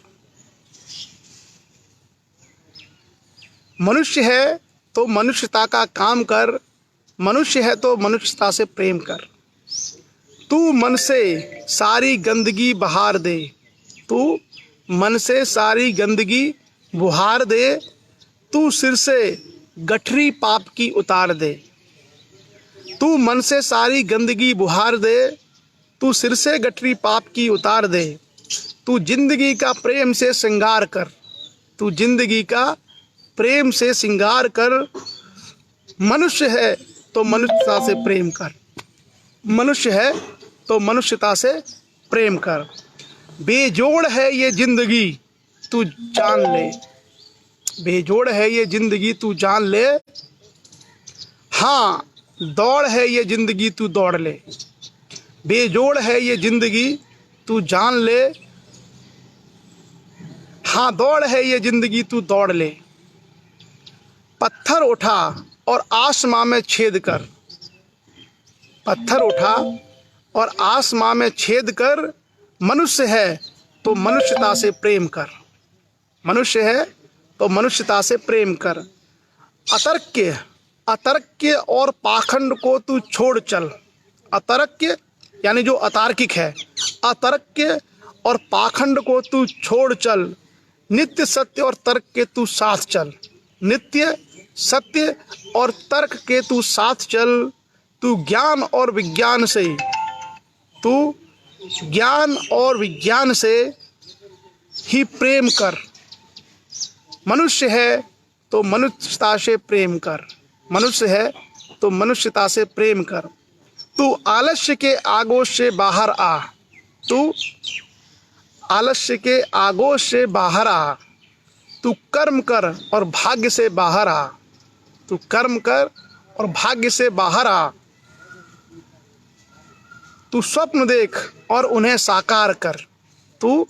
मनुष्य है तो मनुष्यता का काम कर, मनुष्य है तो मनुष्यता से प्रेम कर। तू मन से सारी गंदगी बहार दे, तू मन से सारी गंदगी बुहार दे, तू सिर से गठरी पाप की उतार दे। तू मन से सारी गंदगी बुहार दे, तू सिर से गठरी पाप की उतार दे, तू जिंदगी का प्रेम से श्रृंगार कर, तू जिंदगी का प्रेम से श्रृंगार कर। मनुष्य है तो मनुष्यता से प्रेम कर, मनुष्य है तो मनुष्यता से प्रेम कर। बेजोड़ है ये जिंदगी तू जान ले, बेजोड़ है ये जिंदगी तू जान ले। हाँ दौड़ है ये जिंदगी तू दौड़ ले, बेजोड़ है ये जिंदगी तू जान ले। हाँ दौड़ है ये जिंदगी तू दौड़ ले। पत्थर उठा और आसमां में छेद कर, पत्थर उठा और आसमां में छेद कर। मनुष्य है तो मनुष्यता से प्रेम कर, मनुष्य है तो मनुष्यता से प्रेम कर। अतर्क्य अतर्क्य और पाखंड को तू छोड़ चल, अतर्क्य यानी जो अतार्किक है, अतर्क्य और पाखंड को तू छोड़ चल। नित्य सत्य और तर्क के तू साथ चल, नित्य सत्य और तर्क के तू साथ चल। तू ज्ञान और विज्ञान से, तू ज्ञान और विज्ञान से ही प्रेम कर। मनुष्य है तो मनुष्यता से प्रेम कर, मनुष्य है तो मनुष्यता से प्रेम कर। तू आलस्य के आगोश से बाहर आ, तू आलस्य के आगोश से बाहर आ। तू कर्म कर और भाग्य से बाहर आ, तू कर्म कर और भाग्य से बाहर आ। तू स्वप्न देख और उन्हें साकार कर, तू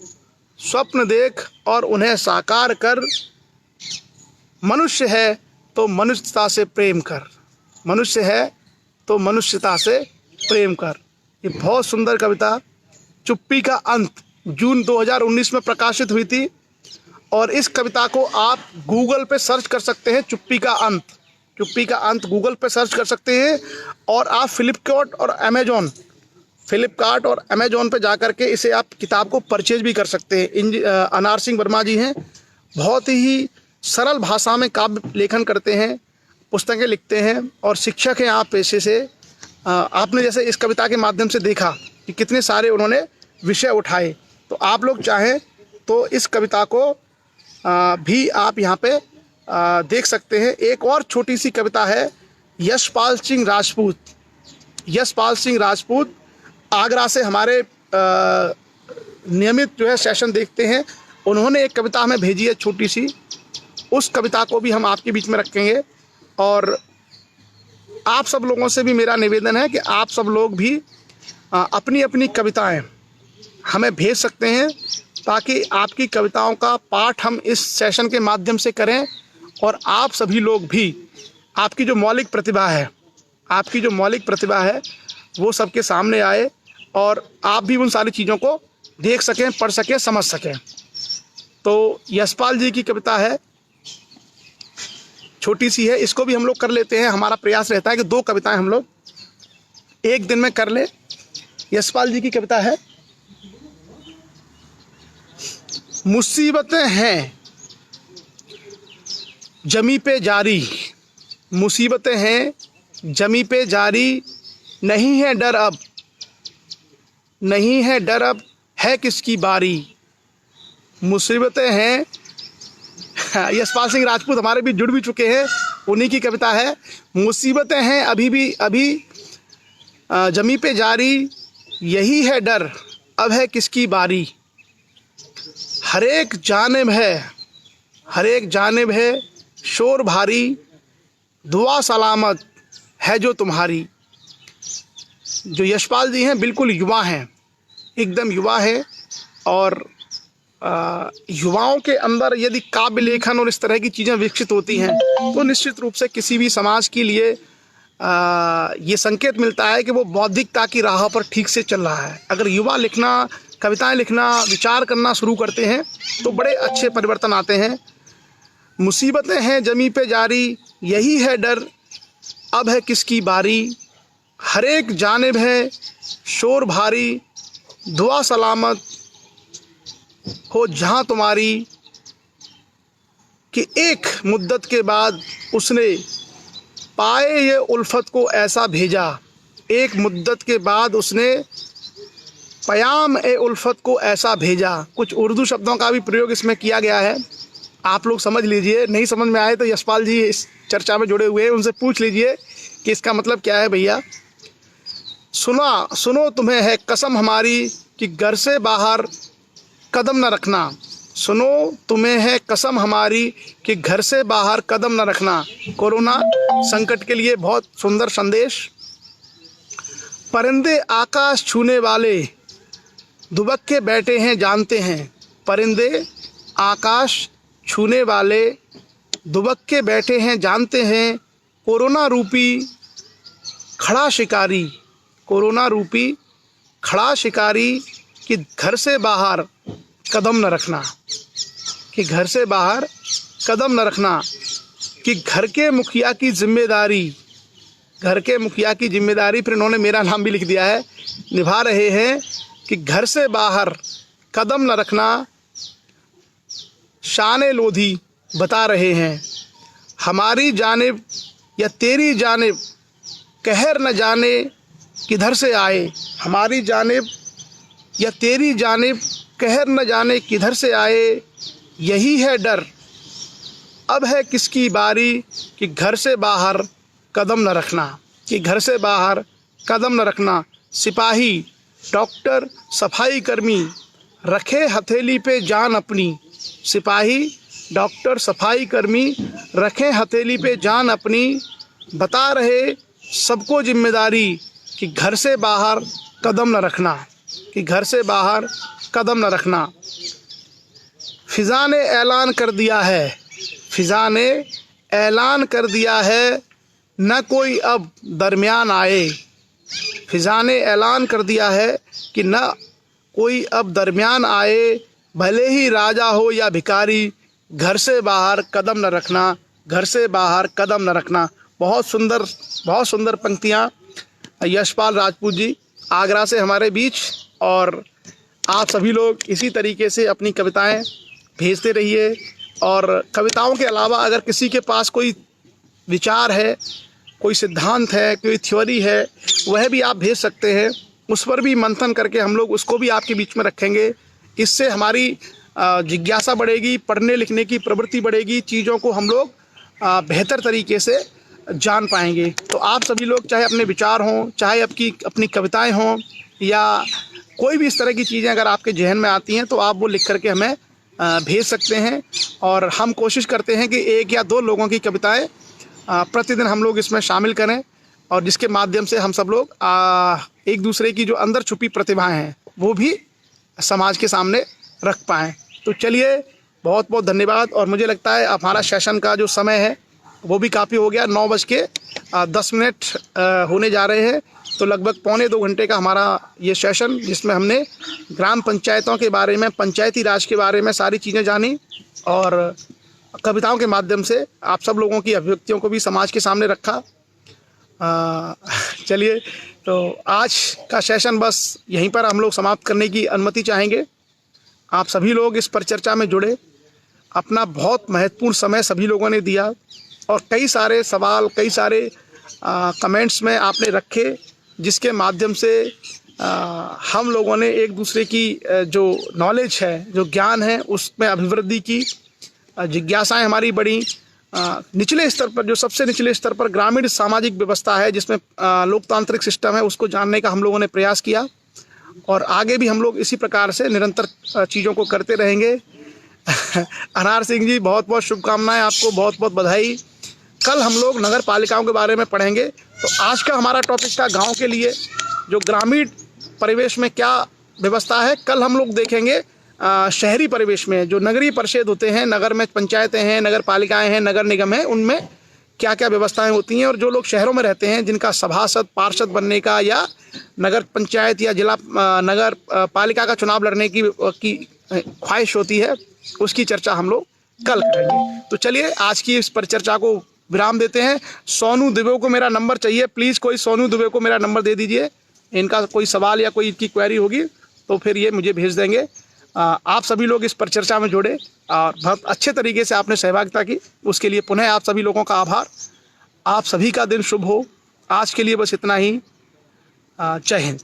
स्वप्न देख और उन्हें साकार कर। मनुष्य है तो मनुष्यता से प्रेम कर, मनुष्य है तो मनुष्यता से प्रेम कर। ये बहुत सुंदर कविता चुप्पी का अंत जून 2019 में प्रकाशित हुई थी और इस कविता को आप गूगल पे सर्च कर सकते हैं। चुप्पी का अंत, चुप्पी का अंत गूगल पे सर्च कर सकते हैं और आप फ्लिपकार्ट और अमेजोन पे जा कर के इसे आप किताब को परचेज भी कर सकते हैं। अनार सिंह वर्मा जी हैं, बहुत ही सरल भाषा में काव्य लेखन करते हैं, पुस्तकें लिखते हैं और शिक्षक हैं आप पेशे से। आपने जैसे इस कविता के माध्यम से देखा कि कितने सारे उन्होंने विषय उठाए, तो आप लोग चाहें तो इस कविता को भी आप यहाँ पे देख सकते हैं। एक और छोटी सी कविता है यशपाल सिंह राजपूत, यशपाल सिंह राजपूत आगरा से हमारे नियमित जो है सेशन देखते हैं, उन्होंने एक कविता हमें भेजी है छोटी सी, उस कविता को भी हम आपके बीच में रखेंगे। और आप सब लोगों से भी मेरा निवेदन है कि आप सब लोग भी अपनी अपनी कविताएं हमें भेज सकते हैं ताकि आपकी कविताओं का पाठ हम इस सेशन के माध्यम से करें और आप सभी लोग भी आपकी जो मौलिक प्रतिभा है, आपकी जो मौलिक प्रतिभा है वो सबके सामने आए और आप भी उन सारी चीज़ों को देख सकें, पढ़ सकें, समझ सकें। तो यशपाल जी की कविता है, छोटी सी है, इसको भी हम लोग कर लेते हैं। हमारा प्रयास रहता है कि 2 कविताएं हम लोग एक दिन में कर ले। यशपाल जी की कविता है, मुसीबतें हैं जमी पे जारी, मुसीबतें हैं जमी पे जारी। नहीं है डर अब, नहीं है डर अब, है किसकी बारी। मुसीबतें हैं, यशपाल सिंह राजपूत हमारे भी जुड़ भी चुके हैं, उन्हीं की कविता है। मुसीबतें हैं अभी जमी पे जारी, यही है डर अब है किसकी बारी। हर एक जानिब है शोर भारी, दुआ सलामत है जो तुम्हारी। जो यशपाल जी हैं बिल्कुल युवा हैं, एकदम युवा है और युवाओं के अंदर यदि काव्य लेखन और इस तरह की चीज़ें विकसित होती हैं तो निश्चित रूप से किसी भी समाज के लिए ये संकेत मिलता है कि वो बौद्धिकता की राह पर ठीक से चल रहा है। अगर युवा लिखना, कविताएं लिखना, विचार करना शुरू करते हैं तो बड़े अच्छे परिवर्तन आते हैं। मुसीबतें हैं जमी पे जारी, यही है डर अब है किसकी बारी। हर एक जानिब है शोर भारी, दुआ सलामत हो जहाँ तुम्हारी। कि एक मुद्दत के बाद उसने पाए ये उल्फत को ऐसा भेजा, एक मुद्दत के बाद उसने पयाम ए उल्फत को ऐसा भेजा। कुछ उर्दू शब्दों का भी प्रयोग इसमें किया गया है, आप लोग समझ लीजिए। नहीं समझ में आए तो यशपाल जी इस चर्चा में जुड़े हुए हैं, उनसे पूछ लीजिए कि इसका मतलब क्या है भैया। सुनो तुम्हें है कसम हमारी कि घर से बाहर कदम न रखना। सुनो तुम्हें है कसम हमारी कि घर से बाहर कदम न रखना। कोरोना संकट के लिए बहुत सुंदर संदेश। परिंदे आकाश छूने वाले दुबक के बैठे हैं जानते हैं। परिंदे आकाश छूने वाले दुबक के बैठे हैं जानते हैं। कोरोना रूपी खड़ा शिकारी, कोरोना रूपी खड़ा शिकारी कि घर से बाहर कदम न रखना, कि घर से बाहर कदम न रखना। कि घर के मुखिया की जिम्मेदारी, घर के मुखिया की जिम्मेदारी, फिर इन्होंने मेरा नाम भी लिख दिया है, निभा रहे हैं। कि घर से बाहर कदम न रखना शान लोधी बता रहे हैं। हमारी जानिब या तेरी जानिब कहर न जाने किधर से आए। हमारी जानिब या तेरी जानिब कहर न जाने किधर से आए। यही है डर अब है किसकी बारी कि घर से बाहर कदम न रखना, कि घर से बाहर कदम न रखना। सिपाही डॉक्टर सफाई कर्मी रखे हथेली पे जान अपनी। सिपाही डॉक्टर सफाई कर्मी रखें हथेली पे जान अपनी। बता रहे सबको जिम्मेदारी कि घर से बाहर कदम न रखना, कि घर से बाहर कदम न रखना। फिज़ा ने ऐलान कर दिया है, फिज़ा ने ऐलान कर दिया है न कोई अब दरमियान आए। फिज़ा ने ऐलान कर दिया है कि न कोई अब दरमियान आए। भले ही राजा हो या भिखारी घर से बाहर कदम न रखना, घर से बाहर कदम न रखना। बहुत सुंदर पंक्तियाँ यशपाल राजपूत जी आगरा से हमारे बीच। और आप सभी लोग इसी तरीके से अपनी कविताएं भेजते रहिए। और कविताओं के अलावा अगर किसी के पास कोई विचार है, कोई सिद्धांत है, कोई थ्योरी है, वह भी आप भेज सकते हैं। उस पर भी मंथन करके हम लोग उसको भी आपके बीच में रखेंगे। इससे हमारी जिज्ञासा बढ़ेगी, पढ़ने लिखने की प्रवृत्ति बढ़ेगी, चीज़ों को हम लोग बेहतर तरीके से जान पाएंगे। तो आप सभी लोग चाहे अपने विचार हों, चाहे अपनी कविताएं हों, या कोई भी इस तरह की चीज़ें अगर आपके जहन में आती हैं तो आप वो लिख करके हमें भेज सकते हैं। और हम कोशिश करते हैं कि 1 या 2 लोगों की कविताएं प्रतिदिन हम लोग इसमें शामिल करें, और जिसके माध्यम से हम सब लोग एक दूसरे की जो अंदर छुपी प्रतिभाएं हैं वो भी समाज के सामने रख पाएँ। तो चलिए, बहुत बहुत धन्यवाद। और मुझे लगता है हमारा सेशन का जो समय है वो भी काफ़ी हो गया, 9:10 होने जा रहे हैं। तो लगभग 1.25 घंटे का हमारा ये सेशन, जिसमें हमने ग्राम पंचायतों के बारे में, पंचायती राज के बारे में सारी चीज़ें जानी, और कविताओं के माध्यम से आप सब लोगों की अभिव्यक्तियों को भी समाज के सामने रखा। चलिए, तो आज का सेशन बस यहीं पर हम लोग समाप्त करने की अनुमति चाहेंगे। आप सभी लोग इस पर चर्चा में जुड़े, अपना बहुत महत्वपूर्ण समय सभी लोगों ने दिया, और कई सारे सवाल, कई सारे कमेंट्स में आपने रखे, जिसके माध्यम से हम लोगों ने एक दूसरे की जो नॉलेज है, जो ज्ञान है, उसमें अभिवृद्धि की। जिज्ञासाएं हमारी बढ़ी। निचले स्तर पर, जो सबसे निचले स्तर पर ग्रामीण सामाजिक व्यवस्था है, जिसमें लोकतांत्रिक सिस्टम है, उसको जानने का हम लोगों ने प्रयास किया। और आगे भी हम लोग इसी प्रकार से निरंतर चीज़ों को करते रहेंगे। अनार सिंह जी, बहुत बहुत शुभकामनाएं आपको, बहुत बहुत बधाई। कल हम लोग नगर पालिकाओं के बारे में पढ़ेंगे। तो आज का हमारा टॉपिक था गांव के लिए जो ग्रामीण परिवेश में क्या व्यवस्था है। कल हम लोग देखेंगे शहरी परिवेश में जो नगरीय परिषद होते हैं, नगर में पंचायतें हैं, नगर पालिकाएँ हैं, नगर निगम है, उनमें क्या क्या व्यवस्थाएं होती हैं। और जो लोग शहरों में रहते हैं, जिनका सभासद, पार्षद बनने का, या नगर पंचायत या जिला नगर पालिका का चुनाव लड़ने की ख्वाहिश होती है, उसकी चर्चा हम लोग कल करेंगे। तो चलिए, आज की इस पर चर्चा को विराम देते हैं। सोनू दुबे को मेरा नंबर चाहिए, प्लीज़ कोई सोनू दुबे को मेरा नंबर दे दीजिए। इनका कोई सवाल या कोई इनकी क्वेरी होगी तो फिर ये मुझे भेज देंगे। आप सभी लोग इस पर चर्चा में जुड़े और बहुत अच्छे तरीके से आपने सहभागिता की, उसके लिए पुनः आप सभी लोगों का आभार। आप सभी का दिन शुभ हो। आज के लिए बस इतना ही। जय हिंद।